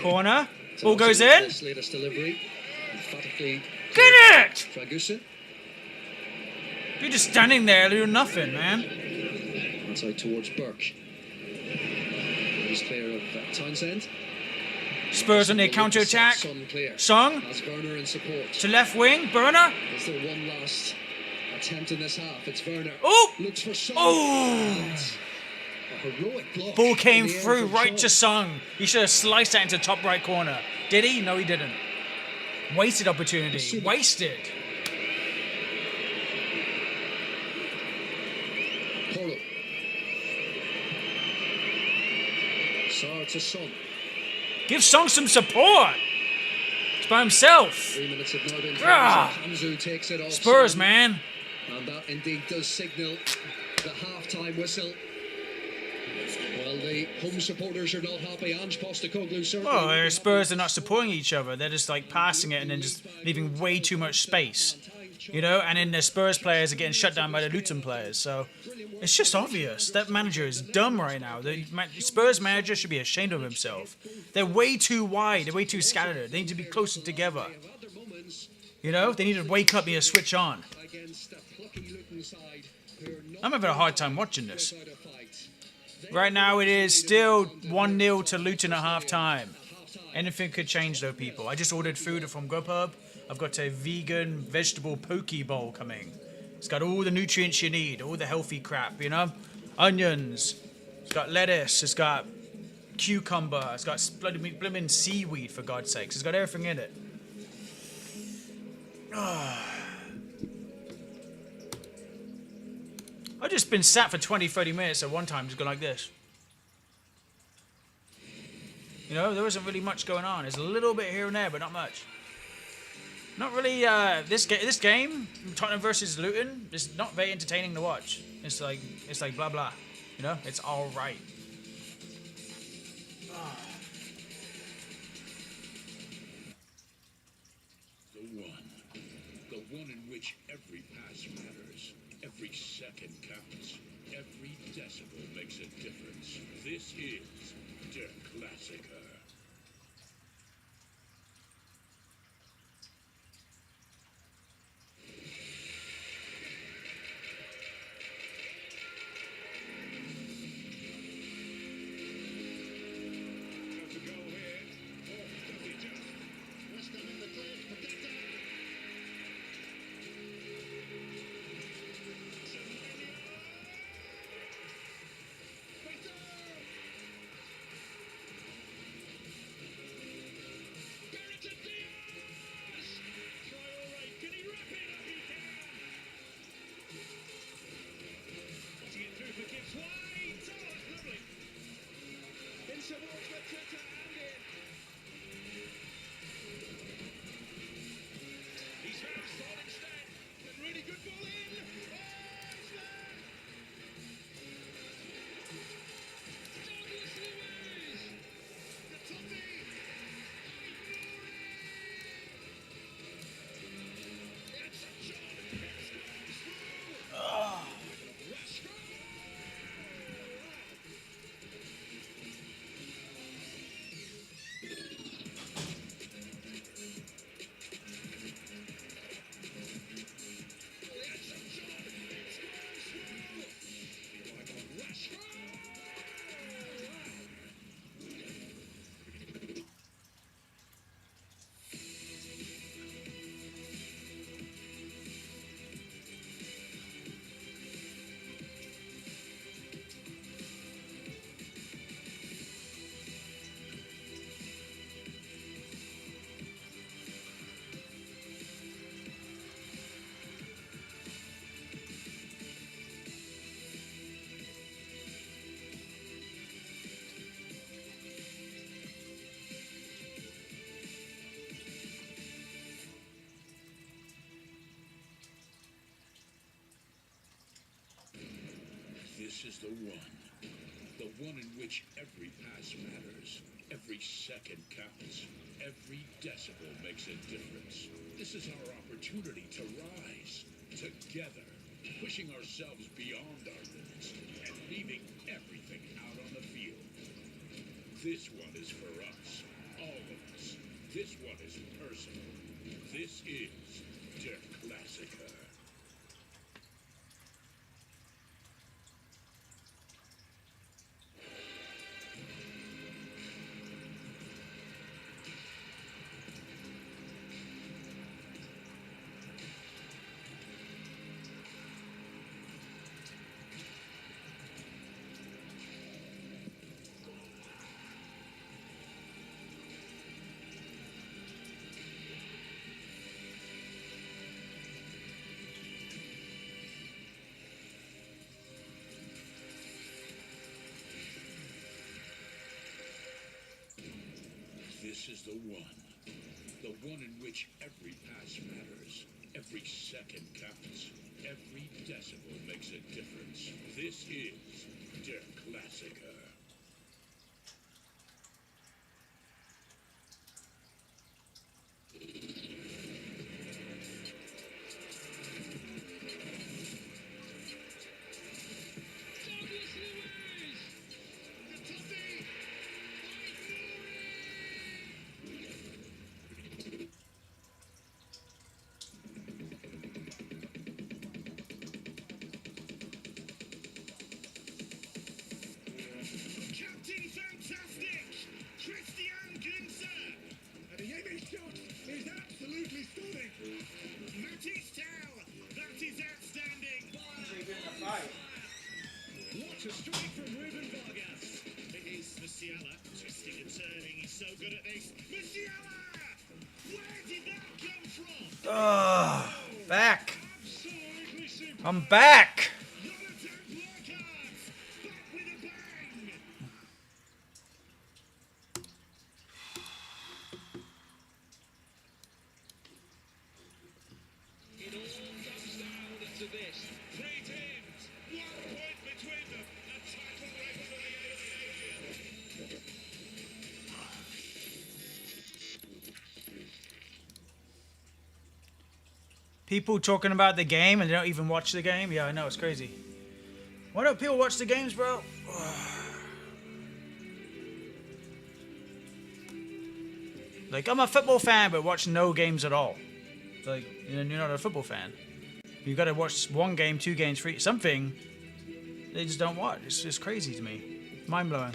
A: Corner. Ball goes in.
E: This latest delivery, emphatically
A: Get it!
E: Ferguson.
A: You're just standing there doing nothing, man.
E: That's out towards Burke. He's clear of Townsend.
A: Spurs on their counter-attack.
E: Son clear.
A: Song
E: Has Werner in support.
A: to left wing. Burner.
E: Is there one last attempt in this half? It's Werner.
A: Oh!
E: Looks for Son.
A: Oh!
E: A heroic block.
A: Ball came
E: in the air
A: through
E: from
A: right to
E: Son.
A: Sung. He should have sliced that into top right corner. Did he? No, he didn't. Wasted opportunity. Wasted.
E: Porro. Sarr to Son.
A: Give Sung some support. He's by himself.
E: 3 minutes have now been
A: Ah!
E: Hamzu takes it off
A: Spurs,
E: Son.
A: man.
E: And that indeed does signal the half-time whistle. Well, the home supporters are not happy. Ange Postecoglou certainly.
A: Well,
E: won't be
A: they're
E: happy.
A: Spurs are not supporting each other. They're just like passing it and then just leaving way too much space. You know, and then the Spurs players are getting shut down by the Luton players. So it's just obvious. That manager is dumb right now. The Spurs manager should be ashamed of himself. They're way too wide. They're way too scattered. They need to be closer together. You know, they need to wake up and switch on.
E: Against a plucky Luton side who are not
A: I'm having a hard time watching this.
E: without a fight.
A: Right now it is still 1-0 to Luton at half-time. Anything could change though, people. I just ordered food from Grubhub. I've got a vegan vegetable poke bowl coming. It's got all the nutrients you need, all the healthy crap, you know? Onions. It's got lettuce. It's got cucumber. It's got blooming seaweed, for God's sakes. It's got everything in it. I've just been sat for 20, 30 minutes at one time, just going like this. You know, there wasn't really much going on. There's a little bit here and there, but not much. Not really, this game, Tottenham versus Luton, is not very entertaining to watch. It's like blah blah. You know, it's all right.
G: The one in which every pass matters, every second counts, every decibel makes a difference. This is Der Klassiker. This is the one in which every pass matters, every second counts, every decibel makes a difference. This is our opportunity to rise together, pushing ourselves beyond our limits and leaving everything out on the field. This one is for us, all of us. This one is personal. This is Der Klassiker. This is the one in which every pass matters, every second counts, every decibel makes a difference. This is Der Klassiker.
D: It's a strike from Ruben Vargas. It is Musiala twisting and turning. He's so good at this. Musiala! Where did that come from?
A: Back.
D: Absolutely super.
A: I'm back.
D: Jonathan Blackheart back with a bang.
C: It all comes down to this. 3 teams, 1 point between them. A title race for the Asian.
A: People talking about the game and they don't even watch the game. Yeah, I know, it's crazy. Why don't people watch the games, bro? Like, I'm a football fan, but watch no games at all. Like, you know, you're not a football fan. You got to watch 1 game, 2 games, 3 something. They just don't watch. It's just crazy to me. Mind blowing.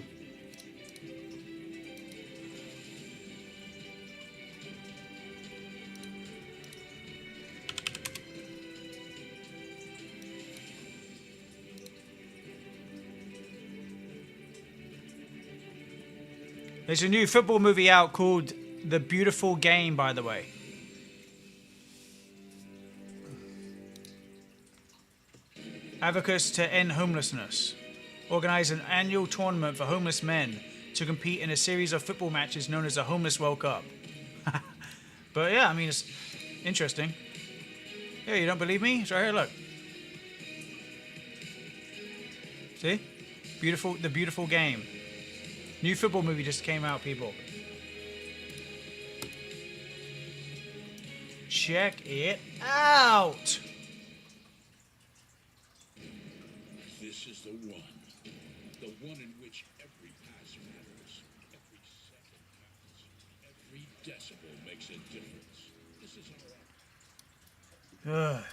A: There's a new football movie out called The Beautiful Game, by the way. Advocates to end homelessness organize an annual tournament for homeless men to compete in a series of football matches known as the Homeless World Cup. But yeah, I mean, it's interesting. Yeah, you don't believe me? It's right here, look. See? Beautiful, The Beautiful Game. New football movie just came out, people. Check it out.
G: This is the one in which every pass matters, every second counts, every decibel makes a difference. This is our
A: Ugh.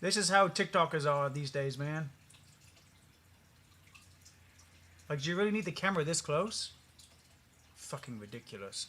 A: This is how TikTokers are these days, man. Like, do you really need the camera this close? Fucking ridiculous.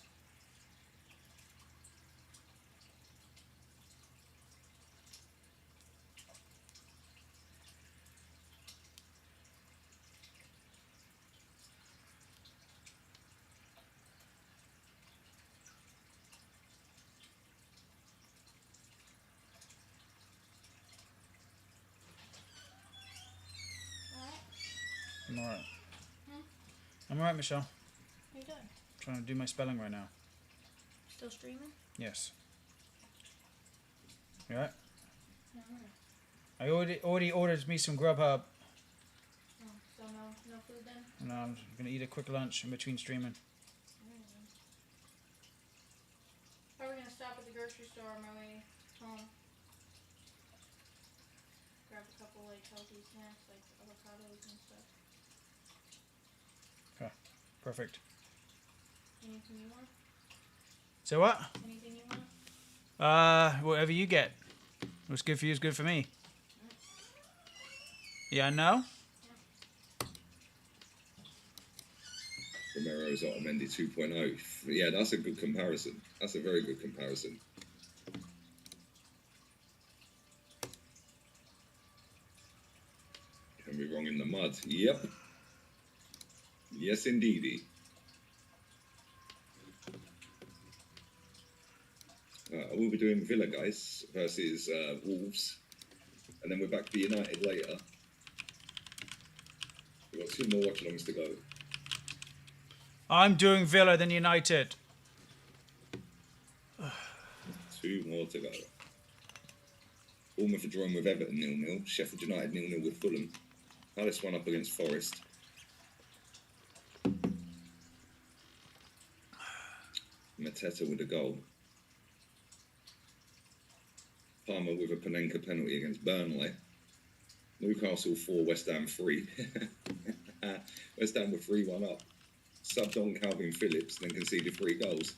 A: I'm alright. I'm alright, Michelle.
B: What are you doing?
A: Trying to do my spelling right now.
B: Still streaming?
A: Yes. You alright?
B: No, no.
A: I already ordered me some Grubhub.
B: Oh, so no food then?
A: And I'm gonna eat a quick lunch in between streaming.
B: Probably gonna stop at the grocery store on my way home. Grab a couple like healthy snacks like avocados and stuff.
A: Okay, perfect.
B: Anything you want?
A: So what?
B: Anything you want?
A: Whatever you get. What's good for you is good for me. Yeah, I know.
H: Romero's Otamendi 2.0. Yeah, that's a good comparison. That's a very good comparison. Can be wrong in the mud. Yep. Yes, indeedy. We'll be doing Villa, guys, versus Wolves. And then we're back to United later. We've got 2 more watch-alongs to go.
A: I'm doing Villa then United.
H: 2 more to go. Bournemouth are drawing with Everton 0-0. Sheffield United 0-0 with Fulham. Palace 1 up against Forest. Mateta with a goal. Palmer with a Panenka penalty against Burnley. Newcastle 4, West Ham 3. West Ham were 3-1 up. Subbed on Calvin Phillips, then conceded 3 goals.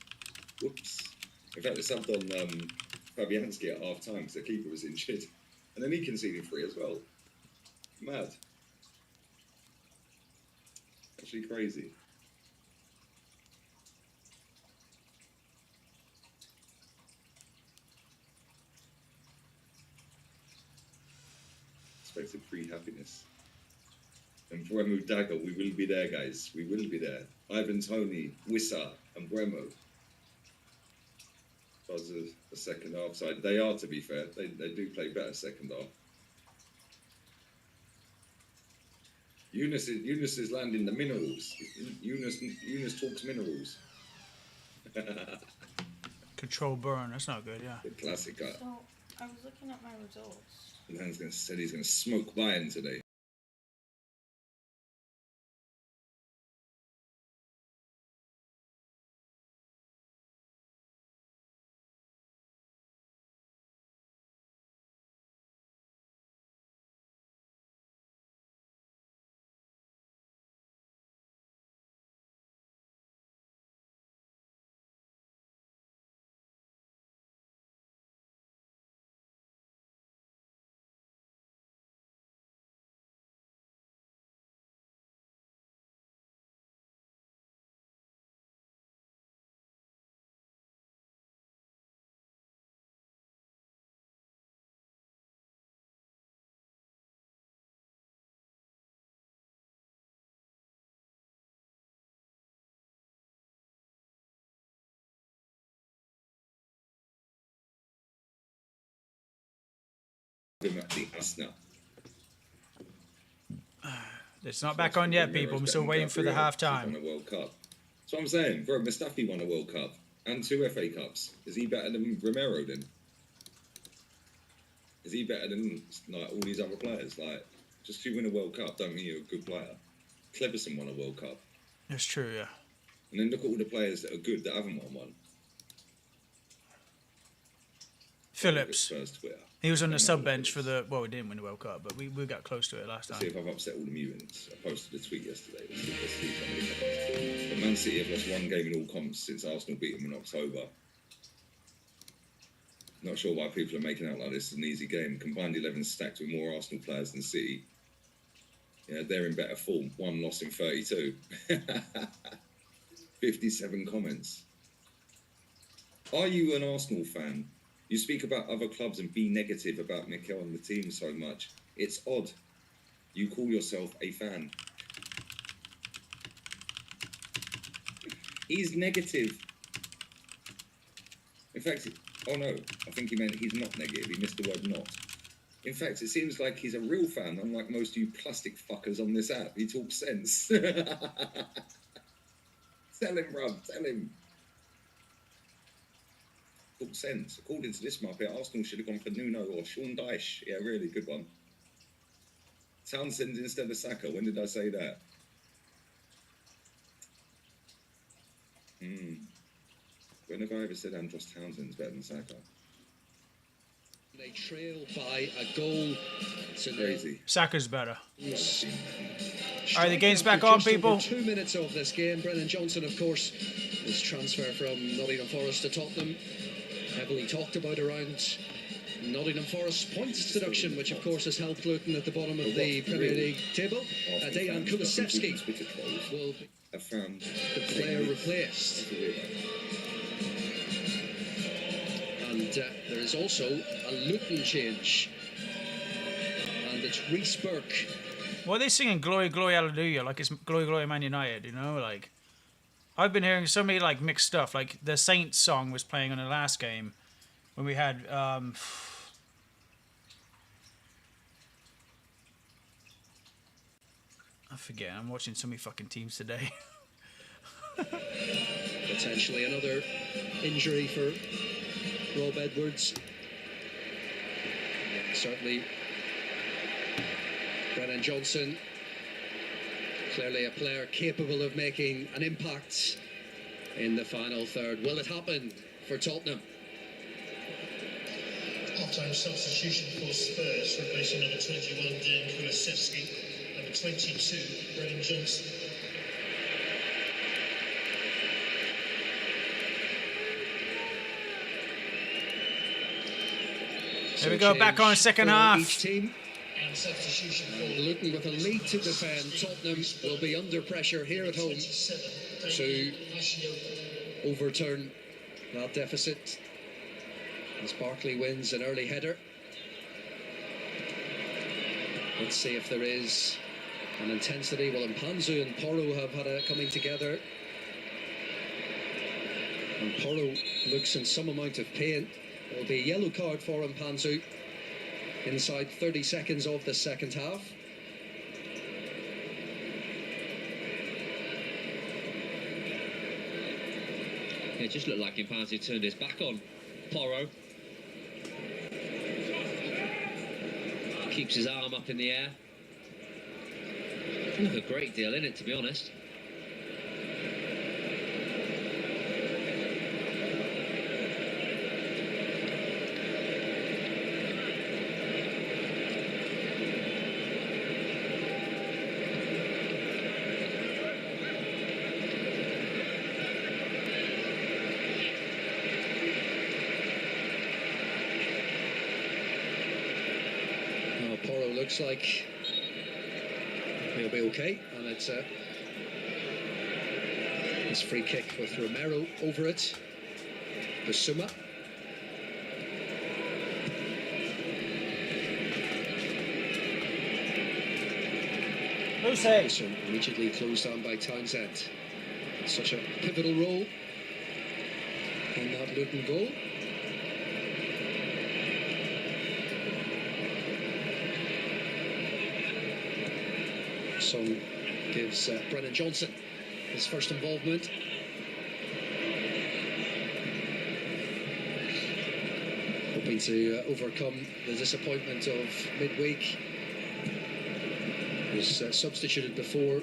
H: Whoops. In fact, they subbed on Fabianski at half time because the keeper was injured. And then he conceded 3 as well. Mad. Actually crazy. Expected free happiness. And Bremo Dagger, we will be there, guys. We will be there. Ivan Toney, Wissa, and Bremo. As the second half side. They are, to be fair. They do play better second half. Eunice is landing the minerals. Eunice talks minerals.
A: Control burn. That's not good. Yeah.
H: The classic.
B: So I was looking at my results.
H: Man's said he's going to smoke Bayern today.
A: It's not back on yet, people. I'm still waiting for the half-time.
H: Won a World Cup. That's what I'm saying. Bro, Mustafi won a World Cup and 2 FA Cups. Is he better than Romero then? Is he better than like all these other players? Like, just to win a World Cup don't mean you're a good player. Cleverson won a World Cup.
A: That's true, yeah.
H: And then look at all the players that are good that haven't won one.
A: Phillips.
H: Spurs Twitter.
A: He was on the sub bench for the. Well, we didn't win the World Cup, but we got close to it last
H: Let's see
A: time.
H: if I've upset all the mutants. I posted a tweet yesterday. Let's see some of the comments. But Man City have lost 1 game in all comps since Arsenal beat them in October. Not sure why people are making out like this is an easy game. Combined 11 stacked with more Arsenal players than City. Yeah, they're in better form. 1 loss in 32. 57 comments. Are you an Arsenal fan? You speak about other clubs and be negative about Mikel and the team so much. It's odd. You call yourself a fan. He's negative. In fact, oh no, I think he meant he's not negative. He missed the word not. In fact, it seems like he's a real fan, unlike most of you plastic fuckers on this app. He talks sense. Tell him, bruv, tell him. Talk sense. According to this Muppet, Arsenal should have gone for Nuno or Sean Dyche. Yeah, really good one. Townsend instead of Saka. When did I say that? When have I ever said Andros Townsend's better than Saka?
E: They trail by a goal.
H: It's crazy.
A: Saka's better.
E: Yes.
A: All right, the game's back on, people.
E: 2 minutes of this game. Brennan Johnson, of course, his transfer from Nottingham Forest to Tottenham. Heavily talked about around Nottingham Forest's points deduction, which of course has helped Luton at the bottom of the Premier League table. Dejan Kulusevski will be the player replaced. And there is also a Luton change. And it's Reece Burke.
A: Why are they singing Glory, Glory, Hallelujah? Like it's Glory, Glory, Man United, you know? Like, I've been hearing so many, like, mixed stuff. Like, the Saints song was playing on the last game when we had, I forget. I'm watching so many fucking teams today.
E: Potentially another injury for Rob Edwards. Certainly Brennan Johnson, clearly a player capable of making an impact in the final third. Will it happen for Tottenham?
I: Half-time substitution for Spurs, replacing number 21 Dan Kulusevski, number 22 Brennan Johnson.
A: There we go, back on second half.
E: Each team.
I: And substitution for
E: Luton with a lead to defend. Tottenham will be under pressure here at home to overturn that deficit as Barkley wins an early header. Let's see if there is an intensity. Well, Mpanzu and Porro have had a coming together, and Porro looks in some amount of pain. There'll be a yellow card for Mpanzu inside 30 seconds of the second half.
F: It just looked like Mpanzu turned his back on Porro. Keeps his arm up in the air. Look, a great deal in it, to be honest.
E: Porro looks like he'll be okay, and it's this free kick with Romero over it. Basuma.
A: Lucy.
E: Immediately closed down by Townsend. Such a pivotal role in that Luton goal. Son gives Brennan Johnson his first involvement. Hoping to overcome the disappointment of midweek. Was substituted before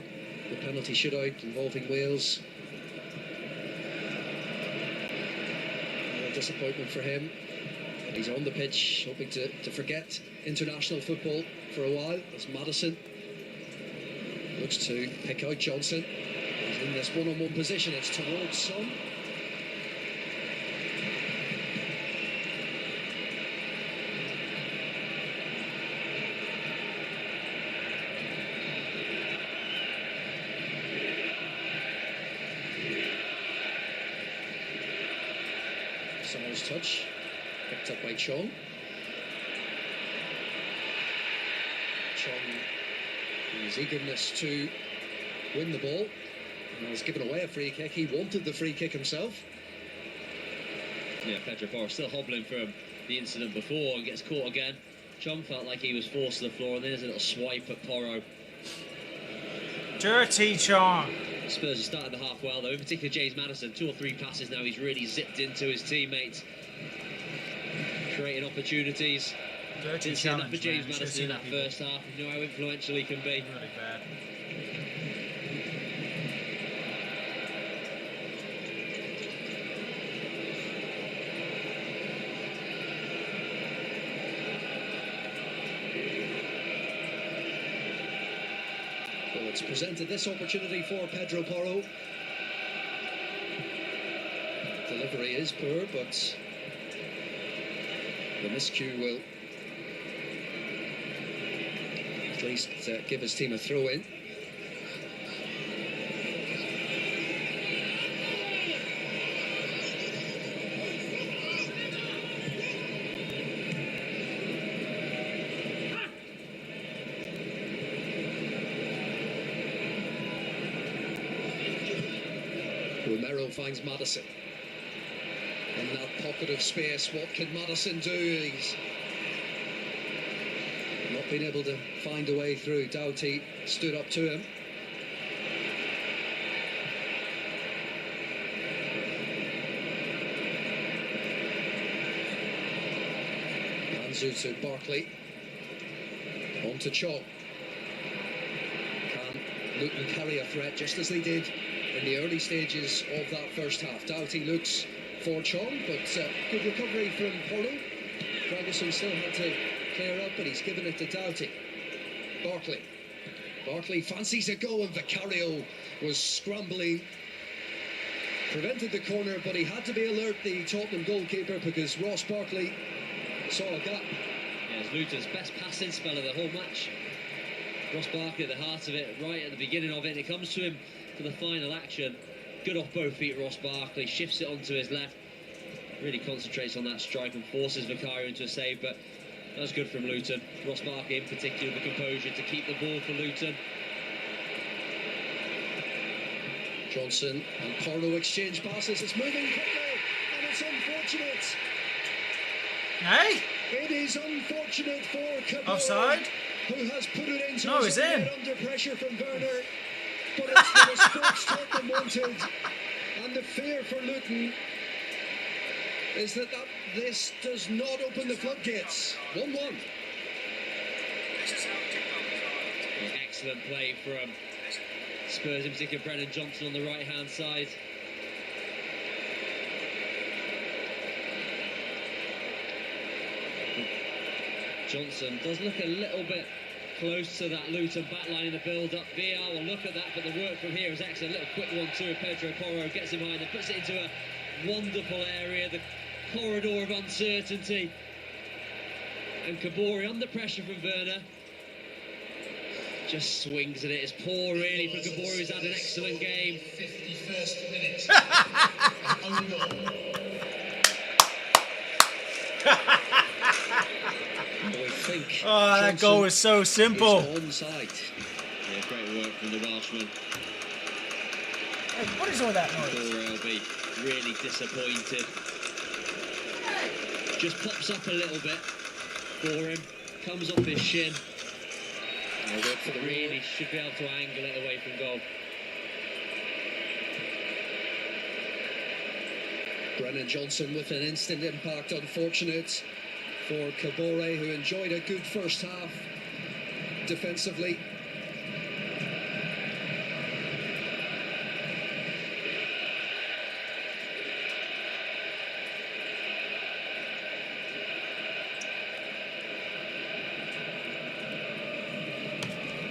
E: the penalty shootout involving Wales. Another disappointment for him. He's on the pitch hoping to forget international football for a while as Maddison looks to pick out Johnson. He's in this one-on-one position. It's towards Son. Son's touch picked up by Chong. Chong, his eagerness to win the ball, and has given away a free kick. He wanted the free kick himself.
F: Yeah, Pedro Porro still hobbling from the incident before and gets caught again. Chong felt like he was forced to the floor, and there's a little swipe at Porro.
A: Dirty Chong.
F: Spurs have started the half well, though, in particular James Maddison. 2 or 3 passes now, he's really zipped into his teammates, creating opportunities.
A: Dirty
F: Didn't see enough for
A: challenge,
F: James
A: man.
F: Maddison in that first half. You know how influential he can be.
A: Really bad.
E: Well, it's presented this opportunity for Pedro Porro. Delivery is poor, but the miscue will at least give his team a throw-in. Romero finds Maddison in that pocket of space. What can Maddison do? He's not been able to find a way through. Doughty stood up to him. Mpanzu to Barkley. On to Chong. Can Luton carry a threat just as they did in the early stages of that first half. Doughty looks for Chong, but good recovery from Porro. Ferguson still had to clear up, but he's given it to Doughty. Barkley fancies a go, and Vicario was scrambling. Prevented the corner, but he had to be alert, the Tottenham goalkeeper, because Ross Barkley saw a gap.
F: Yeah, it's Luton's best passing spell of the whole match. Ross Barkley at the heart of it, right at the beginning of it, and it comes to him for the final action. Good off both feet, Ross Barkley, shifts it onto his left, really concentrates on that strike and forces Vicario into a save, but that was good from Luton. Ross Barkley in particular, the composure to keep the ball for Luton.
E: Johnson and Porro exchange passes. It's moving quickly, and it's unfortunate.
A: Hey?
E: It is unfortunate for Cabral,
A: Offside?
E: who has put it into
A: No,
E: his
A: he's in.
E: under pressure from Werner. But it's the response Tottenham wanted, and the fear for Luton is that this does not open the floodgates. 1-1.
F: Excellent play from Spurs, in particular Brennan Johnson on the right-hand side. Johnson does look a little bit close to that Luton backline in the build-up. VAR will look at that, but the work from here is excellent. A little quick one too. Pedro Porro gets him behind and puts it into a wonderful area, the corridor of uncertainty. And Kabori under pressure from Werner. Just swings at it. It's poor really for Kabori, who's had an excellent game.
I: 51st minute. Own goal.
A: Oh, that goal was so simple.
E: Onside.
F: Yeah, great work from the Welshman.
A: Hey, what is all that noise?
F: Kabori will be really disappointed. Just pops up a little bit for him. Comes off his shin. Really should be able to angle it away from goal.
E: Brennan Johnson with an instant impact. Unfortunate for Kabore, who enjoyed a good first half defensively.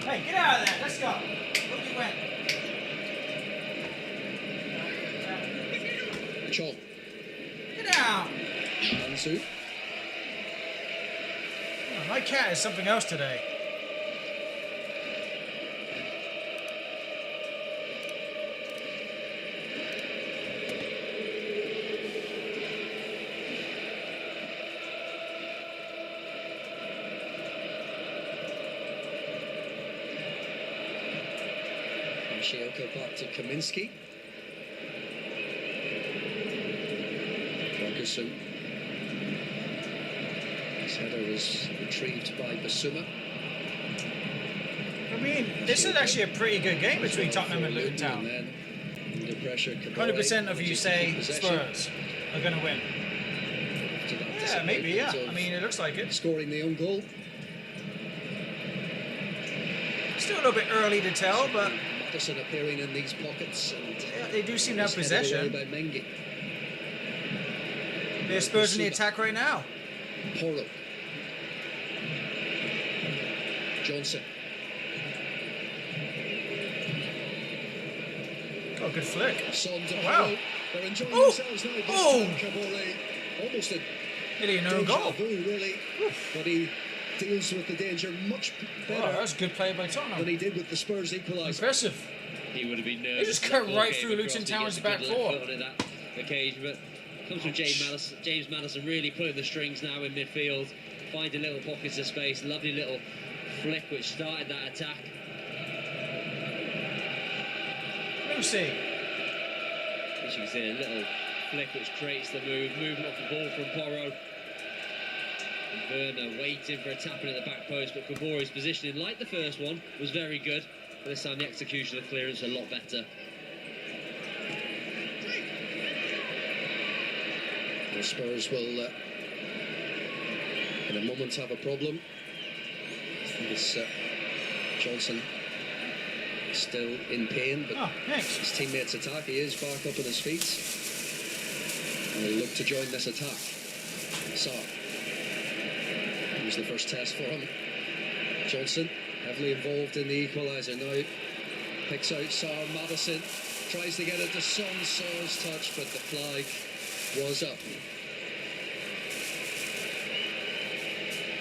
A: Hey, get out of there. Let's go. Look, you went.
E: Chong.
A: Get out.
E: Ansu.
A: Oh, my cat is something else today.
E: Shioko back to Kaminsky. Ferguson. His header was retrieved by Basuma.
A: I mean, this is actually a pretty good game between Tottenham and Luton Town.
E: Under pressure,
A: 100% of you say Spurs are going to win. Yeah, maybe, yeah. I mean, it looks like it.
E: Scoring the own goal.
A: Still a little bit early to tell, but
E: Madison appearing in these pockets. And
A: yeah, they do seem to have
E: it's headed away
A: possession.
E: by Mengi.
A: They're Spurs in the attack right now.
E: Porro. Johnson.
A: Oh, good flick.
E: Son to
A: Wow.
E: Porro. They're enjoying
A: Oh.
E: themselves now. This
A: Oh.
E: time, Kabore. Almost a
A: Nearly an own
E: deja
A: goal.
E: vu, really. But he deals with the danger much
A: Oh,
E: better
A: that was a good play by
E: than
A: Tottenham.
E: he did with the Spurs equaliser.
A: Impressive.
F: He would have been nervous.
A: just
F: if
A: cut
F: that ball
A: right
F: came
A: through
F: across.
A: Luton
F: He
A: Town's
F: gets a
A: back
F: good left
A: four.
F: foot on it that occasion, but comes from James Madison really pulling the strings now in midfield, finding little pockets of space. Lovely little flick which started that attack.
A: Lucy.
F: As you can see, a little flick which creates the movement off the ball from Porro. And Werner waiting for a tapping at the back post, but Kabori's positioning, like the first one, was very good. But this time the execution of clearance a lot better.
E: The Spurs will, in a moment, have a problem. I think it's Johnson still in pain, but
A: Oh, thanks.
E: his teammates attack. He is back up on his feet. And he'll look to join this attack. So, here's the first test for him. Johnson, heavily involved in the equaliser now. Picks out Sar Madison. Tries to get it to Son. Sar's touch, but the flag was up.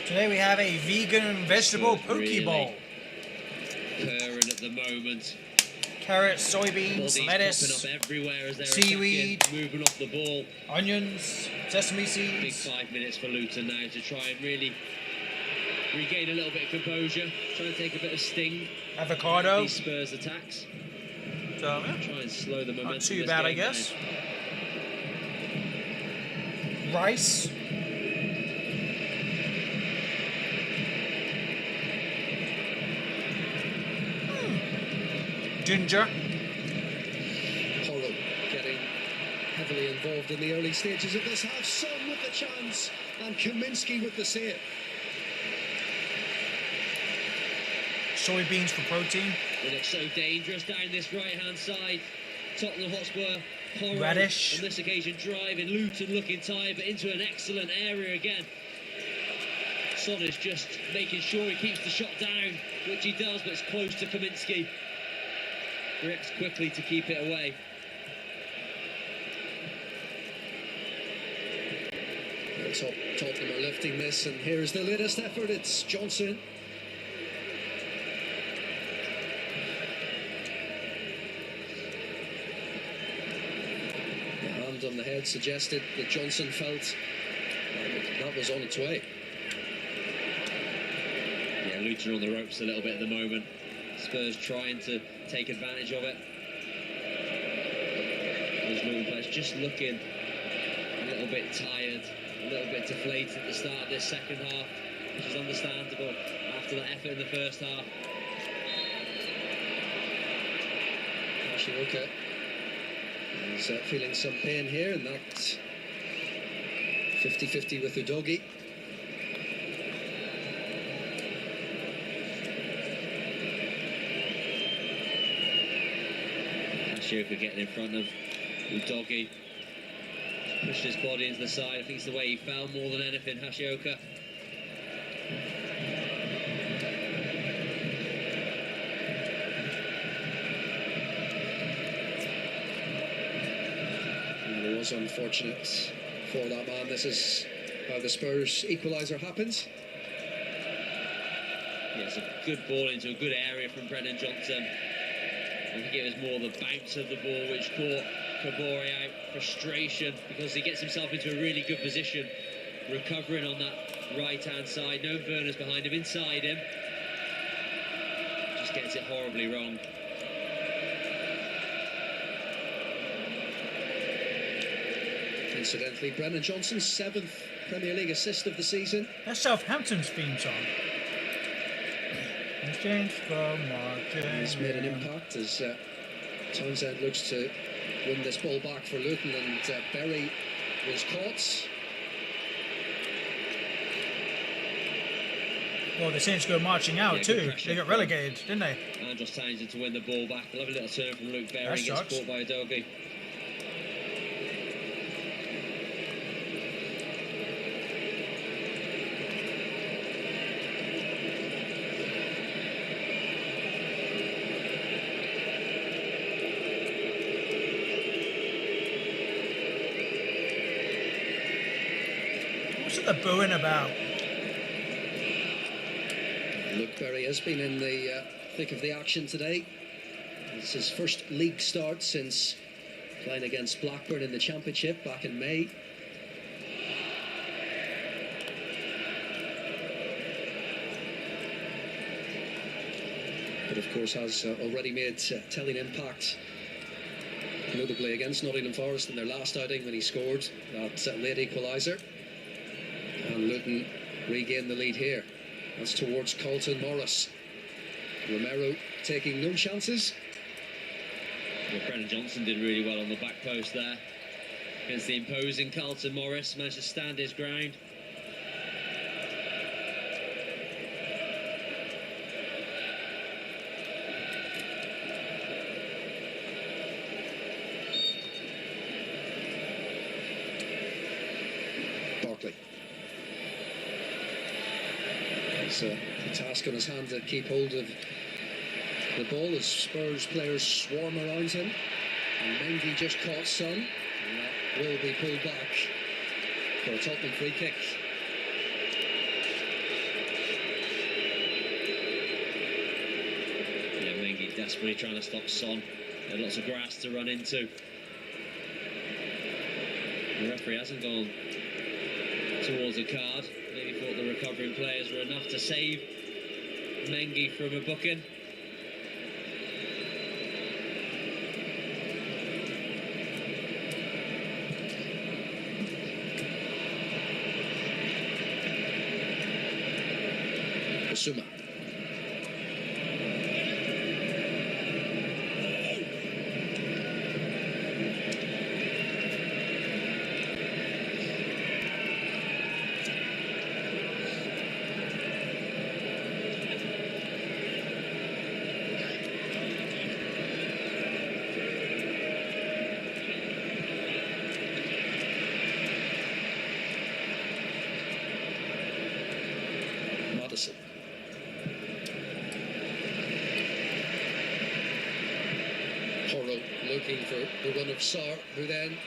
A: Today we have a vegan and vegetable
F: Spurs
A: poke
F: really
A: bowl.
F: Purring at the moment.
A: Carrots, soybeans,
F: Bodies
A: lettuce,
F: popping up everywhere as they're
A: seaweed,
F: attacking, moving off the ball.
A: onions, sesame
F: Big
A: seeds,
F: 5 minutes for Luton now to try and really regain a little bit of composure, try and take a bit of sting out of
A: avocado.
F: these Spurs attacks,
A: So, yeah,
F: try and slow the momentum.
A: not
F: of
A: too
F: this
A: bad, I
F: game
A: guess.
F: down.
A: Rice. Ginger.
E: Porro getting heavily involved in the early stages of this half. Son with the chance and Kaminsky with the save.
A: Soybeans for protein.
F: They look so dangerous down this right-hand side. Tottenham Hotspur, Porro,
A: Radish.
F: on this occasion driving. Luton looking tired, but into an excellent area again. Son is just making sure he keeps the shot down, which he does, but it's close to Kaminsky. Reacts quickly to keep it away.
E: Tottenham are lifting this, and here's the latest effort. It's Johnson. The hand on the head suggested that Johnson felt that was on its way.
F: Yeah, Luton on the ropes a little bit at the moment. Spurs trying to take advantage of it. Those Luton players just looking a little bit tired, a little bit deflated at the start of this second half, which is understandable after that effort in the first half.
E: Ashioka is feeling some pain here, and that 50-50 with Udogie.
F: Ashioka getting in front of Udogie. Pushed his body into the side. I think it's the way he fell more than anything, Hashioka.
E: It was unfortunate for that man. This is how the Spurs equaliser happens.
F: Yeah, it's a good ball into a good area from Brennan Johnson. I think it was more the bounce of the ball which caught Kabore out. Frustration because he gets himself into a really good position, recovering on that right-hand side. No burners behind him, inside him. Just gets it horribly wrong.
E: Incidentally, Brennan Johnson's 7th Premier League assist of the season.
A: That's Southampton's theme song. Exchange for Martin.
E: He's made an impact as Townsend looks to win this ball back for Luton, and Berry was caught.
A: Well, the Saints go marching out
F: Yeah, good
A: too.
F: pressure
A: They got
F: from
A: relegated, didn't they?
F: Andros Townsend to win the ball back. A lovely little turn from Luke Berry,
A: That
F: gets
A: sucks.
F: caught by Udogie.
A: What's the booing about?
E: Luke Berry has been in the thick of the action today. It's his first league start since playing against Blackburn in the Championship back in May. But of course has already made telling impact, notably against Nottingham Forest in their last outing when he scored that late equaliser. And Luton regain the lead here. That's towards Carlton Morris. Romero taking no chances.
F: Yeah, Brennan Johnson did really well on the back post there against the imposing Carlton Morris. Managed to stand his ground.
E: It's a task on his hand to keep hold of the ball as Spurs players swarm around him. And Mendy just caught Son, and that will be pulled back for a Tottenham free kick.
F: Yeah, Mendy desperately trying to stop Son. Had lots of grass to run into. The referee hasn't gone towards a card. Maybe thought the recovering players were enough to save Mendy from a booking.
E: Suma. Madison. Porro looking for the run of Sarr, who then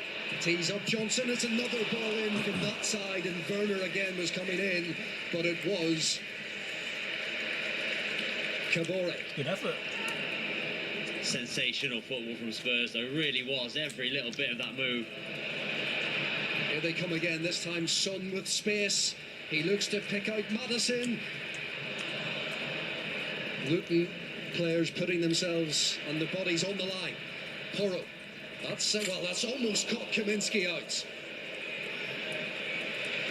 E: tees up Johnson. It's another ball in from that side, and Werner again was coming in, but it was Kabore.
B: Good effort.
F: Sensational football from Spurs, though. Really was every little bit of that move.
E: Here they come again, this time Son with space. He looks to pick out Madison. Luton players putting themselves and the bodies on the line. Porro. That's almost caught Kaminski out.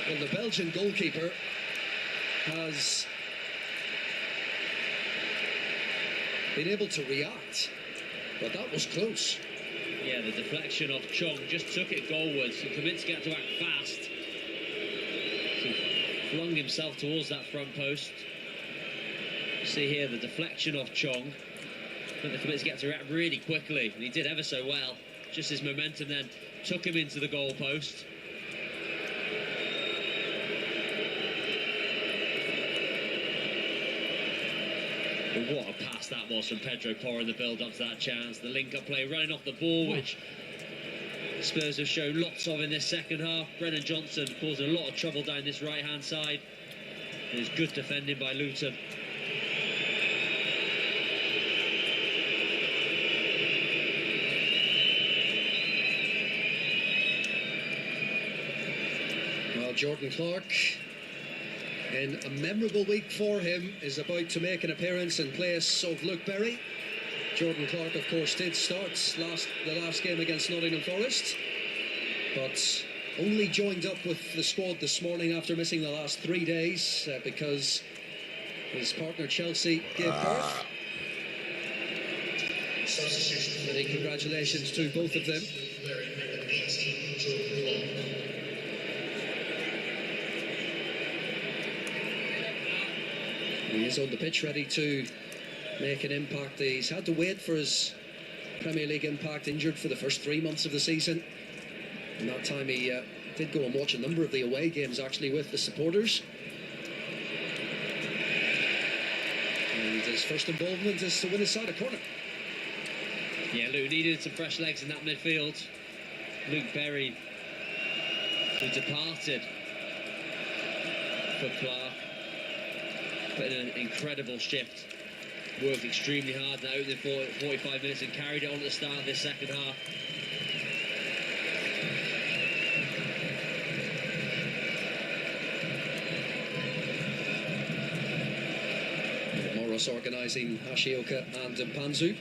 E: Well, the Belgian goalkeeper has been able to react, but that was close.
F: Yeah, the deflection of Chong just took it goalwards, and Kaminski had to act fast. He flung himself towards that front post. See here the deflection of Chong. But the Kaminski had to react really quickly, and he did ever so well. Just his momentum then took him into the goal post. But what a pass that was from Pedro Porro in the build-up to that chance. The link-up play running off the ball, which Spurs have shown lots of in this second half. Brennan Johnson causing a lot of trouble down this right-hand side. It was good defending by Luton.
E: Well, Jordan Clark, in a memorable week for him, is about to make an appearance in place of Luke Berry. Jordan Clark, of course, did start the last game against Nottingham Forest, but only joined up with the squad this morning after missing the last 3 days because his partner Chelsea gave birth. Many congratulations to both of them. He is on the pitch ready to make an impact. He's had to wait for his Premier League impact, injured for the first 3 months of the season. In that time he did go and watch a number of the away games actually with the supporters. And his first involvement is to win his side a corner.
F: Yeah, Luke needed some fresh legs in that midfield. Luke Berry, who departed for Clark, put in an incredible shift. Worked extremely hard now in 45 minutes and carried it on at the start of this second half.
E: Morris organising Hashioka and Mpanzu.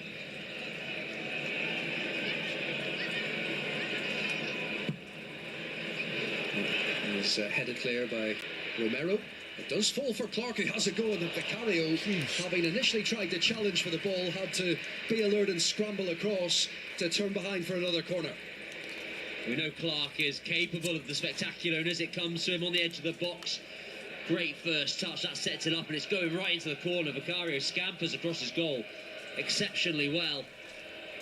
E: He's headed clear by Romero. It does fall for Clark, who has a go, and the Vicario, having initially tried to challenge for the ball, had to be alert and scramble across to turn behind for another corner.
F: We know Clark is capable of the spectacular, and as it comes to him on the edge of the box, great first touch, that sets it up, and it's going right into the corner. Vicario scampers across his goal exceptionally well.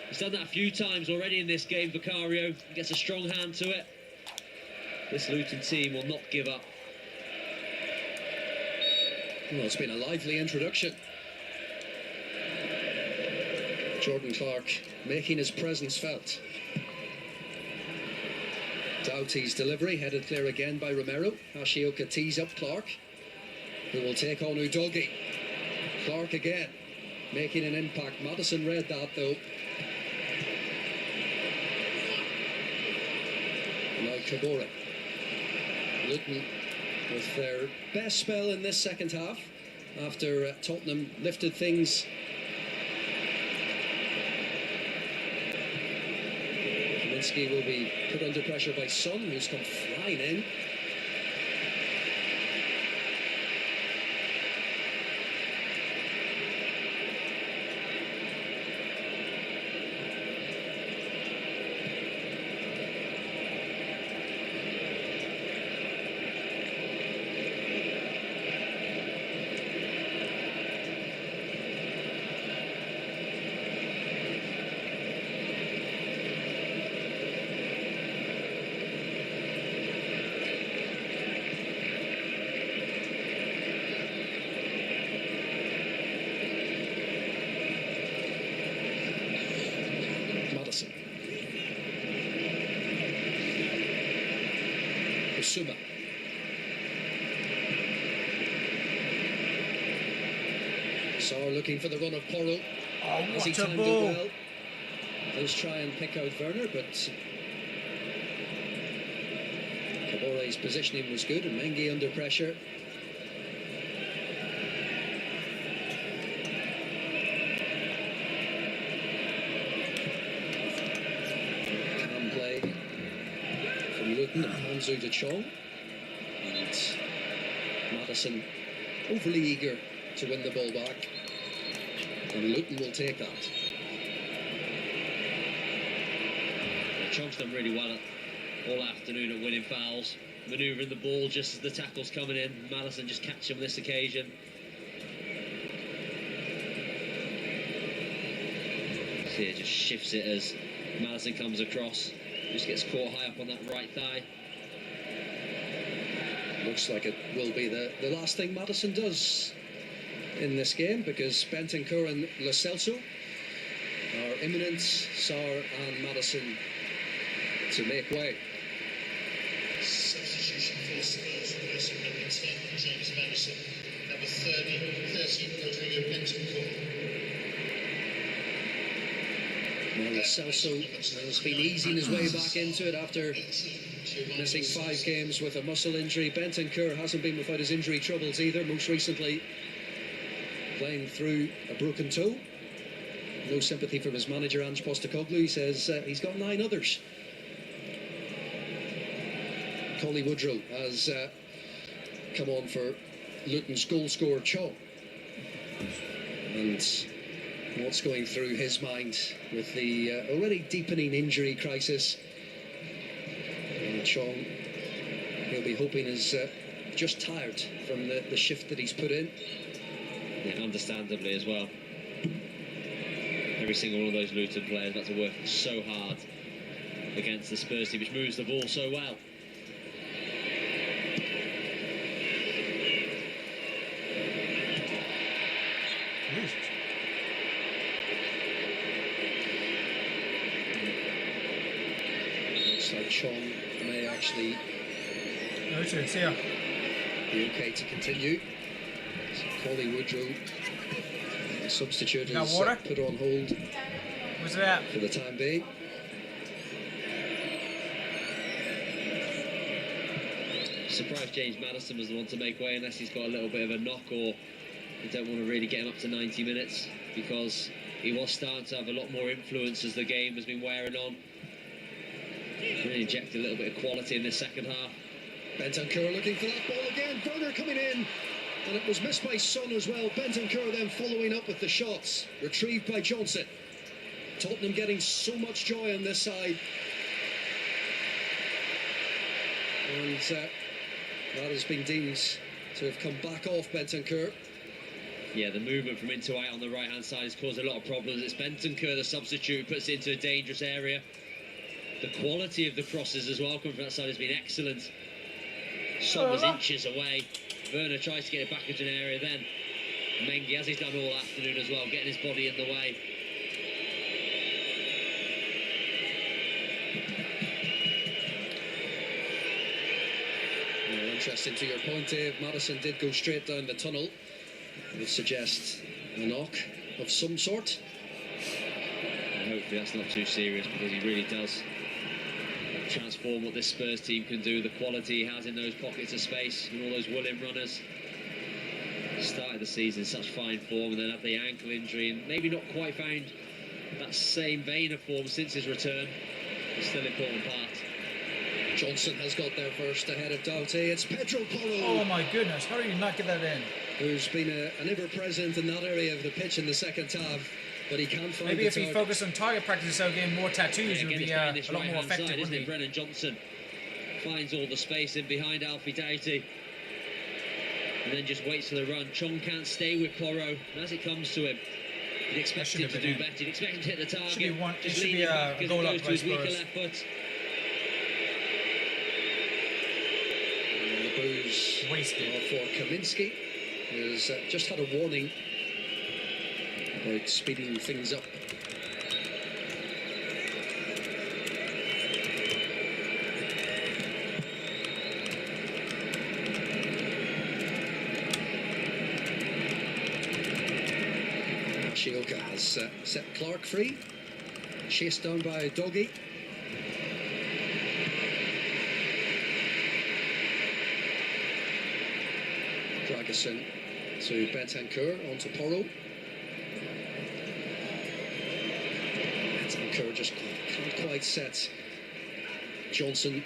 F: He's done that a few times already in this game, Vicario. He gets a strong hand to it. This Luton team will not give up.
E: Well, it's been a lively introduction. Jordan Clark making his presence felt. Doughty's delivery, headed clear again by Romero. Ashioka tees up Clark, who will take on Udogie. Clark again, making an impact. Madison read that though. Now Kabore. Luton with their best spell in this second half after Tottenham lifted things. Kaminsky will be put under pressure by Son, who's come flying in. Suma. Sarr looking for the run of Porro.
A: Oh,
E: As he
A: what a
E: timed
A: ball.
E: it well. Let's try and pick out Werner, but Kabore's positioning was good and Mengi under pressure. Calm play from Luton and Hansu de Chong. And Madison overly eager to win the ball back. And Luton will take that.
F: Chong's done really well all afternoon at winning fouls, manoeuvring the ball just as the tackle's coming in. Madison just catch him this occasion. See, it just shifts it as Madison comes across. Just gets caught high up on that right thigh.
E: Looks like it will be the last thing Madison does in this game, because Bentancur and Lo Celso are imminent. Sarr and Madison to make way.
I: Substitution for Spurs, replacing number 10, James Madison. Number 30, Rodrigo Bentancur.
E: Well, Lo Celso has been easing his way back into it after missing 5 games with a muscle injury. Bentancur hasn't been without his injury troubles either, most recently playing through a broken toe. No sympathy from his manager, Ange Postecoglou. He says he's got 9 others. Collie Woodrow has come on for Luton's goal scorer Chong. And what's going through his mind with the already deepening injury crisis. And Chong, he'll be hoping, is just tired from the shift that he's put in.
F: Yeah, understandably as well. Every single one of those Luton players had to work so hard against the Spurs team, which moves the ball so well.
E: Looks like Chong may actually be okay to continue. Collie Woodrow, the substitute, is put on hold
A: What's that?
E: for the time being.
F: Surprised James Madison was the one to make way, unless he's got a little bit of a knock, or they don't want to really get him up to 90 minutes, because he was starting to have a lot more influence as the game has been wearing on. Really injected a little bit of quality in this second half.
E: Bentancur looking for that ball again. Werner coming in, and it was missed by Son as well. Bentancur then following up with the shots, retrieved by Johnson. Tottenham getting so much joy on this side. And that has been deemed to have come back off Bentancur.
F: Yeah, the movement from in to out on the right-hand side has caused a lot of problems. It's Bentancur, the substitute, who puts it into a dangerous area. The quality of the crosses as well coming from that side has been excellent. Son was inches away. Werner tries to get it back into an area, then Mengi, as he's done all afternoon as well, getting his body in the way.
E: Well, interesting to your point, Dave. Maddison did go straight down the tunnel. It would suggest a knock of some sort.
F: And hopefully that's not too serious, because he really does transform what this Spurs team can do, the quality he has in those pockets of space and all those willing runners. Started the season in such fine form, and then had the ankle injury and maybe not quite found that same vein of form since his return. It's still an important part.
E: Johnson has got there first ahead of Doughty. It's Pedro Porro.
A: Oh my goodness, how did you not get that in?
E: Who's been an ever-present in that area of the pitch in the second half, but he can't find
A: Maybe
E: the
A: if he
E: target.
A: focused on target practice instead of getting more tattoos, it would be a lot more effective,
F: side,
A: wouldn't
F: isn't
A: he?
F: it? Brennan Johnson finds all the space in behind Alfie Doughty, and then just waits for the run. Chong can't stay with Porro, and as it comes to him, you'd expect him to do better. You'd expect him to hit the target.
A: Should be one. It
F: Just
A: should be
F: leaning
A: a
F: back as
A: goal
F: it
A: up
F: goes to
A: by
F: his weaker
A: Spurs.
F: left foot.
E: And the booze
A: Wasted.
E: for Kaminski, who's just had a warning about speeding things up. Shioka has set Clark free, chased down by Doggy. Dragerson to Bentancur, onto Porro. Bentancur just can't quite set Johnson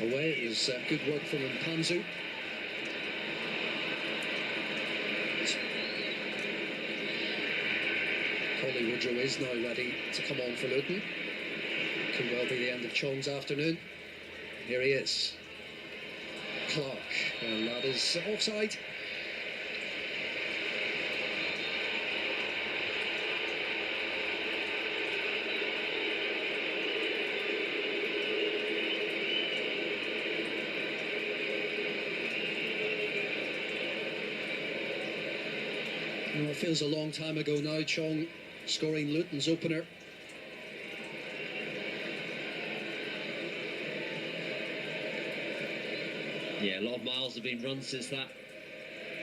E: away. It was good work from Mpanzu. Coley Woodrow is now ready to come on for Luton. Could well be the end of Chong's afternoon. Here he is. Clark, and that is offside. Well, it feels a long time ago now, Chong scoring Luton's opener.
F: Yeah, a lot of miles have been run since that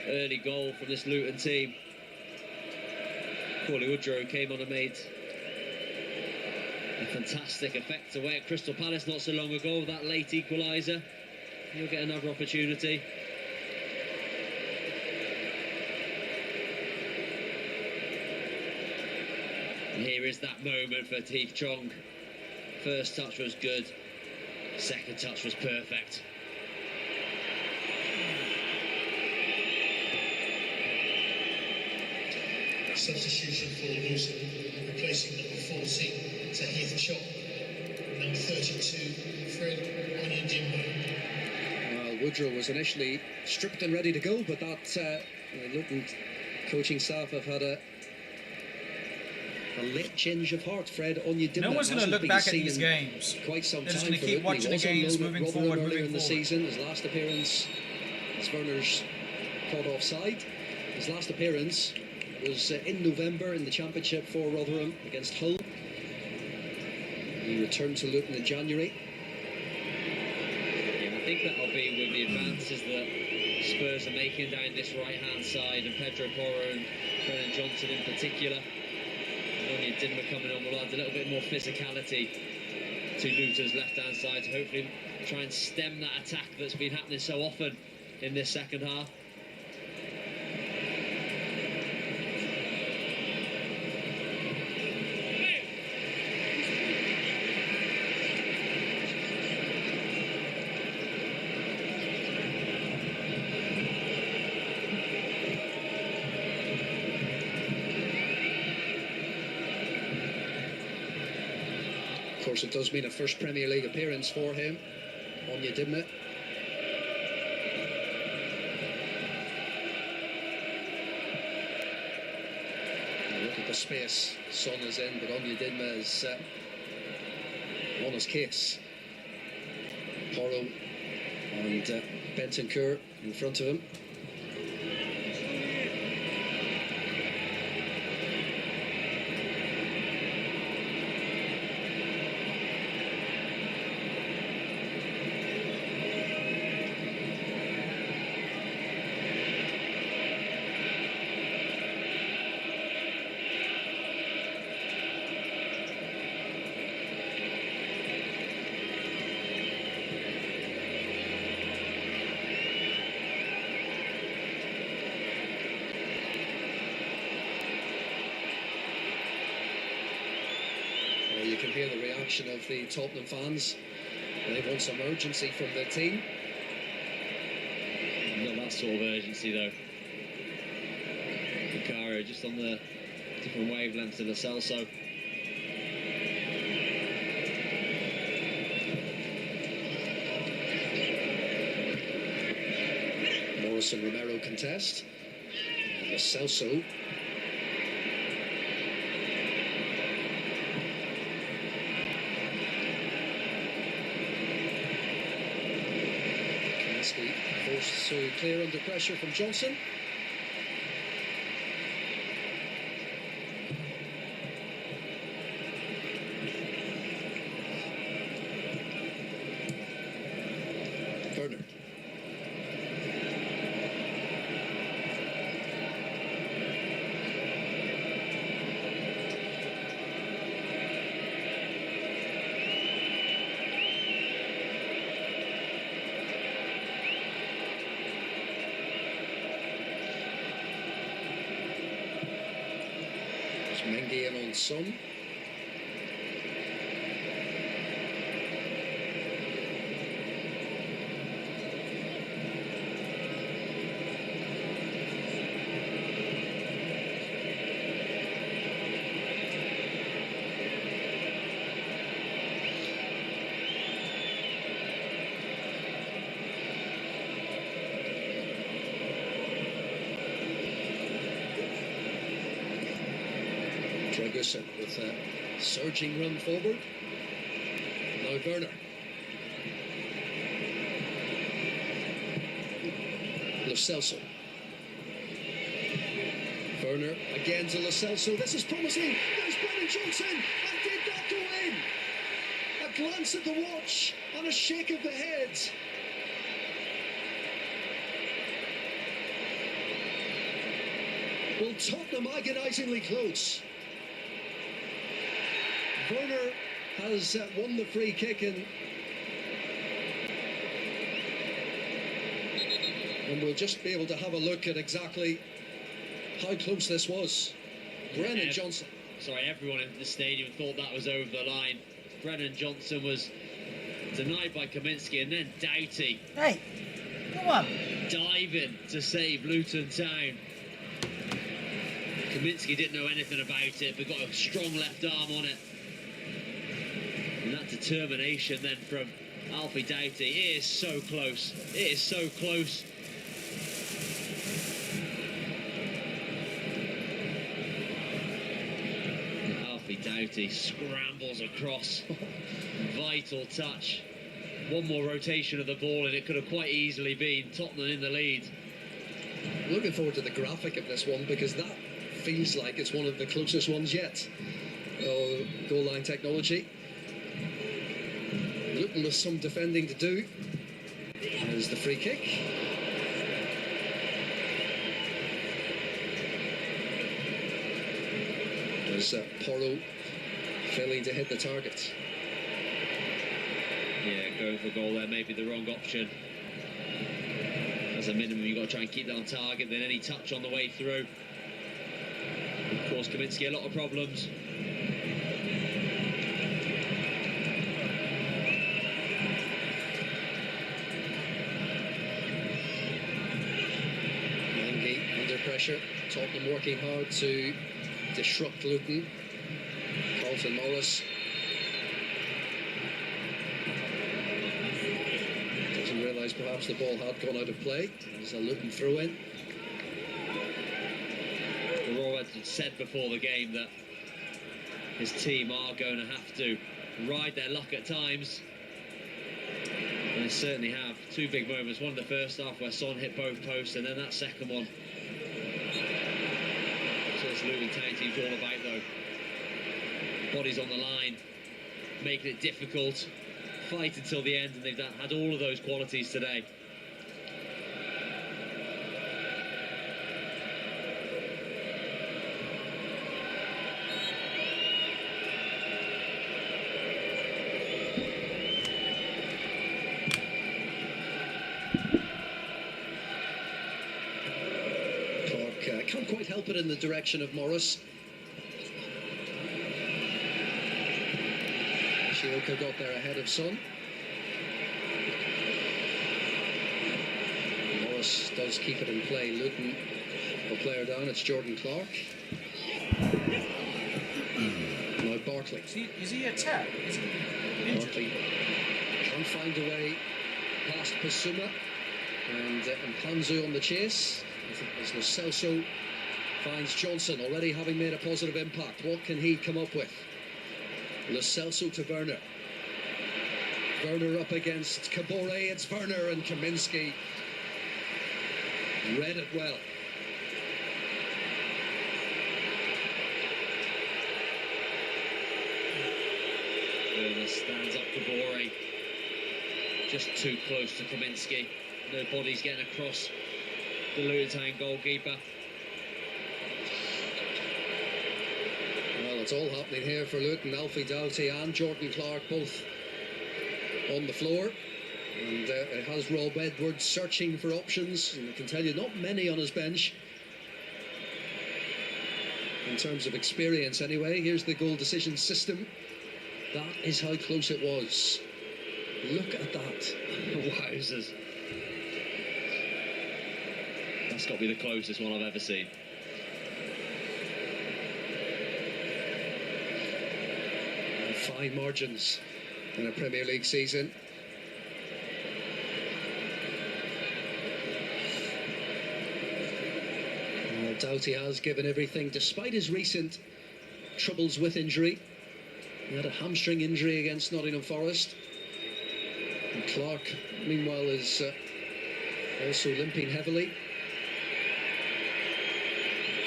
F: early goal from this Luton team. Paulie Woodrow came on and made a fantastic effect away at Crystal Palace not so long ago with that late equaliser. He'll get another opportunity. And here is that moment for Heath Chong. First touch was good, second touch was perfect.
I: Substitution for Luton, replacing number 14 to Heath Chong. Number 32, Fred Onyedinma.
E: Well, Woodrow was initially stripped and ready to go, but that the Luton coaching staff have had a late change of heart. Fred Onyedinma.
A: No one's going to look back at these games.
E: Quite some
A: They're
E: time
A: just going to
E: for
A: keep
E: Luton.
A: watching the
E: He was
A: games,
E: on loan at
A: moving
E: Rotherham
A: forward,
E: earlier
A: moving
E: in the
A: forward.
E: season. His last appearance, as Werner's caught offside. His last appearance was in November in the Championship for Rotherham against Hull. He returned to Luton in January.
F: Yeah, I think that'll be with the advances that Spurs are making down this right-hand side, and Pedro Porro and Brennan Johnson in particular. And Onyedinma coming on will add a little bit more physicality to Luton's left-hand side to hopefully try and stem that attack that's been happening so often in this second half.
E: Of course, it does mean a first Premier League appearance for him. Onyedinma. Look at the space. Son is in, but Onyedinma is on his case. Porro and Bentancur in front of him. hear the reaction of the Tottenham fans. They want some urgency from their team.
F: Not that sort of urgency though. Bukayo just on the different wavelengths of Lo Celso.
E: Morris and Romero contest. And Lo Celso. Kaminsky forced to clear under pressure from Johnson. Werner. Mengi in on Son. Ferguson with a surging run forward. Now Werner. Lo Celso. Werner again to Lo Celso. This is promising. There's Brennan Johnson. And did that go in? A glance at the watch and a shake of the head. Well, Tottenham agonisingly close. Werner has won the free kick and we'll just be able to have a look at exactly how close this was. Brennan Johnson.
F: Sorry, everyone in the stadium thought that was over the line. Brennan Johnson was denied by Kaminsky and then Doughty.
B: Hey, come on.
F: Diving to save Luton Town. Kaminsky didn't know anything about it, but got a strong left arm on it. And that determination then from Alfie Doughty. It is so close. It is so close. Alfie Doughty scrambles across. Vital touch. One more rotation of the ball and it could have quite easily been Tottenham in the lead.
E: Looking forward to the graphic of this one because that feels like it's one of the closest ones yet. Goal line technology. Luton with some defending to do. There's the free kick. There's Porro failing to hit the target.
F: Yeah, going for a goal there may be the wrong option. As a minimum, you've got to try and keep that on target, then any touch on the way through. Of course, Kaminsky, a lot of problems.
E: Under pressure, Tottenham working hard to disrupt Luton. Carlton Morris doesn't realise perhaps the ball had gone out of play. There's a Luton throw in.
F: Roy had said before the game that his team are going to have to ride their luck at times. And they certainly have. Two big moments. One in the first half where Son hit both posts, and then that second one. So this Luton Town team's all about, though. Bodies on the line, making it difficult. Fight until the end, and they've had all of those qualities today.
E: Can't quite help it in the direction of Morris. Shioka got there ahead of Son. Morris does keep it in play. Luton, a player down, it's Jordan Clark. Now Bartley.
A: Is he attacked? Is he injured?
E: Bartley can't find a way past Pasuma, and Mpanzu on the chase. As Lo Celso finds Johnson, already having made a positive impact. What can he come up with? Lo Celso to Werner. Werner up against Kabore. It's Werner, and Kaminski read it well.
F: Werner stands up Kabore. Just too close to Kaminski. No bodies getting across the Luton Town goalkeeper.
E: Well, it's all happening here for Luton. Alfie Doughty and Jordan Clark both on the floor. And it has Rob Edwards searching for options. And I can tell you, not many on his bench. In terms of experience, anyway. Here's the goal decision system. That is how close it was. Look at that.
F: Wowzers. That's got to be the closest one I've ever seen.
E: Fine margins in a Premier League season. Doughty has given everything, despite his recent troubles with injury. He had a hamstring injury against Nottingham Forest. And Clark, meanwhile, is also limping heavily.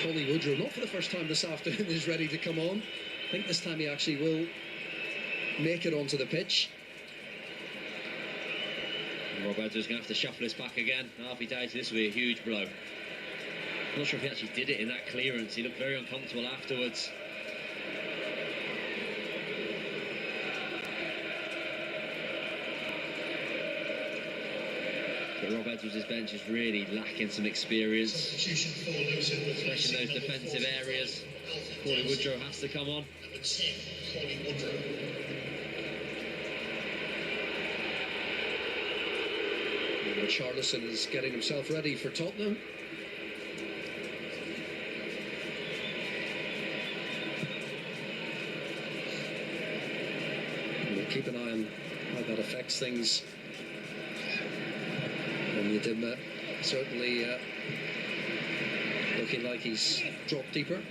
E: Collie Woodrow, not for the first time this afternoon, is ready to come on. I think this time he actually will make it onto the pitch.
F: Rob Edwards is going to have to shuffle his back again. Alfie Doughty, this will be a huge blow. I'm not sure if he actually did it in that clearance. He looked very uncomfortable afterwards. But Rob Edwards' bench is really lacking some experience, especially in those defensive areas. Collie Woodrow has to come on.
I: Number 10, Collie Woodrow.
E: Richarlison is getting himself ready for Tottenham. We'll keep an eye on how that affects things. And Yedima certainly looking like he's dropped deeper.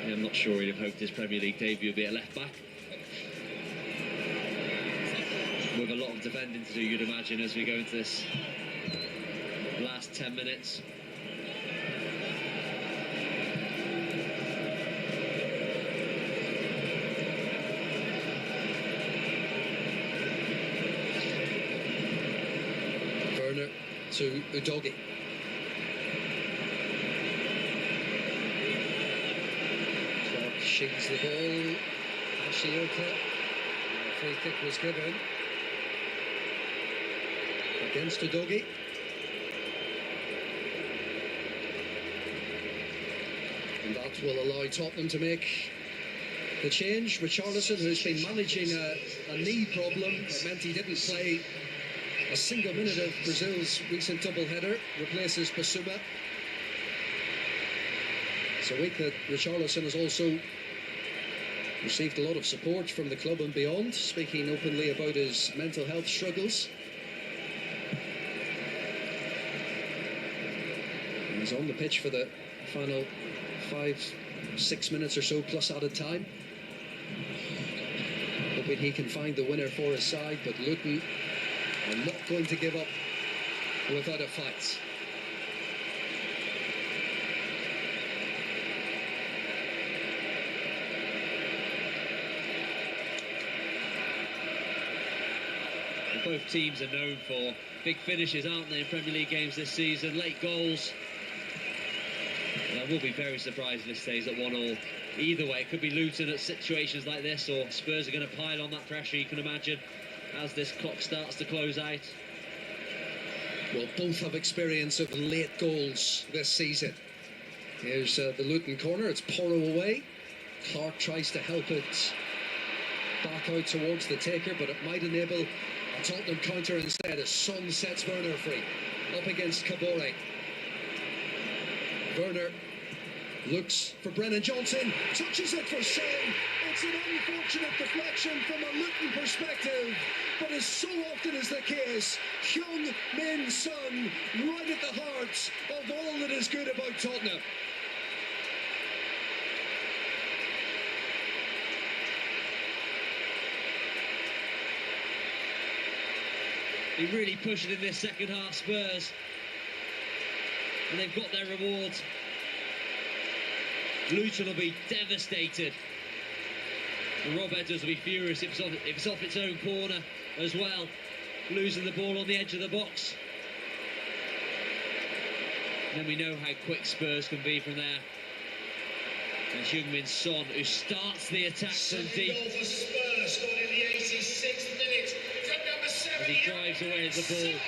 F: Yeah, I'm not sure he'd have hoped his Premier League debut would be at left back. With a lot of defending to do, you'd imagine, as we go into this last 10 minutes.
E: Werner to Udogie. Clark shakes the ball. Ashioka. A free kick was given against Udogie. And that will allow Tottenham to make the change. Richarlison, who's been managing a knee problem, that meant he didn't play a single minute of Brazil's recent double-header, replaces Basuma. It's a week that Richarlison has also received a lot of support from the club and beyond, speaking openly about his mental health struggles. And he's on the pitch for the final 5-6 minutes or so plus added time, hoping he can find the winner for his side. But Luton are not going to give up without a fight.
F: Both teams are known for big finishes, aren't they, in Premier League games this season? Late goals. And I will be very surprised if this stays at 1-1. Either way, it could be Luton at situations like this, or Spurs are going to pile on that pressure, you can imagine, as this clock starts to close out.
E: Well, both have experience of late goals this season. Here's the Luton corner. It's Porro away. Clark tries to help it back out towards the taker, but it might enable a Tottenham counter instead as Son sets Werner free. Up against Kabore. Werner looks for Brennan Johnson, touches it for Son. It's an unfortunate deflection from a Luton perspective, but as so often is the case, Heung-min Son right at the heart of all that is good about Tottenham.
F: They really push it in this second half, Spurs, and they've got their rewards. Luton will be devastated, and Rob Edwards will be furious if it's off its own corner as well, losing the ball on the edge of the box. And then we know how quick Spurs can be from there. And Heung-min Son, who starts the attack from deep.
I: Goal for Spurs, scored in the 86th minute from number 7.
F: As he drives away the ball.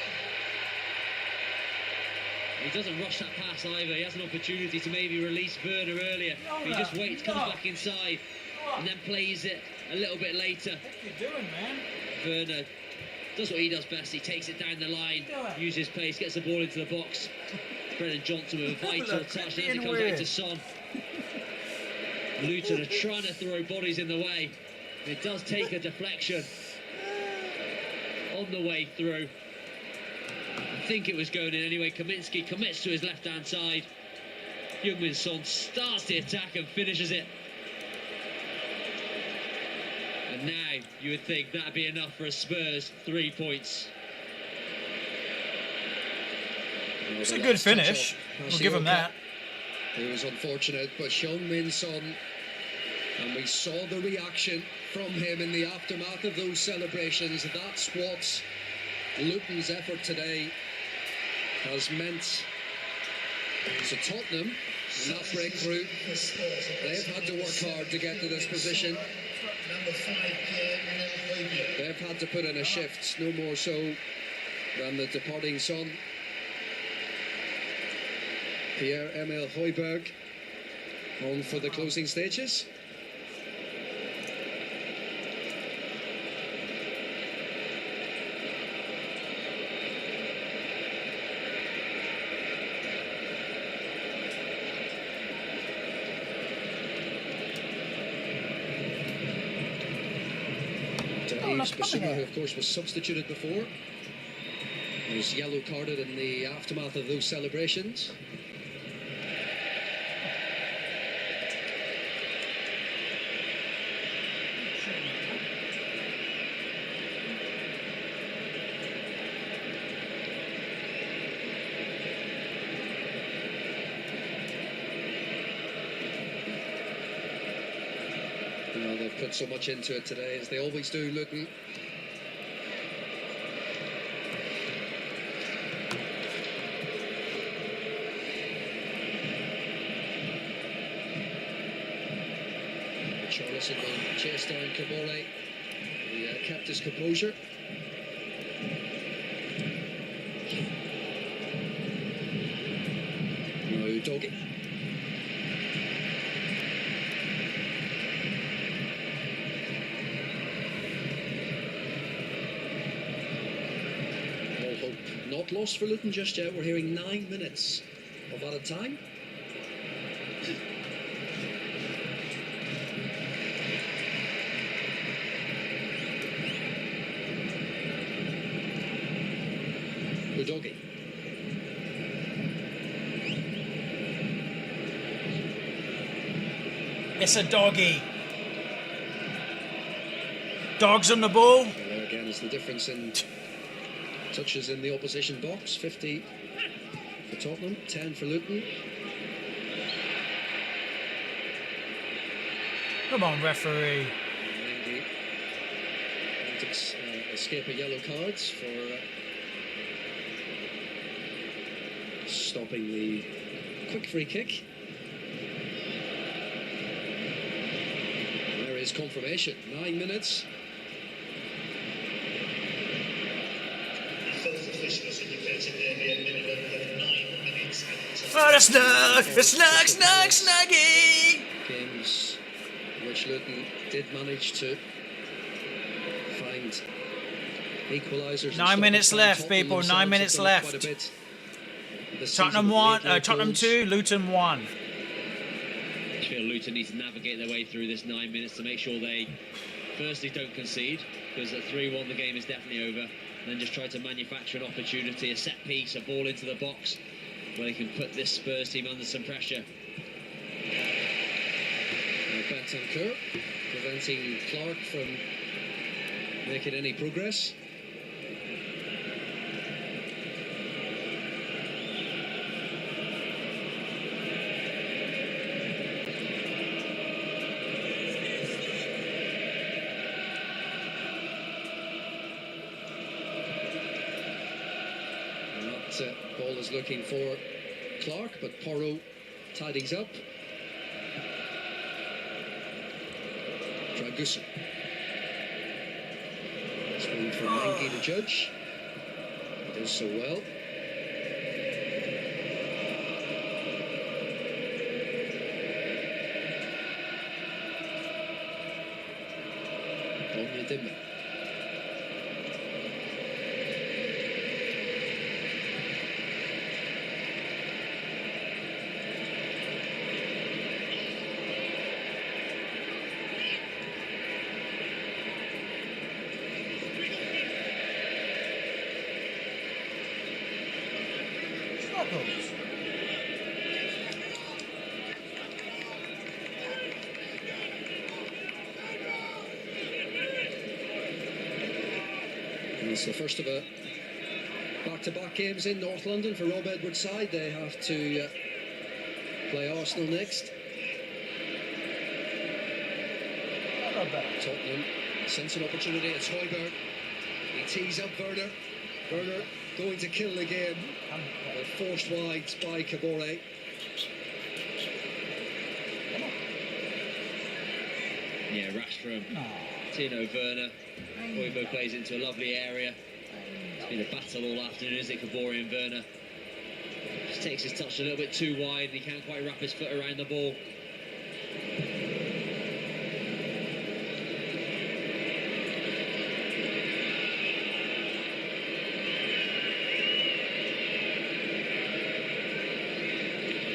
F: He doesn't rush that pass either. He has an opportunity to maybe release Werner earlier. He just waits, comes back inside, and then plays it a little bit later.
A: What are you doing, man?
F: Werner does what he does best. He takes it down the line, uses pace, gets the ball into the box. Brennan Johnson with a vital touch, and as it comes back to Son. Luton are trying to throw bodies in the way. It does take a deflection on the way through. I think it was going in anyway. Kaminsky commits to his left-hand side. Heung-min Son starts the attack and finishes it. And now you would think that'd be enough for a Spurs 3 points.
A: It's a good finish. We'll give him that.
E: It was unfortunate, but Heung-min Son, and we saw the reaction from him in the aftermath of those celebrations. That's what Luton's effort today has meant to Tottenham in that breakthrough. They've had to work hard to get to this position.
I: Number 5, Pierre-Emile
E: They've had to put in a shift, no more so than the departing Son. Pierre-Emile Højbjerg on for the closing stages. Yves Bissouma, who of course was substituted before, was yellow carded in the aftermath of those celebrations. They've put so much into it today, as they always do, Luton. Charlison will chase down Kabore. He kept his composure. No doggy. Not lost for Luton just yet. We're hearing 9 minutes of added time. Udogi.
A: It's a doggy. Dogs on the ball.
E: So there again is the difference in touches in the opposition box. 50 for Tottenham, 10 for Luton.
A: Come on, referee.
E: And the escape of yellow cards for stopping the quick free kick. There is confirmation. 9 minutes.
A: Oh, the snug, snuggy!
E: Games which Luton did manage to and equalisers.
A: 9 minutes left, people. 9 minutes left. Tottenham 1, Tottenham 2, Luton 1.
F: I feel Luton need to navigate their way through this 9 minutes to make sure they firstly don't concede, because at 3-1 the game is definitely over, and then just try to manufacture an opportunity, a set piece, a ball into the box where they can put this Spurs team under some pressure.
E: Bentancur preventing Clark from making any progress. Ball is looking for Clark, but Porro tidies up. Dragusin. It's one for Mengi to judge. He does so well. Onyedinma. It's the first of a back-to-back games in North London for Rob Edwards' side. They have to play Arsenal next. Tottenham sense an opportunity. It's Højbjerg. He tees up Werner. Werner going to kill again, but forced wide by Kabore.
F: Yeah, rash from Tino Werner. Højbjerg plays into a lovely area. It's been a battle all afternoon, isn't it, Kabore and Werner? Just takes his touch a little bit too wide, and he can't quite wrap his foot around the ball.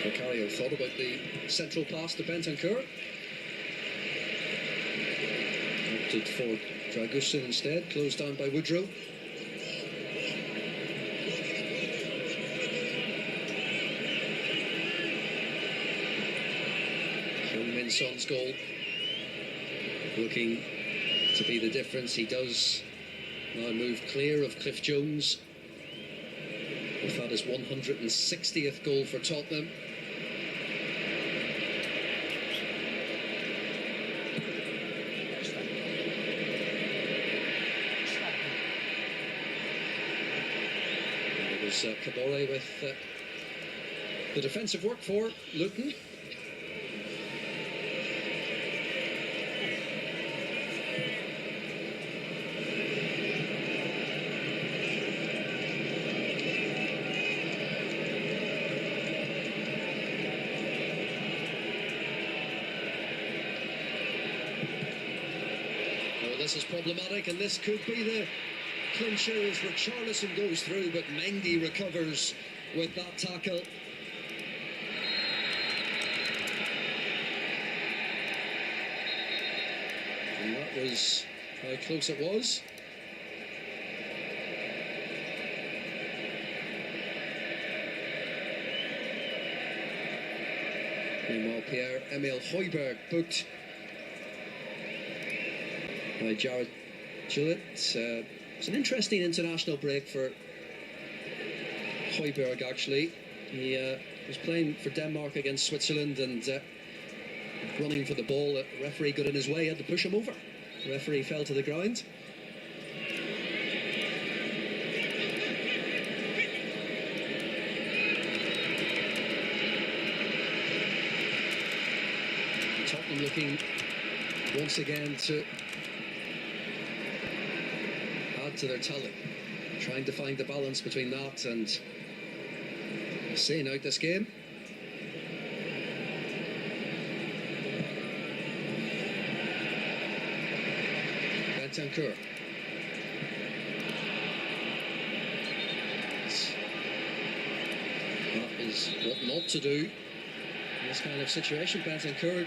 E: Vicario thought about the central pass to Bentancur. Opted for Dragusin instead, closed down by Woodrow. Heung-min Son's goal looking to be the difference. He does now move clear of Cliff Jones. With that his 160th goal for Tottenham. Kabore with the defensive work for Luton. Oh, this is problematic, and this could be the clincher as Richarlison goes through, but Mendy recovers with that tackle. And that was how close it was. Meanwhile, Pierre-Emile Højbjerg booked by Jared Gillett. It's an interesting international break for Højbjerg, actually. He was playing for Denmark against Switzerland and running for the ball. The referee got in his way, had to push him over. The referee fell to the ground. Tottenham looking once again to add to their talent, trying to find the balance between that and seeing out this game. Bentancur. is what not to do in this kind of situation. Bentancur,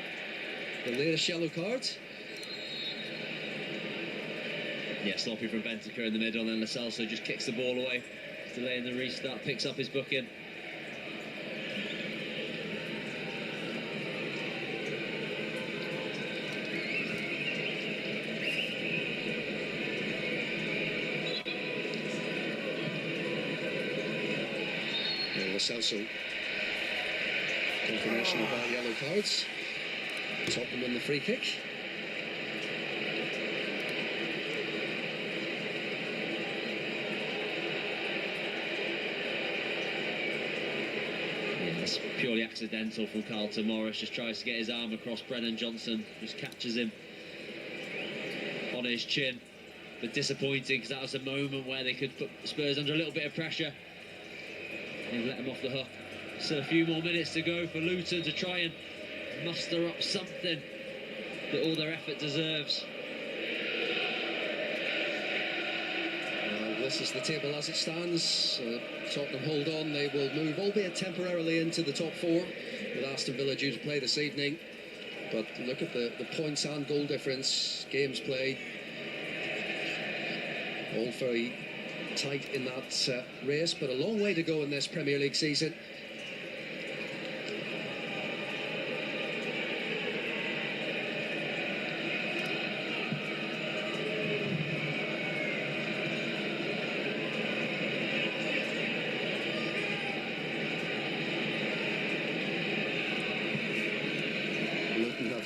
E: the latest yellow card.
F: Yeah, sloppy from Bentancur in the middle, and then Lo Celso just kicks the ball away, delaying the restart, picks up his booking.
E: Lo Celso, confirmation of our yellow cards. Tottenham win the free kick.
F: It's purely accidental from Carlton Morris. Just tries to get his arm across Brennan Johnson. Just catches him on his chin. But disappointing, because that was a moment where they could put Spurs under a little bit of pressure. And let him off the hook. Still a few more minutes to go for Luton to try and muster up something that all their effort deserves.
E: This is the table as it stands. Tottenham hold on. They will move, albeit temporarily, into the top four, with Aston Villa due to play this evening. But look at the points and goal difference. Games played. All very tight in that race, but a long way to go in this Premier League season.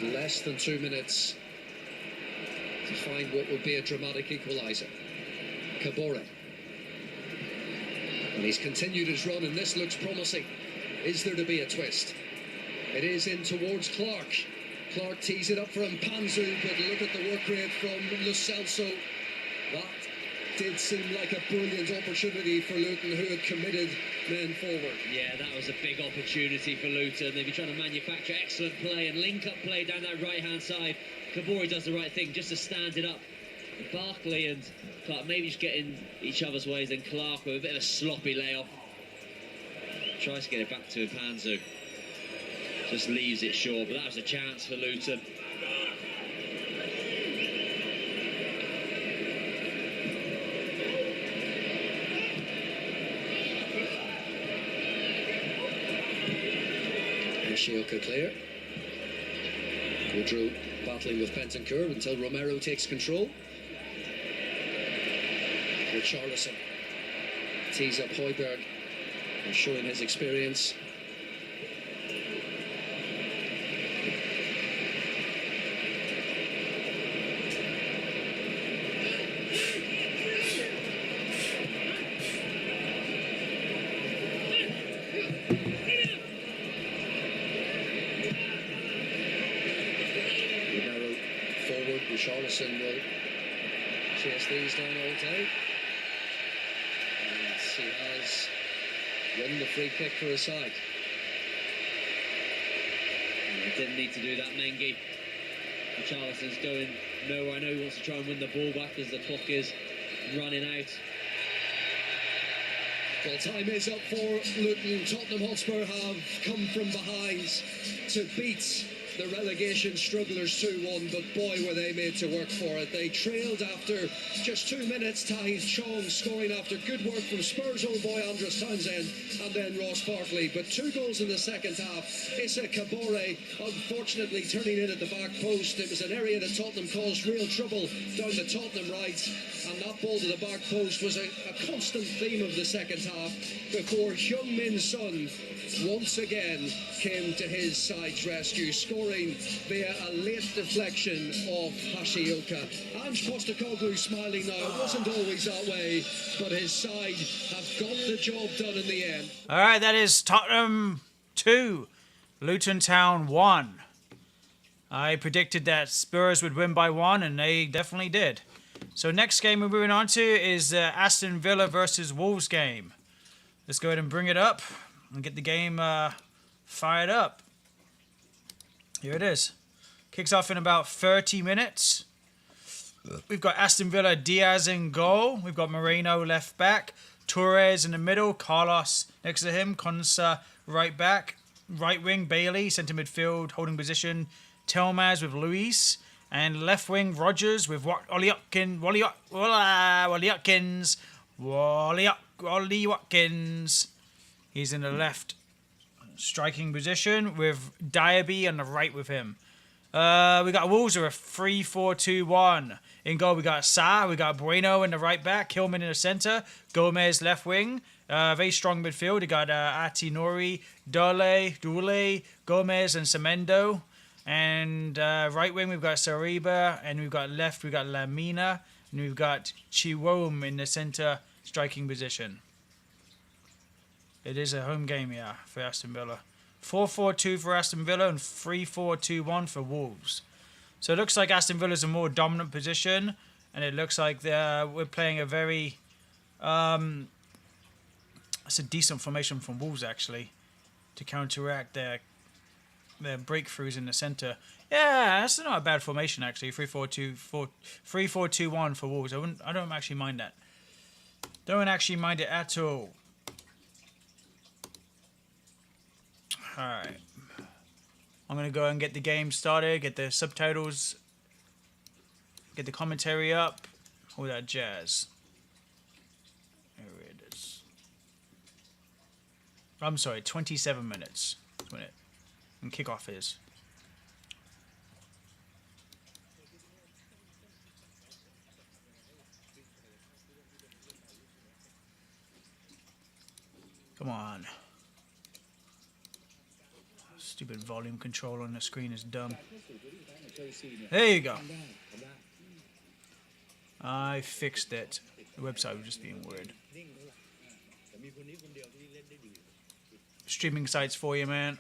E: Less than 2 minutes to find what would be a dramatic equaliser. Kabore. And he's continued his run, and this looks promising. Is there to be a twist? It is in towards Clark. Clark tees it up for Mpanzu, but look at the work rate from Lo Celso. That did seem like a brilliant opportunity for Luton, who had committed men forward.
F: Yeah, that was a big opportunity for Luton. They've been trying to manufacture excellent play and link-up play down that right-hand side. Kabore does the right thing just to stand it up. Barkley and Clark maybe just get in each other's ways, then Clark with a bit of a sloppy layoff. Tries to get it back to Mpanzu. Just leaves it short, but that was a chance for Luton.
E: Shioka clear. Woodrow battling with Bentancur until Romero takes control. Richarlison tees up Højbjerg and showing his experience. Richarlison will chase these down all day. And he has won the free kick for his side.
F: He didn't need to do that, Mengi. Richarlison's going nowhere. I know he wants to try and win the ball back as the clock is running out.
E: Well, time is up for Luton. Tottenham Hotspur have come from behind to beat the relegation strugglers 2-1, but boy were they made to work for it. They trailed after just 2 minutes. Tahith Chong scoring after good work from Spurs old boy Andros Townsend and then Ross Barkley. But 2 goals in the second half. Issa Kabore unfortunately turning in at the back post. It was an area that Tottenham caused real trouble down the Tottenham right, and that ball to the back post was a constant theme of the second half before Heung-min Son once again came to his side's rescue, scoring via a late deflection of Hashioka. Ange Postecoglou smiling now. It wasn't always that way, but his side have got the job done in the end.
A: All right, that is Tottenham 2, Luton Town 1. I predicted that Spurs would win by 1, and they definitely did. So next game we're moving on to is Aston Villa versus Wolves game. Let's go ahead and bring it up and get the game fired up. Here it is. Kicks off in about 30 minutes. We've got Aston Villa, Diaz in goal. We've got Moreno left back. Torres in the middle. Carlos next to him. Konsa right back. Right wing, Bailey. Centre midfield, holding position, Telmaz with Luis. And left wing, Rogers with Ollie Watkins. He's in the left striking position with Diaby on the right with him. We got Wolves are a 3-4-2-1. In goal, we got Sa, we got Bueno in the right back, Hillman in the centre, Gomez left wing. Very strong midfield. We got Atinori, Dule, Gomez, and Semendo. And right wing, we've got Sariba, and we've got left, we've got Lamina, and we've got Chiwome in the centre striking position. It is a home game, yeah, for Aston Villa. 4-4-2 for Aston Villa and 3-4-2-1 for Wolves. So it looks like Aston Villa's a more dominant position, and it looks like we're playing a very... it's a decent formation from Wolves, actually, to counteract their breakthroughs in the centre. Yeah, that's not a bad formation, actually. 3-4-2-1 for Wolves. I don't actually mind that. Don't actually mind it at all. Alright. I'm going to go and get the game started, get the subtitles, get the commentary up, all that jazz. Here it is. I'm sorry, 27 minutes. That's when it and kickoff is. Come on. Stupid volume control on the screen is dumb. There you go. I fixed it. The website was just being weird. Streaming sites for you, man.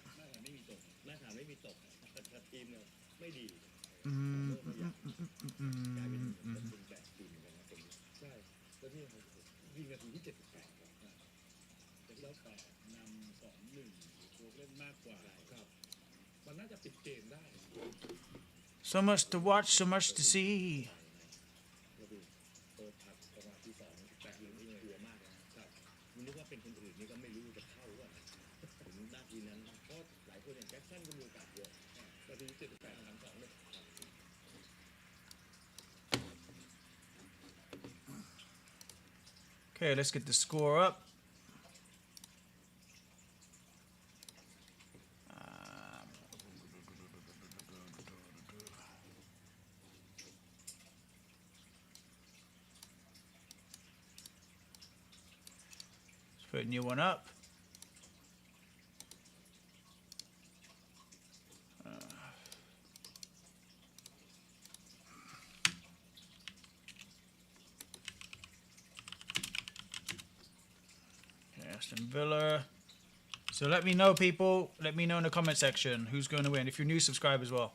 A: So much to watch, so much to see. Okay, let's get the score up. Let's put a new one up. Aston Villa. So let me know, people. Let me know in the comment section who's going to win. If you're new, subscribe as well.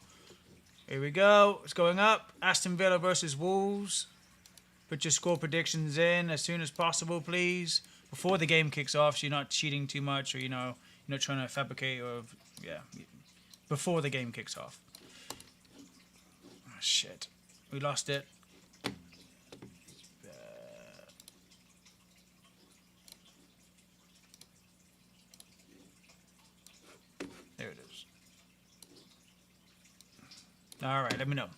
A: Here we go. It's going up. Aston Villa versus Wolves. Put your score predictions in as soon as possible, please. Before the game kicks off, so you're not cheating too much, or you're not trying to fabricate, or yeah. Before the game kicks off. Oh, shit. We lost it. There it is. All right, let me know.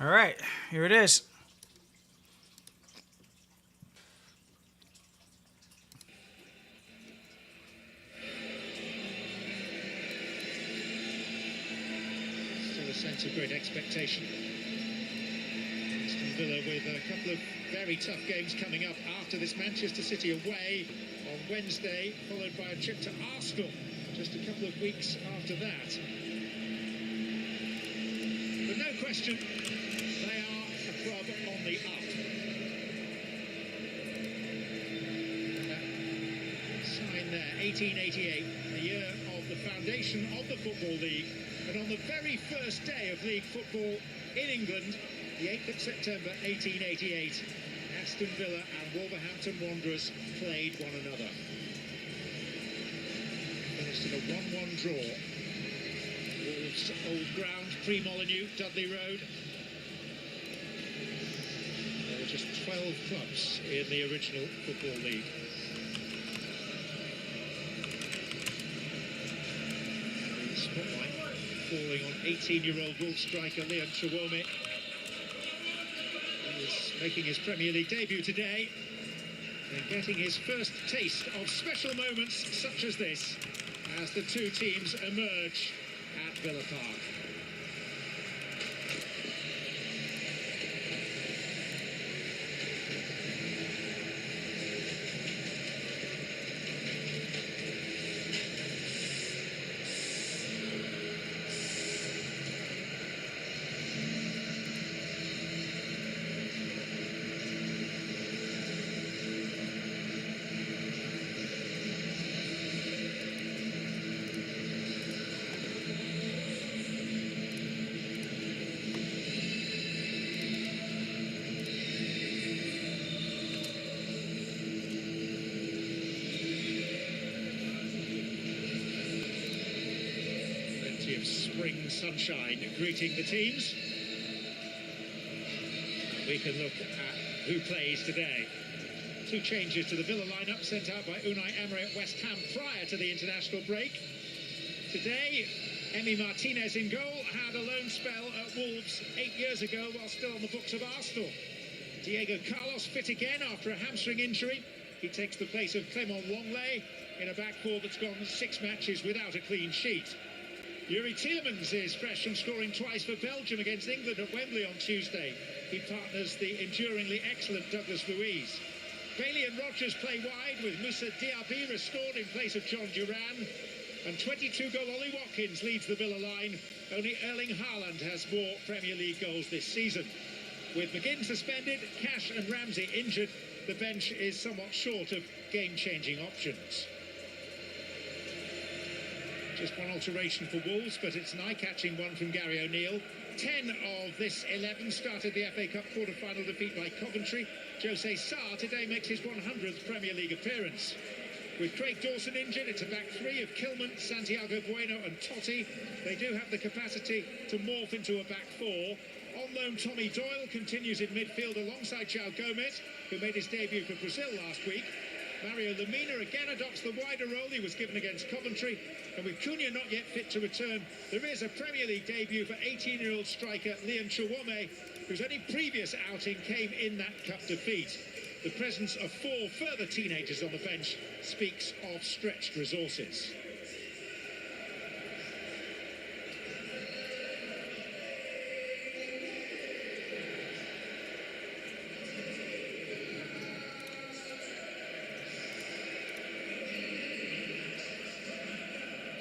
A: All right, here it is.
D: Still a sense of great expectation. Aston Villa with a couple of very tough games coming up after this. Manchester City away on Wednesday, followed by a trip to Arsenal just a couple of weeks after that. But no question, they are a club on the up. Sign there, 1888, the year of the foundation of the Football League, and on the very first day of league football in England, the 8th of September 1888, Aston Villa and Wolverhampton Wanderers played one another. Finished in a 1-1 draw. Wolves' old ground, pre-Molineux, Dudley Road. There were just 12 clubs in the original Football League. The spotlight falling on 18-year-old Wolves striker Leon Chouamé. He's making his Premier League debut today and getting his first taste of special moments such as this as the two teams emerge at Villa Park. Of spring sunshine greeting the teams. We can look at who plays today. Two changes to the Villa lineup sent out by Unai Emery at West Ham prior to the international break. Today, Emi Martinez in goal had a loan spell at Wolves 8 years ago while still on the books of Arsenal. Diego Carlos fit again after a hamstring injury. He takes the place of Clément Longley in a back four that's gone 6 matches without a clean sheet. Yuri Tielemans is fresh from scoring twice for Belgium against England at Wembley on Tuesday. He partners the enduringly excellent Douglas Luiz. Bailey and Rodgers play wide with Moussa Diaby restored in place of John Duran. And 22-goal Ollie Watkins leads the Villa line. Only Erling Haaland has more Premier League goals this season. With McGinn suspended, Cash and Ramsey injured, the bench is somewhat short of game-changing options. Just one alteration for Wolves, but it's an eye-catching one from Gary O'Neill. 10 of this 11 started the FA Cup quarter-final defeat by Coventry. Jose Sarr today makes his 100th Premier League appearance. With Craig Dawson injured, it's a back three of Kilman, Santiago Bueno and Totti. They do have the capacity to morph into a back four. On loan, Tommy Doyle continues in midfield alongside João Gomes, who made his debut for Brazil last week. Mario Lemina again adopts the wider role he was given against Coventry, and with Cunha not yet fit to return, there is a Premier League debut for 18-year-old striker Leon Chouamé, whose only previous outing came in that cup defeat. The presence of 4 further teenagers on the bench speaks of stretched resources.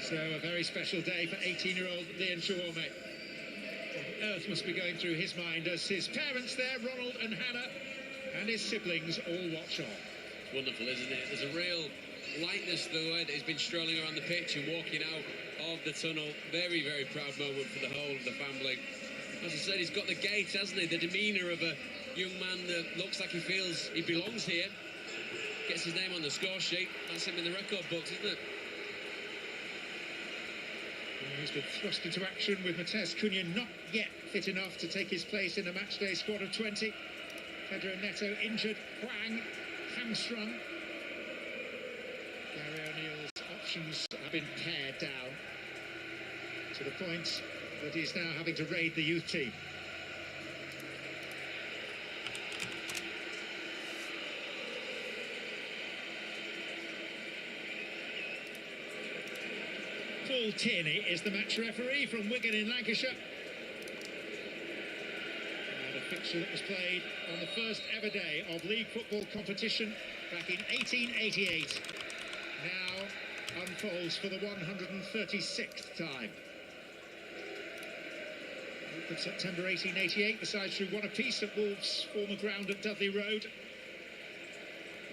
D: So a very special day for 18-year-old Leon Chouamé. What on earth must be going through his mind as his parents there, Ronald and Hannah, and his siblings all watch on.
F: It's wonderful, isn't it? There's a real lightness to the way that he's been strolling around the pitch and walking out of the tunnel. Very, very proud moment for the whole of the family. As I said, he's got the gait, hasn't he? The demeanour of a young man that looks like he feels he belongs here. Gets his name on the score sheet. That's him in the record books, isn't it?
D: He's been thrust into action with Matheus Cunha not yet fit enough to take his place in a matchday squad of 20. Pedro Neto injured, Hwang hamstrung. Gary O'Neill's options have been pared down to the point that he's now having to raid the youth team. Paul Tierney is the match referee from Wigan in Lancashire. And a fixture that was played on the first ever day of league football competition back in 1888. Now unfolds for the 136th time. Of September 1888, the sides drew one apiece at Wolves' former ground at Dudley Road.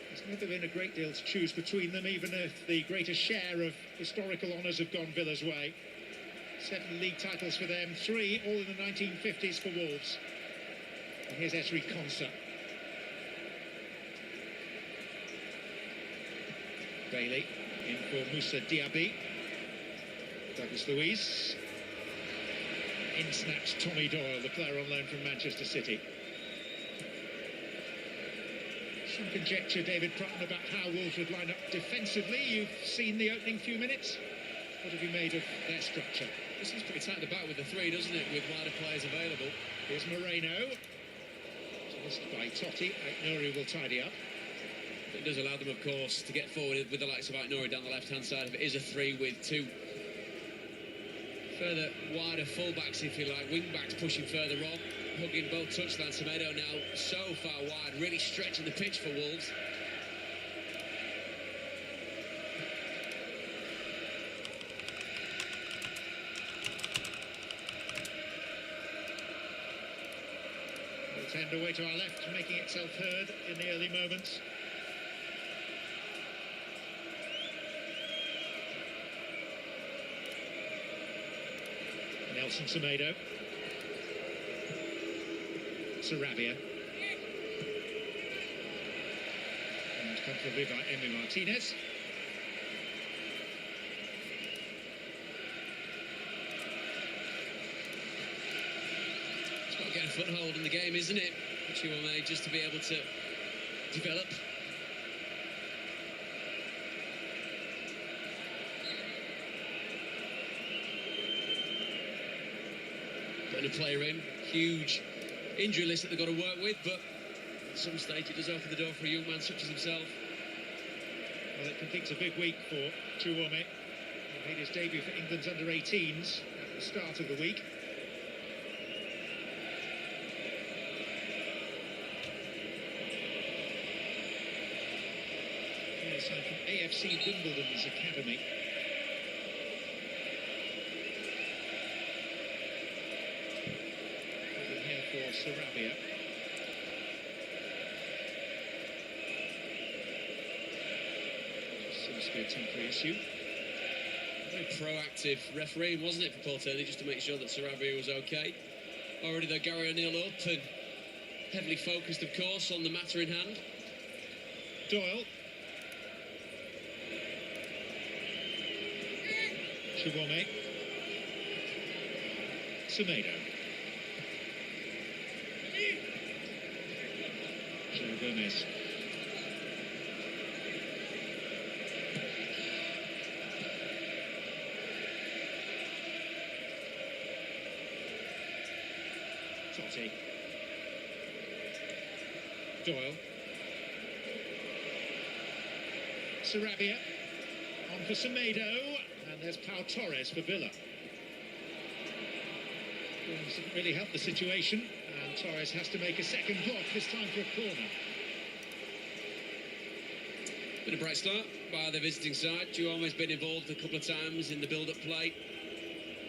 D: There's never been a great deal to choose between them, even if the greatest share of historical honours have gone Villa's way. 7 league titles for them, 3 all in the 1950s for Wolves. And here's Esri Konsa. Bailey in for Moussa Diaby. Douglas Luiz. In snaps Tommy Doyle, the player on loan from Manchester City. Some conjecture, David Prutton, about how Wolves would line up defensively. You've seen the opening few minutes. What have you made of their structure?
F: This is pretty tight at the back with the 3, doesn't it? With wider players available.
D: Here's Moreno. Tossed by Totti. Aït-Nouri will tidy up.
F: It does allow them, of course, to get forward with the likes of Aït-Nouri down the left-hand side. If it is a 3 with 2 further wider full-backs, if you like, wing-backs pushing further on, hugging both touchlines. Semedo now so far wide, really stretching the pitch for Wolves.
D: Tend away to our left, making itself heard in the early moments. Nelson Semedo. Sarabia. And comfortably by Emi Martinez.
F: It's got to get a foothold in the game, isn't it? Chiwame, just to be able to develop. Putting a player in, huge injury list that they've got to work with, but at some stage it does open the door for a young man such as himself.
D: Well, it completes a big week for Chiwame. He made his debut for England's under-18s at the start of the week. Signed from AFC Wimbledon's academy. Here for Sarabia. Seems to be a temporary issue.
F: Very proactive refereeing, wasn't it, for Paul Tierney, just to make sure that Sarabia was okay. Already though, Gary O'Neill up and heavily focused, of course, on the matter in hand.
D: Doyle. Chiwame. Semedo. Joe Gomez. Totti. Doyle. Sarabia. On for Semedo. And there's Pau Torres for Villa. Doesn't really help the situation, and Torres has to make a second block, this time for a corner.
F: Been a bright start by the visiting side. Chiwame's been involved a couple of times in the build-up play.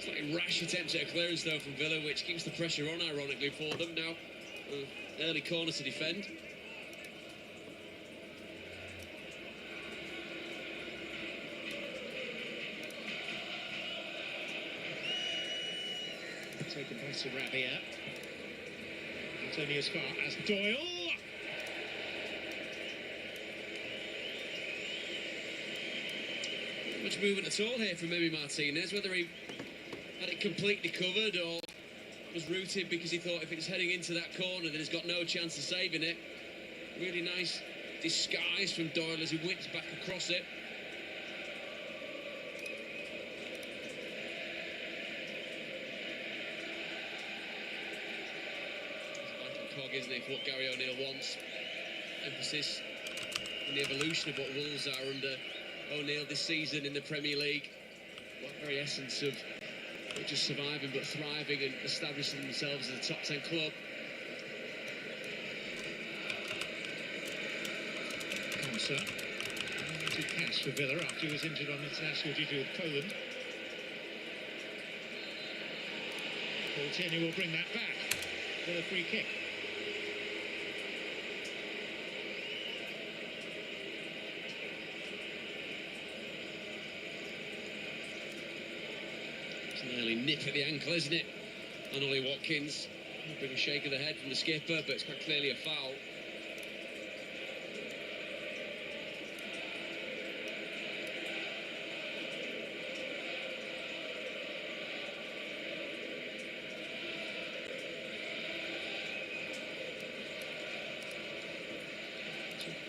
F: Slightly rash attempt at a clearance though from Villa, which keeps the pressure on, ironically, for them now. Early corner to defend.
D: Taken by Sarabia. It's only as far as Doyle.
F: Not much movement at all here from Emi Martinez, whether he had it completely covered or was rooted because he thought if it's heading into that corner then he's got no chance of saving it. Really nice disguise from Doyle as he whips back across it. Isn't it, for what Gary O'Neill wants? Emphasis on the evolution of what Wolves are under O'Neill this season in the Premier League. very essence of not just surviving but thriving and establishing themselves as a top 10 club.
D: Konsa. Good catch for Villa after he was injured on international duty with Poland. Paul Tierney will bring that back for a free kick.
F: It's an early nip at the ankle, isn't it? On Ollie Watkins. A bit of a shake of the head from the skipper, but it's quite clearly a foul.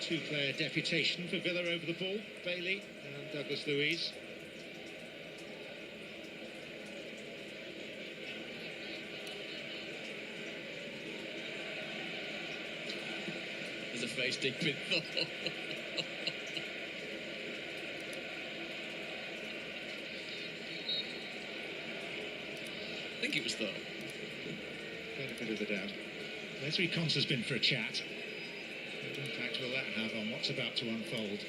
D: Two-player deputation for Villa over the ball. Bailey and Douglas Luiz.
F: There's a face deep in thought. I think it was thought.
D: Benefit of the doubt. Leslie Konsa's been for a chat. What impact will that have on what's about to unfold?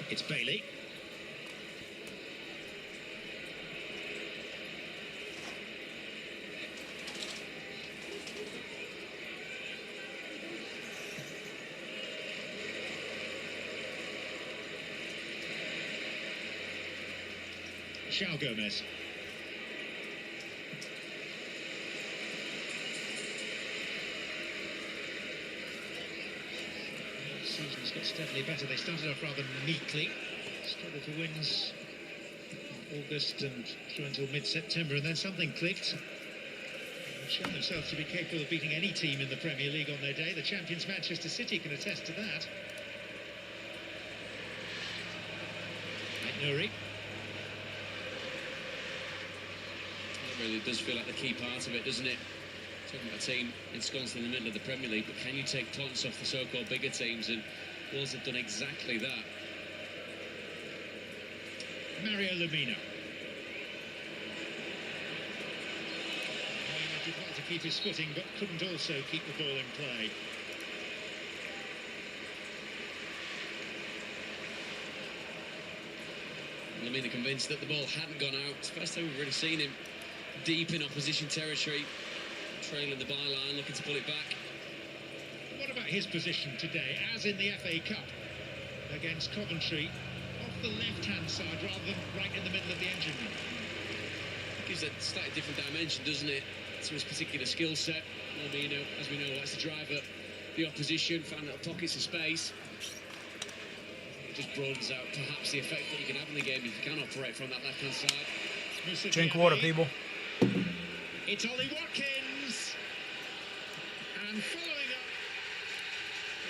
D: It's Bailey. João Gomez. The season's got steadily better. They started off rather meekly, struggled for wins in August and through until mid-September, and then something clicked. They've shown themselves to be capable of beating any team in the Premier League on their day. The champions Manchester City can attest to that. Nouri.
F: It really does feel like the key part of it, doesn't it? Talking about a team ensconced in the middle of the Premier League, but can you take points off the so-called bigger teams? And Wolves have done exactly that.
D: Mario Lemina. He did well to keep his footing, but couldn't also keep the ball in play.
F: Lemina convinced that the ball hadn't gone out. It's the first time we've really seen him deep in opposition territory, trailing the byline, looking to pull it back.
D: What about his position today, as in the FA Cup against Coventry, off the left-hand side rather than right in the middle of the engine room?
F: It gives a slightly different dimension, doesn't it, to his particular skill set. Lemina, as we know, likes to drive up the opposition, find little pockets of space. It just broadens out perhaps the effect that you can have in the game if you can operate from that left-hand side.
A: Drink water, people.
D: It's Ollie Watkins, and following up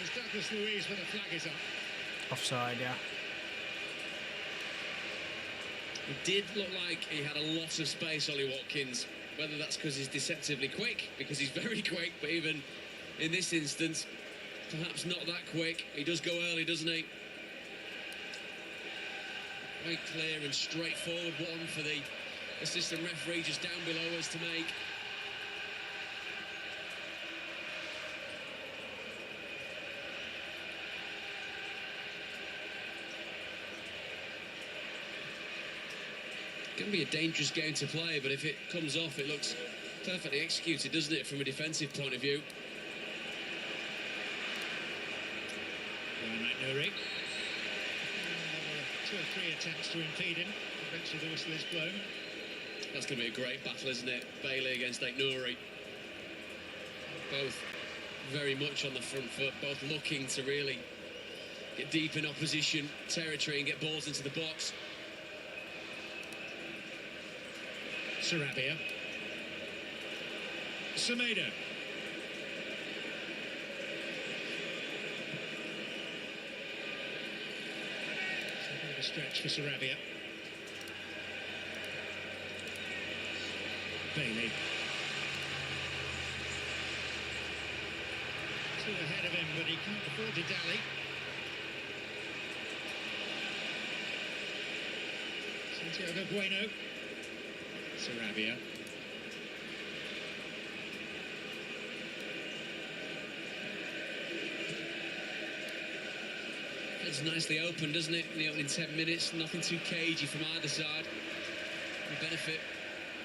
D: is Douglas Luiz when the flag is up.
A: Offside, yeah.
F: It did look like he had a lot of space, Ollie Watkins. Whether that's because he's deceptively quick, because he's very quick, but even in this instance, perhaps not that quick. He does go early, doesn't he? Very clear and straightforward one for the assistant referee just down below us to make. It can be a dangerous game to play, but if it comes off, it looks perfectly executed, doesn't it, from a defensive point of view?
D: Nouri. 2 or 3 attempts to impede him. Eventually the whistle is blown.
F: That's going to be a great battle, isn't it? Bailey against Nouri. Both very much on the front foot, both looking to really get deep in opposition territory and get balls into the box.
D: Sarabia. Semedo. It's a bit of a stretch for Sarabia. Bailey. 2 ahead of him, but he can't afford to dally. Santiago Bueno. Sarabia.
F: It's nicely open, doesn't it? In the opening 10 minutes, nothing too cagey from either side. The benefit,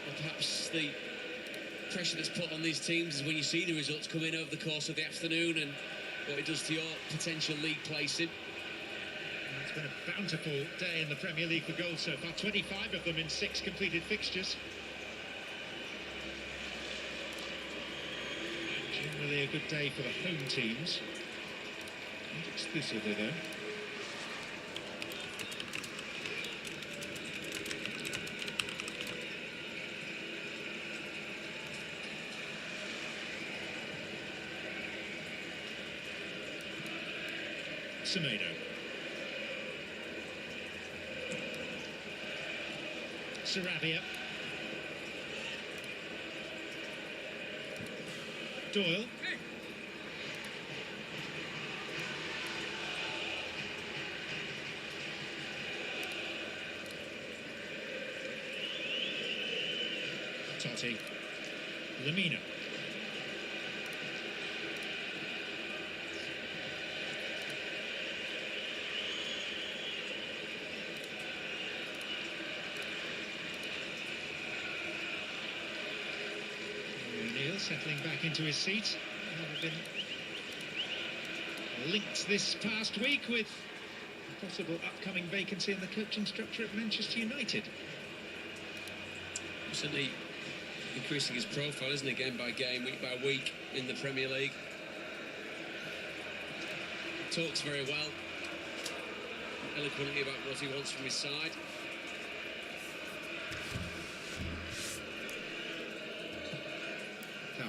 F: or perhaps the pressure that's put on these teams is when you see the results come in over the course of the afternoon and what it does to your potential league placing.
D: It's been a bountiful day in the Premier League for goals so far, 25 of them in 6 completed fixtures. And generally a good day for the home teams. Not exclusively though. Semedo. Sarabia. Doyle. Totti. Lamina. Settling back into his seat. Been linked this past week with a possible upcoming vacancy in the coaching structure at Manchester United.
F: Certainly increasing his profile, isn't he, game by game, week by week in the Premier League. Talks very well, eloquently about what he wants from his side.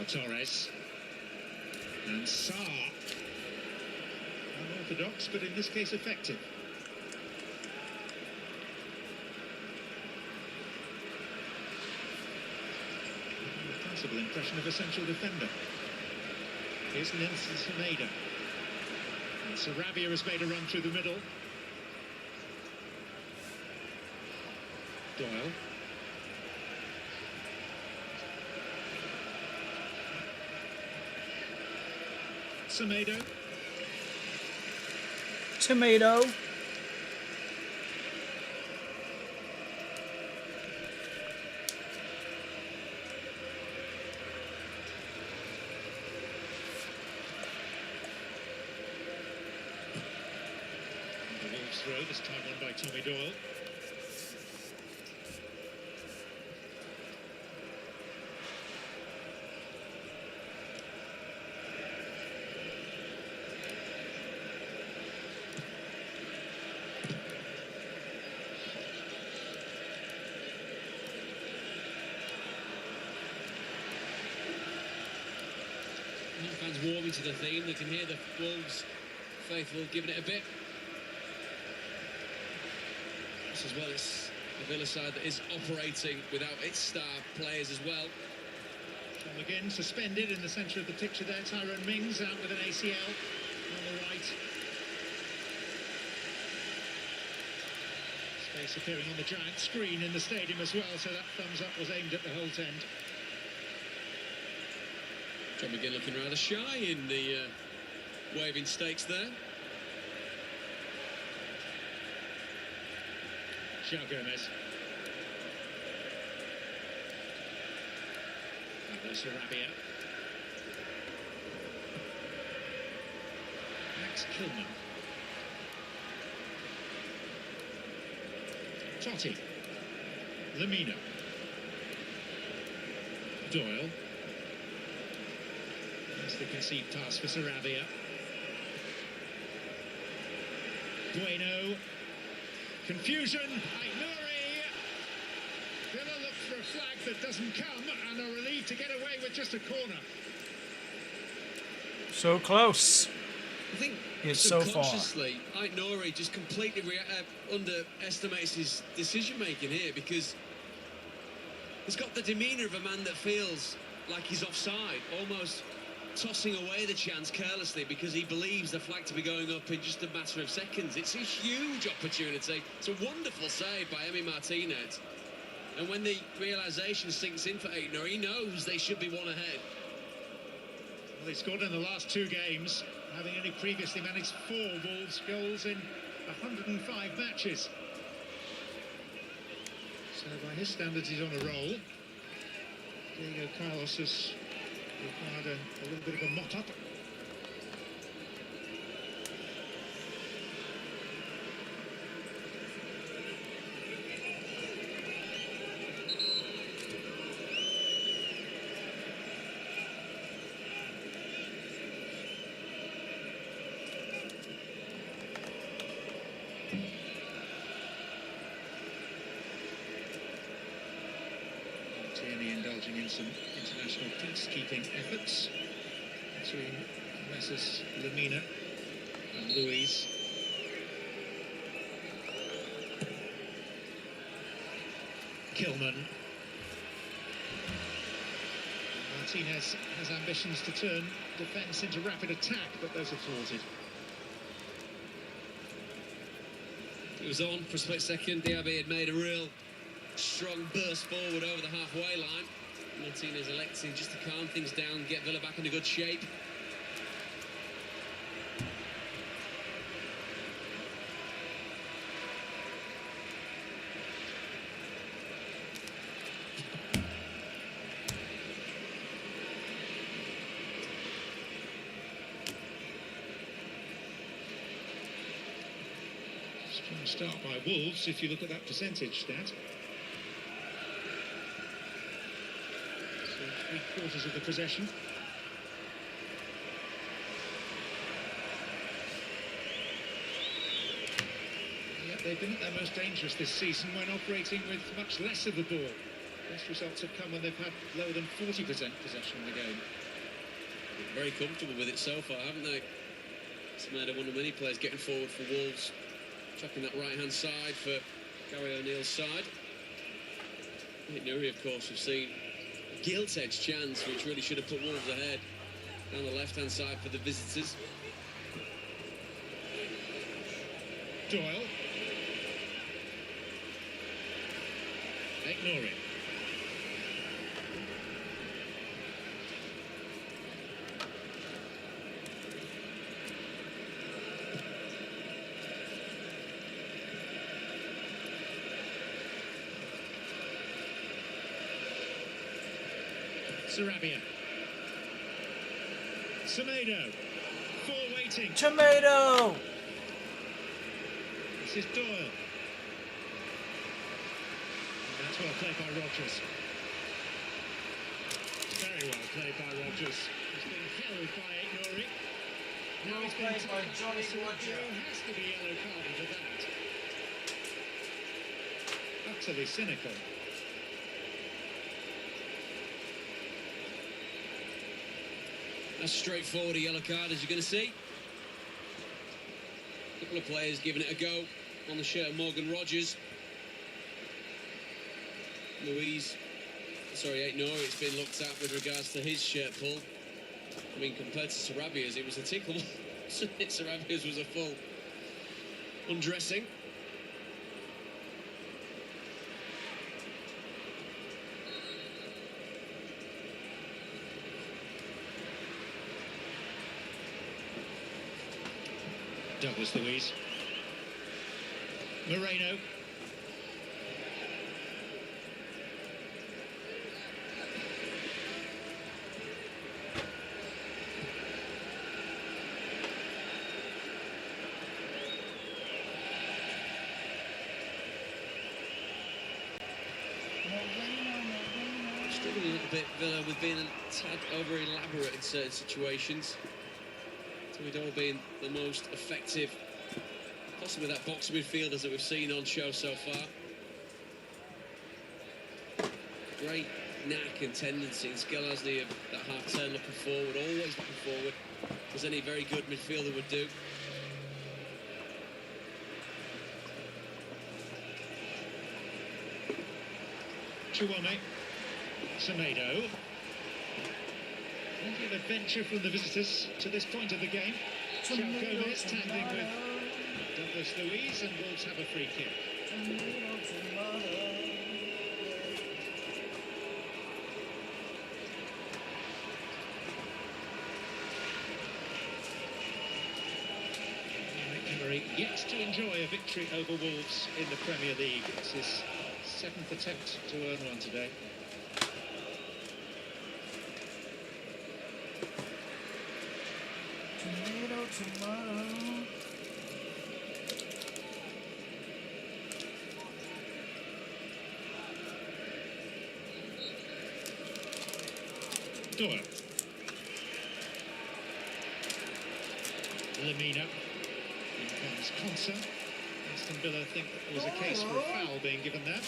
D: Torres and Sarr, unorthodox but in this case effective. A possible impression of a central defender. Here's Nelson Semedo, and Sarabia has made a run through the middle. Doyle. Semedo.
A: Tomato.
D: The Wolves throw, this time won by Tommy Doyle.
F: Fans warming to the theme. They can hear the Wolves faithful giving it a bit. This as well as the Villa side that is operating without its star players as well.
D: Tom again suspended in the centre of the picture there. Tyrone Mings out with an ACL on the right. Space appearing on the giant screen in the stadium as well, so that thumbs up was aimed at the Holt end.
F: John McGinn looking rather shy in the waving stakes there.
D: João Gomez. Pablo Sarabia. Max Kilman. Totti. Lamina. Doyle. That's the concede pass for Sarabia. Bueno. Confusion. Aït-Nouri. Villa look for a flag that doesn't come and are relieved to get away with just a corner.
A: So close.
F: I think
A: It's so far.
F: subconsciously, Aït-Nouri just completely underestimates his decision-making here because he's got the demeanour of a man that feels like he's offside, almost tossing away the chance carelessly because he believes the flag to be going up in just a matter of seconds. It's a huge opportunity. It's a wonderful save by Emi Martinez. And when the realisation sinks in for Aitner, he knows they should be one ahead.
D: Well, he scored in the last 2 games, having only previously managed 4 Wolves goals in 105 matches. So by his standards, he's on a roll. Diego Carlos has required a little bit of a mop-up. Tierney indulging in some international peacekeeping efforts between Messrs Lamina and Luiz. Kilman. Martinez has ambitions to turn defence into rapid attack, but those are thwarted.
F: It was on for a split second. Diaby had made a real strong burst forward over the halfway line. Martinez electing just to calm things down, get Villa back in a good shape.
D: Strong start by Wolves if you look at that percentage stat. So 3/4 of the possession. Yet they've been at their most dangerous this season when operating with much less of the ball. Best results have come when they've had lower than 40% possession in the game.
F: Very comfortable with it so far, haven't they? Semedo, one of many players getting forward for Wolves, checking that right-hand side for Gary O'Neill's side. Nuri, of course, we've seen a gilt-edged chance which really should have put Wolves ahead down the left-hand side for the visitors.
D: Doyle. Ignore it. Sarabia. Semedo. 4 waiting.
A: Tomato!
D: This is Doyle. And that's well played by Rodgers. Very well played by Rodgers. He's been held by Ignori. Now he's been
A: played by Johnny
D: Roger.
A: Roger.
D: Has to be yellow carded for that. Utterly cynical.
F: That's straightforward, a yellow card, as you're going to see. A couple of players giving it a go on the shirt of Morgan Rogers. Aitner, it's been looked at with regards to his shirt pull. I mean, compared to Sarabia's, it was a tickle. Sarabia's was a full undressing.
D: Douglas Luiz. Moreno.
F: Struggling a little bit, Villa, with being a tad over elaborate in certain situations. Tomato being the most effective, possibly that box midfielders that we've seen on show so far. Great knack and tendency and skill, hasn't he, of that half turn, looking forward, always looking forward, as any very good midfielder would do.
D: Chiwame. Semedo. Plenty of adventure from the visitors to this point of the game. Joe Gomez tandem with Douglas Luiz, and Wolves have a free kick. Emery yet to enjoy a victory over Wolves in the Premier League. It's his 7th attempt to earn one today.
A: Tomato.
D: Doyle. Lamina. In comes Consa. Aston Villa think there was a case for a foul being given there.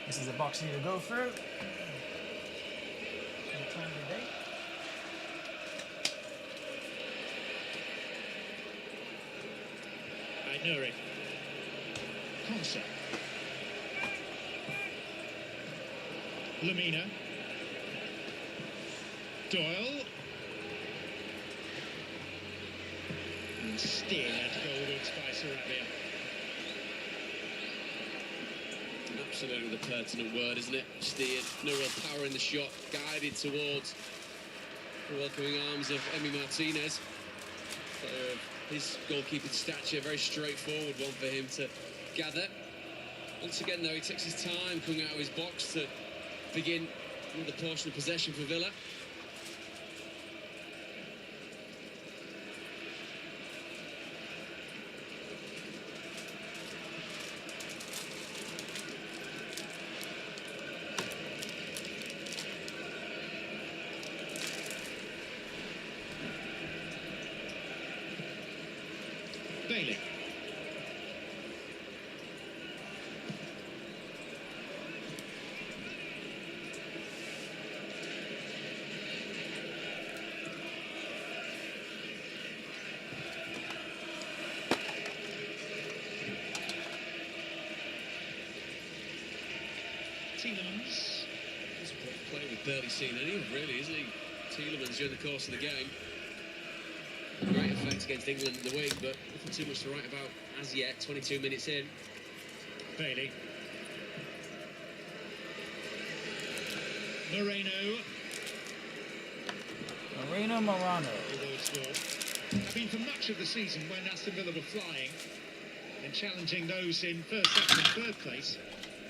A: This is a box you need to go through. Any time of the day.
D: Nuri. Consa. Lamina. Doyle. And steered goalwards by Sarabia.
F: Absolutely the pertinent word, isn't it? Steered, no real power in the shot, guided towards the welcoming arms of Emi Martinez. Player of his goalkeeping stature, very straightforward one for him to gather. Once again, though, he takes his time coming out of his box to begin with the portion of possession for Villa.
D: Bailey. Tielemans.
F: He's a player we've barely seen any of, really, isn't he? Tielemans during the course of the game. Great effect against England in the week, but nothing too much to write about as yet. 22 minutes in.
D: Bailey. Moreno.
A: Morano.
D: I mean, for much of the season when Aston Villa were flying and challenging those in first, second and third place,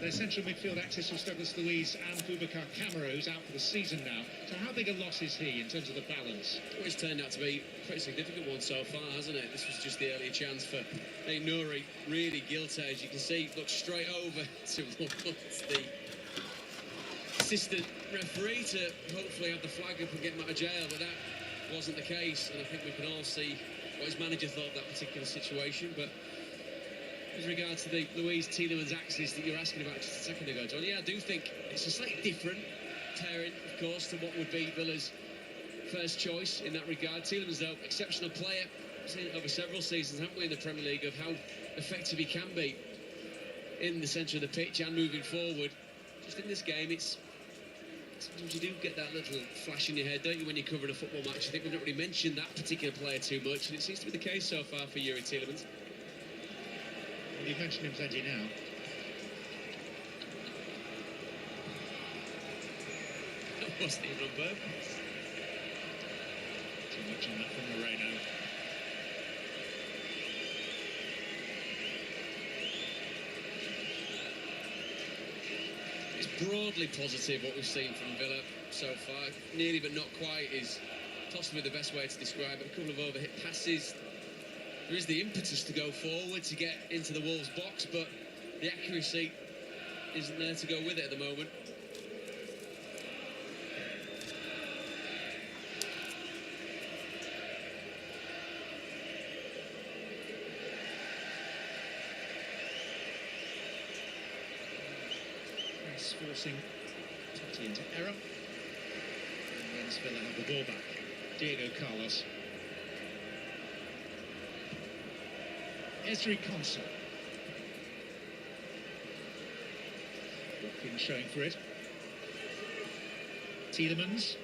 D: their central midfield axis was Douglas Luiz and Boubacar Kamara, who's out for the season now. So how big a loss is he in terms of the balance?
F: Well, it's turned out to be a pretty significant one so far, hasn't it? This was just the earlier chance for Nuri, really guilty, as you can see, looked straight over towards the assistant referee to hopefully have the flag up and get him out of jail, but that wasn't the case, and I think we can all see what his manager thought of that particular situation. But with regards to the Luiz Tielemans axis that you're asking about just a second ago, John, yeah, I do think it's a slightly different pairing, of course, to what would be Villa's first choice in that regard. Tielemans, though, exceptional player. We've seen it over several seasons, haven't we, in the Premier League, of how effective he can be in the centre of the pitch and moving forward. Just in this game, it's sometimes you do get that little flash in your head, don't you, when you're covering a football match? I think we've not really mentioned that particular player too much, and it seems to be the case so far for Yuri Tielemans.
D: Well, you've mentioned him plenty now.
F: That wasn't even on purpose.
D: Too much on that from Moreno.
F: It's broadly positive what we've seen from Villa so far. Nearly but not quite is possibly the best way to describe it. A couple of overhit passes. There is the impetus to go forward to get into the Wolves box, but the accuracy isn't there to go with it at the moment.
D: He's forcing Totti into error. And then Villa have the ball back. Diego Carlos. Esri Consul. Watkins showing for it. Tielemans.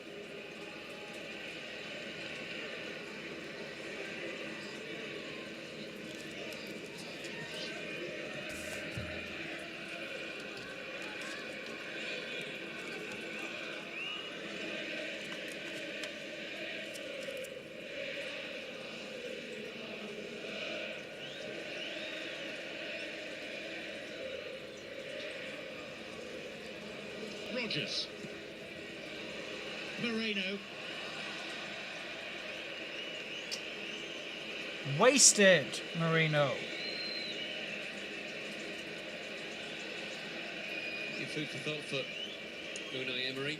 D: Rogers. Moreno.
A: Wasted, Marino.
F: Good food for thought for Unai Emery.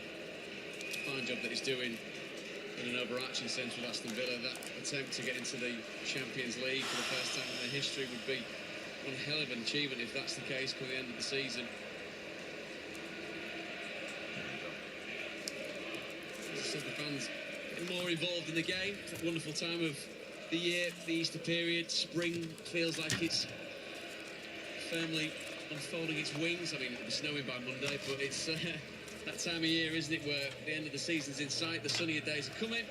F: Fine job that he's doing in an overarching sense with Aston Villa. That attempt to get into the Champions League for the first time in their history would be one hell of an achievement if that's the case by the end of the season. As I said, the fans getting more involved in the game. It's a wonderful time of the year, the Easter period. Spring feels like it's firmly unfolding its wings. I mean, it'll be snowing by Monday, but it's that time of year, isn't it, where the end of the season's in sight, the sunnier days are coming,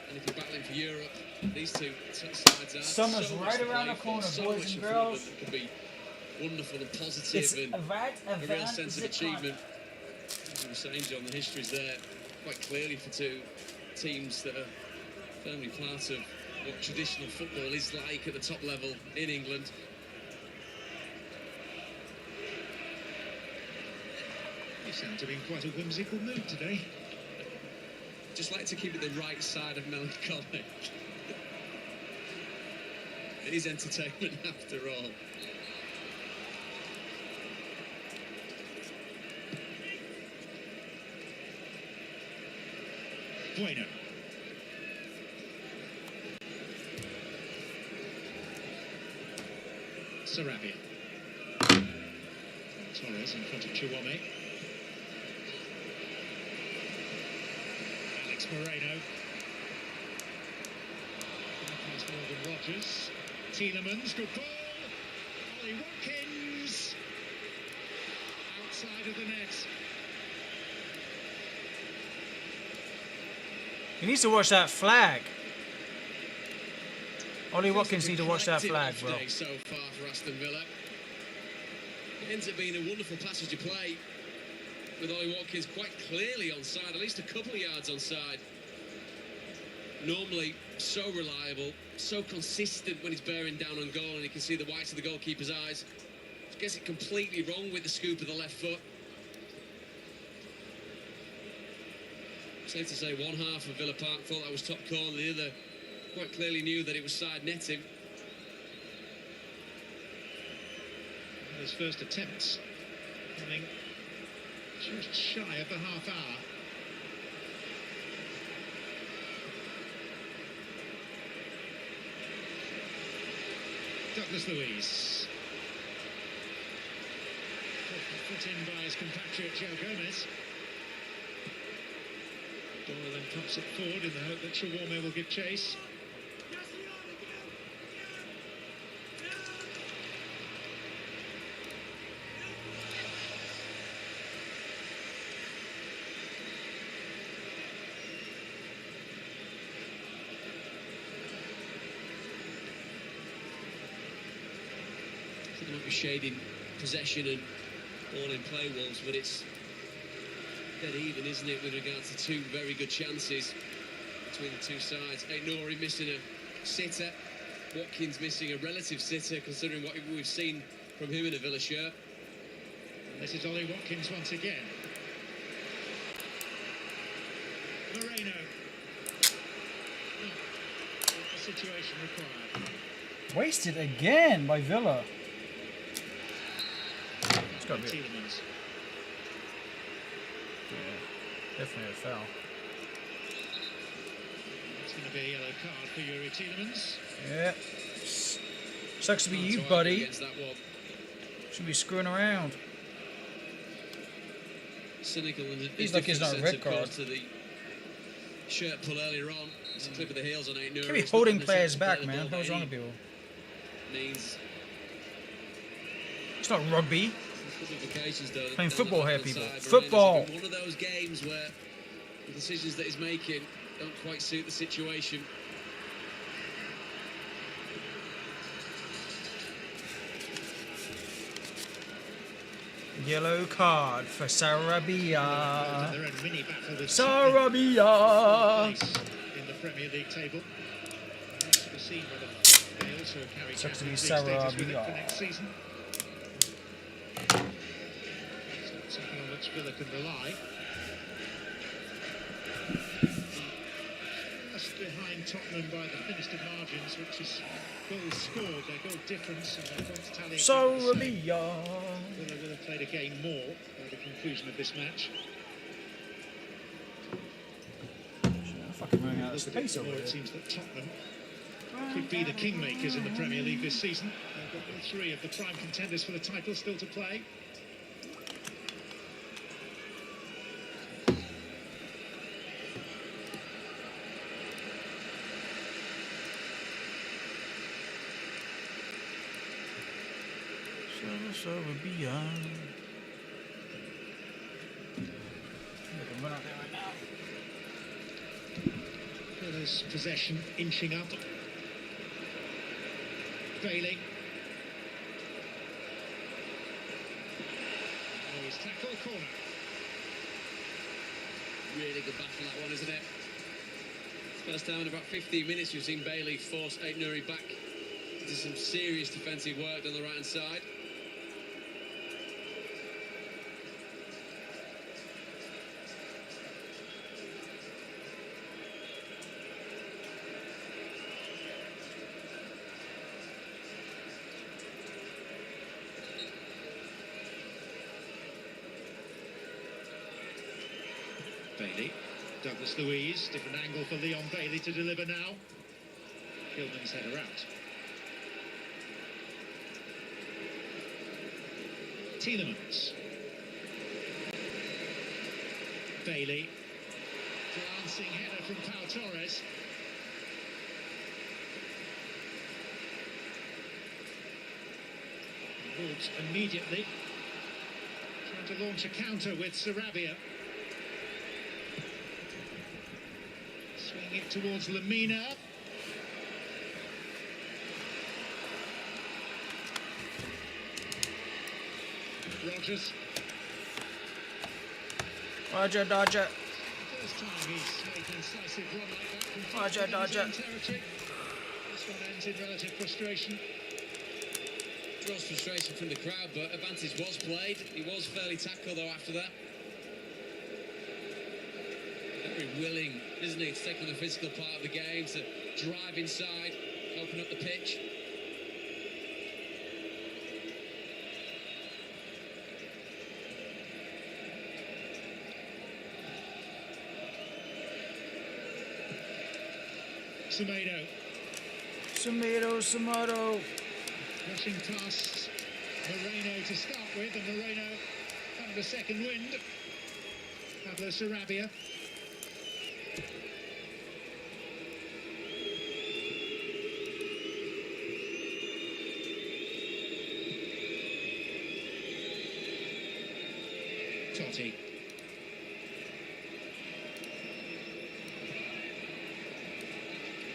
F: and if you're battling for Europe, these two sides are
A: Summer's
F: so
A: right
F: much to
A: around
F: play
A: the corner,
F: for, so
A: boys
F: much
A: and
F: in
A: girls.
F: football that can be wonderful and positive,
A: It's
F: and a real sense of achievement. As you were saying, John, the history's there quite clearly for two teams that are firmly part of what traditional football is like at the top level in England.
D: You sound to be in quite a whimsical mood today.
F: Just like to keep it the right side of melancholy. It is entertainment after all.
D: Bueno. Sarabia. Torres in front of Chiwame. Alex Moreno. Past Morgan Rogers. Tielemans, good ball. Ollie Watkins. Outside of the net.
A: He needs to watch that flag. Ollie Watkins needs to watch that flag, bro.
F: So far for Aston Villa. It ends up being a wonderful passage of play with Ollie Watkins quite clearly onside, at least a couple of yards onside. Normally so reliable, so consistent when he's bearing down on goal, and you can see the whites of the goalkeeper's eyes. Just gets it completely wrong with the scoop of the left foot. Safe to say one half of Villa Park thought that was top corner, the other quite clearly knew that it was side netting.
D: His first attempts coming just shy of the half hour. Douglas Luiz. Put in by his compatriot Joe Gomez. Doyle then pops it forward in the hope that Chiwame will give chase.
F: I think they might be shading possession and ball in play, Wolves, but it's dead even, isn't it, with regards to two very good chances between the two sides. Aït-Nouri missing a sitter, Watkins missing a relative sitter, considering what we've seen from him in a Villa shirt.
D: And this is Ollie Watkins once again. Moreno. Not the situation required.
A: Wasted again by Villa. It's got to be.
D: Tielemans.
A: Yeah, definitely a foul.
D: It's going to be a yellow card for Yuri Tielemans.
A: Yeah. Sucks to be you,
F: Hard to argue
A: buddy.
F: against that one.
A: Should be screwing around.
F: Cynical and
A: He's like, it's not a red card.
F: To the shirt pull earlier on. It's a clip of the heels on Aït-Nouri.
A: Can't be
F: It's
A: holding
F: not
A: players
F: necessarily
A: back,
F: play the
A: man.
F: ball
A: What's
F: by
A: wrong
F: any
A: with people?
F: means
A: It's not rugby.
F: on a couple of occasions, though,
A: Playing
F: on the
A: football here,
F: left-hand
A: people.
F: side, Moreno's
A: Football.
F: been one of those games where the decisions that he's making don't quite suit the situation.
A: Yellow card for Sarabia.
D: Their own mini battle with
A: Sarabia.
D: place in the Premier League table. To be seen whether they also carry
A: Sucks to be
D: Champions League status with it
A: Sarabia.
D: for next season. So it's something on which Villa can rely. Just behind Tottenham by the finished margins, which is goals scored, their goal difference and their points tally.
A: Sarabia.
D: Villa will have played a game more by the conclusion of this match.
A: Fucking running out of
D: Look at it
A: space over
D: more,
A: here.
D: it seems that Tottenham could be the kingmakers in the Premier League this season. They've got all three of the prime contenders for the title still to play.
A: Sarabia. They can run out there right now.
D: Villa's possession inching up. Bailey. Oh, he's tackled, corner.
F: Really good battle, that one, isn't it? First time in about 15 minutes we've seen Bailey force Ait Nouri back into some serious defensive work on the right-hand side.
D: Bailey. Douglas Luiz. Different angle for Leon Bailey to deliver now. Gilman's header out. Tielemans. Bailey. Glancing header from Pau Torres. Wolves immediately trying to launch a counter with Sarabia. Swing it towards Lamina. Rogers.
A: Roger, Dodger.
D: First time he's made an incisive run like that from
A: Roger,
D: his own
A: Dodger.
D: territory. This one ends in relative frustration.
F: Draws frustration from the crowd, but advantage was played. He was fairly tackled though after that. Very willing, isn't he, to take on the physical part of the game, to drive inside, open up the pitch.
D: Semedo
A: Tomato.
D: rushing past Moreno to start with, and Moreno found a second wind. Pablo Sarabia. Totti.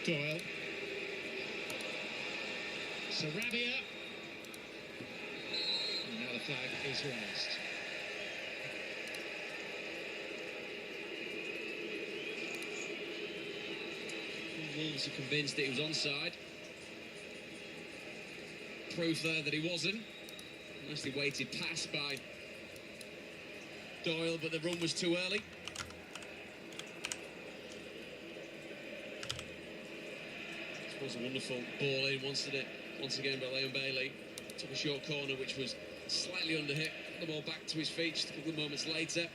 D: Doyle. Sarabia. And now the flag is raised.
F: Wolves are convinced that he was onside. Proof there that he wasn't. Nicely weighted pass by Doyle, but the run was too early. It was a wonderful ball in, once again by Leon Bailey. Took a short corner which was slightly under hit. Got the ball back to his feet just a couple of moments later.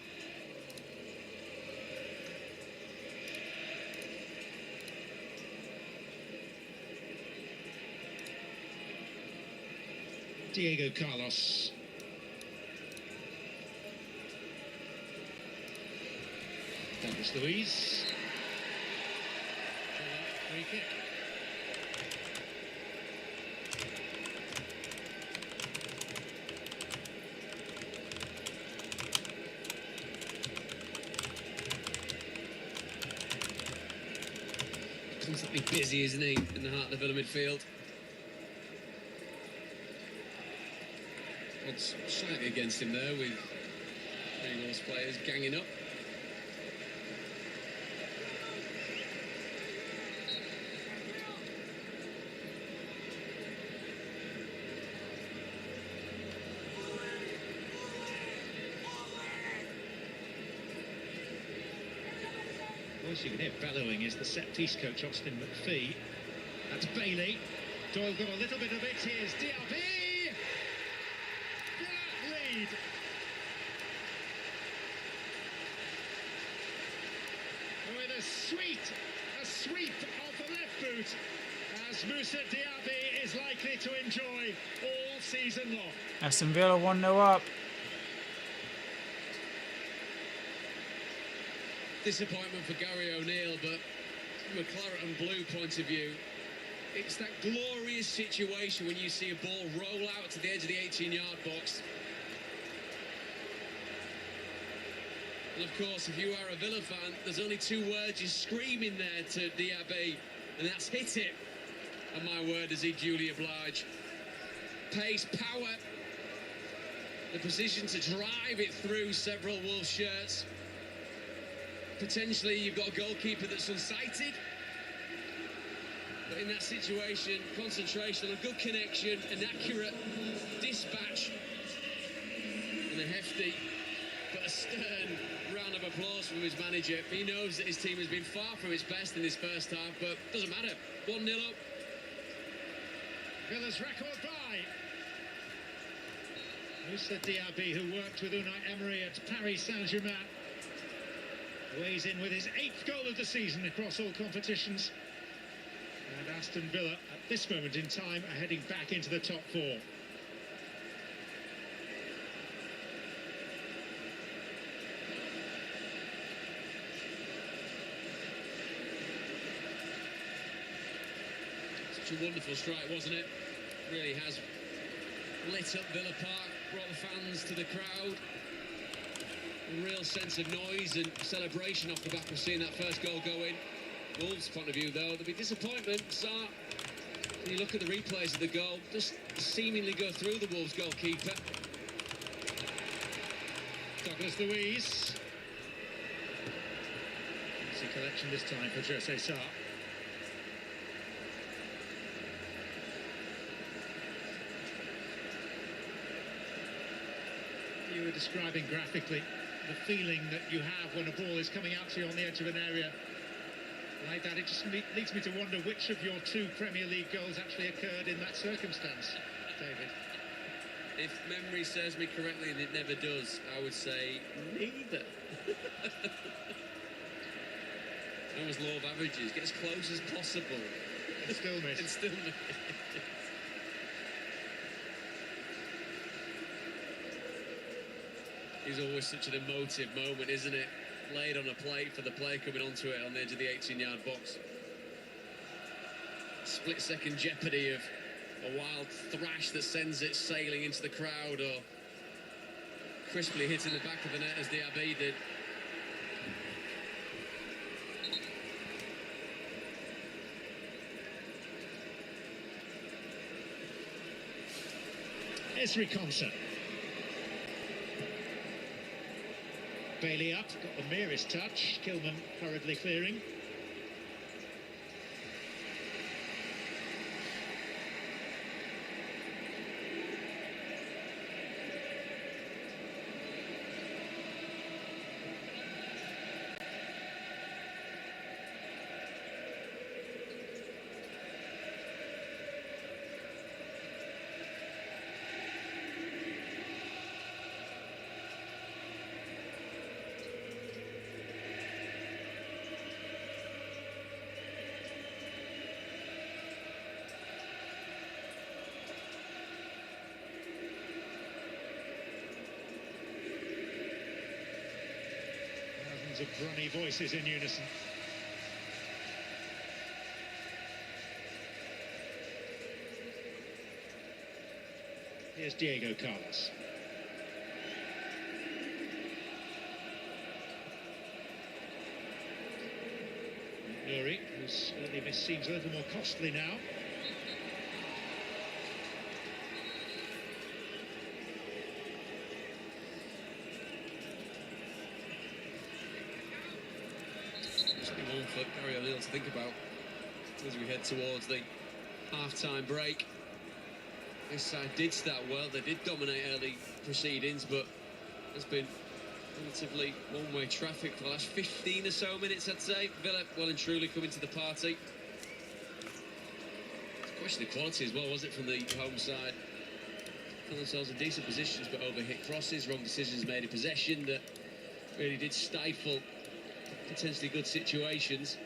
D: Diego Carlos. Douglas Luiz. Free kick.
F: Constantly busy, isn't he, in the heart of the Villa midfield? Odds slightly against him there, with three Wolves players ganging up.
D: Voice you can hear bellowing is the set-piece coach, Austin McPhee. That's Bailey. Doyle got a little bit of it. Here's DRB. Villa lead. With a sweep of the left boot, as Moussa Diaby is likely to enjoy all season long.
A: Aston Villa 1-0 up.
F: Disappointment for Gary O'Neill, but from a claret and blue point of view, it's that glorious situation when you see a ball roll out to the edge of the 18-yard box. And of course, if you are a Villa fan, there's only two words you're screaming there to Diaby, and that's hit it. And my word, does he duly oblige. Pace, power, the position to drive it through several Wolves shirts. Potentially you've got a goalkeeper that's unsighted, but in that situation, concentration, a good connection, an accurate dispatch, and a hefty but a stern round of applause from his manager. He knows that his team has been far from its best in this first half, but doesn't matter. 1-0 up.
D: Villa's record by Moussa Diaby, who worked with Unai Emery at Paris Saint-Germain. Weighs in with his 8th goal of the season across all competitions. And Aston Villa, at this moment in time, are heading back into the top 4.
F: Such a wonderful strike, wasn't it? Really has lit up Villa Park, brought the fans to the crowd. A real sense of noise and celebration off the back of seeing that first goal go in. Wolves' point of view, though, there'll be disappointment. When you look at the replays of the goal, just seemingly go through the Wolves goalkeeper.
D: Douglas Luiz. Easy collection this time for Jose Sarr. You were describing graphically the feeling that you have when a ball is coming out to you on the edge of an area like that. It just leads me to wonder which of your 2 Premier League goals actually occurred in that circumstance, David.
F: If memory serves me correctly, and it never does, I would say neither. Almost law of averages. Get as close as possible.
D: And still miss.
F: And still miss. It's always such an emotive moment, isn't it? Laid on a plate for the player coming onto it on the edge of the 18-yard box. Split-second jeopardy of a wild thrash that sends it sailing into the crowd, or crisply hitting the back of the net as Diaby did.
D: Esri Konsa. Bailey up, got the merest touch. Kilman hurriedly clearing. Of grunny voices in unison. Here's Diego Carlos. Nuri, who's Watkins. Early miss seems a little more costly now.
J: Just be one for Gary O'Neill to think about as we head towards the half-time break. This side did start well, they did dominate early proceedings, but there's been relatively one-way traffic for the last 15 or so minutes, I'd say. Villa well and truly coming to the party. It's a question of quality as well, was it, from the home side? Found themselves in decent positions, but overhit crosses, wrong decisions made in possession that really did stifle potentially good situations.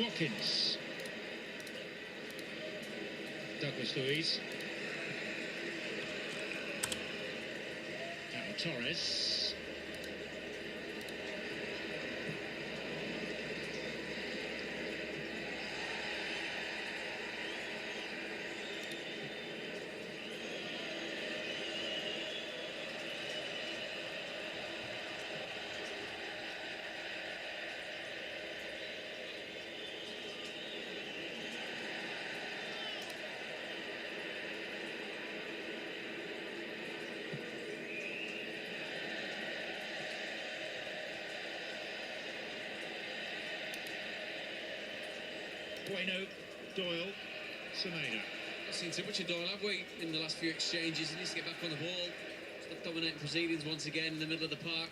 D: Watkins. Douglas Luiz. Now Torres. Bueno, Doyle, Semedo.
J: Not seen too much of Doyle, have we, in the last few exchanges? He needs to get back on the ball. Stop dominating proceedings once again in the middle of the park.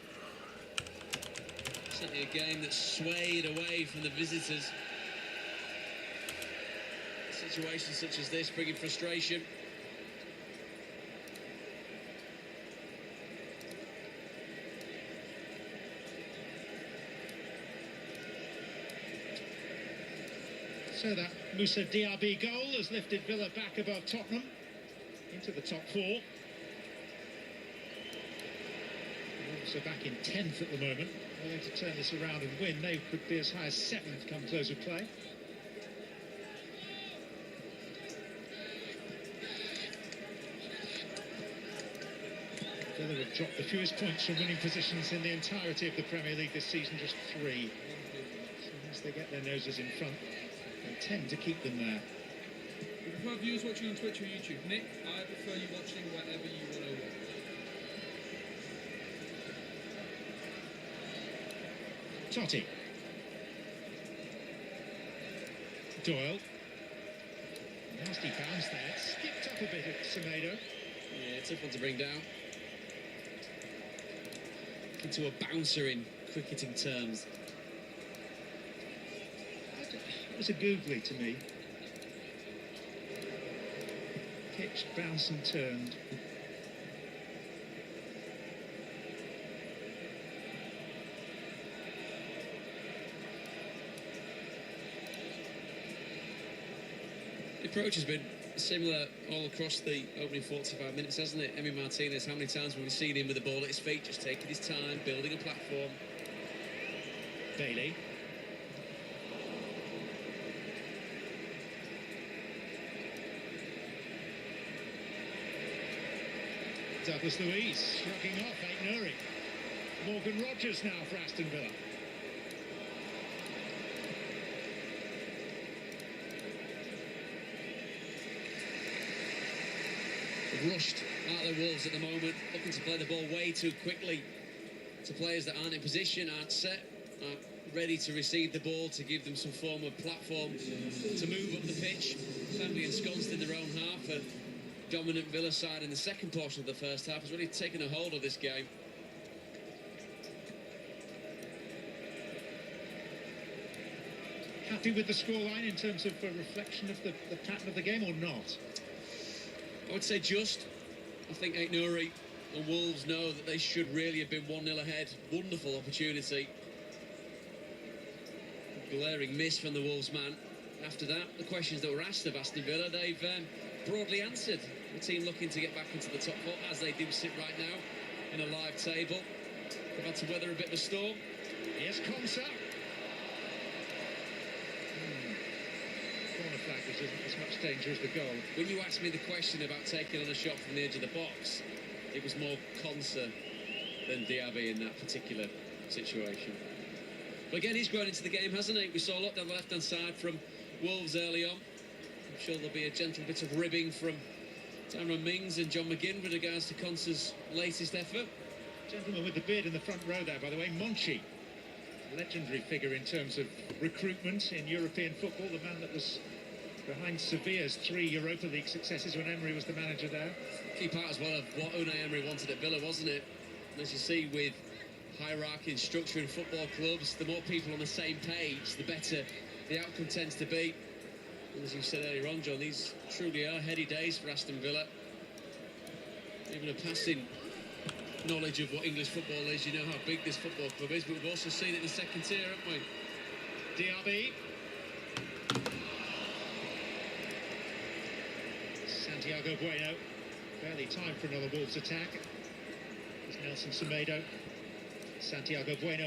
J: Certainly a game that swayed away from the visitors. Situations such as this bringing frustration.
D: So that Moussa Diaby goal has lifted Villa back above Tottenham into the top four. Also back in 10th at the moment. They're going to turn this around and win. They could be as high as 7th come close of play. Villa have dropped the fewest points from winning positions in the entirety of the Premier League this season, just 3. So once they get their noses in front, they tend to keep them there.
B: You prefer viewers watching on Twitch or YouTube? Nick, I prefer you watching wherever you want to watch.
D: Totti. Doyle. Nasty bounce there. Skipped up a bit at Semedo.
J: Yeah, tough one to bring down. Into a bouncer in cricketing terms.
D: It was a googly to me. Pitched, bounced and turned.
J: The approach has been similar all across the opening 45 minutes, hasn't it? Emi Martinez, how many times have we seen him with the ball at his feet, just taking his time, building a platform?
D: Bailey. Douglas Luiz shrugging off Aït-Nouri. Morgan Rogers now for Aston Villa.
J: rushed out of the Wolves at the moment, looking to play the ball way too quickly to players that aren't in position, aren't set, aren't ready to receive the ball, to give them some form of platform to move up the pitch. Firmly ensconced in their own half. A dominant Villa side in the second portion of the first half has really taken a hold of this game.
D: Happy with the scoreline in terms of a reflection of the pattern of the game, or not?
J: I would say just. I think Aït-Nouri and Wolves know that they should really have been 1-0 ahead. Wonderful opportunity. Glaring miss from the Wolves man. After that, the questions that were asked of Aston Villa, they've broadly answered. The team looking to get back into the top four, as they do sit right now in a live table. They've had to weather a bit of a storm.
D: Yes, Konsa. Corner flag was as much danger as the goal.
J: When you asked me the question about taking on a shot from the edge of the box, it was more Konsa than Diaby in that particular situation. But again, he's grown into the game, hasn't he? We saw a lot down the left-hand side from Wolves early on. I'm sure there'll be a gentle bit of ribbing from Cameron Mings and John McGinn with regards to Konsa's latest effort.
D: Gentleman with the beard in the front row there, by the way, Monchi. Legendary figure in terms of recruitment in European football, the man that was behind Sevilla's 3 Europa League successes when Emery was the manager there.
J: Key part as well of what Unai Emery wanted at Villa, wasn't it? And as you see with hierarchy and structure in football clubs, the more people on the same page, the better the outcome tends to be. And as you said earlier on, John, these truly are heady days for Aston Villa. Even a passing knowledge of what English football is, you know how big this football club is, but we've also seen it in the second tier, haven't we?
D: Diaby. Santiago Bueno. Barely time for another Wolves attack. It's Nelson Semedo. Santiago Bueno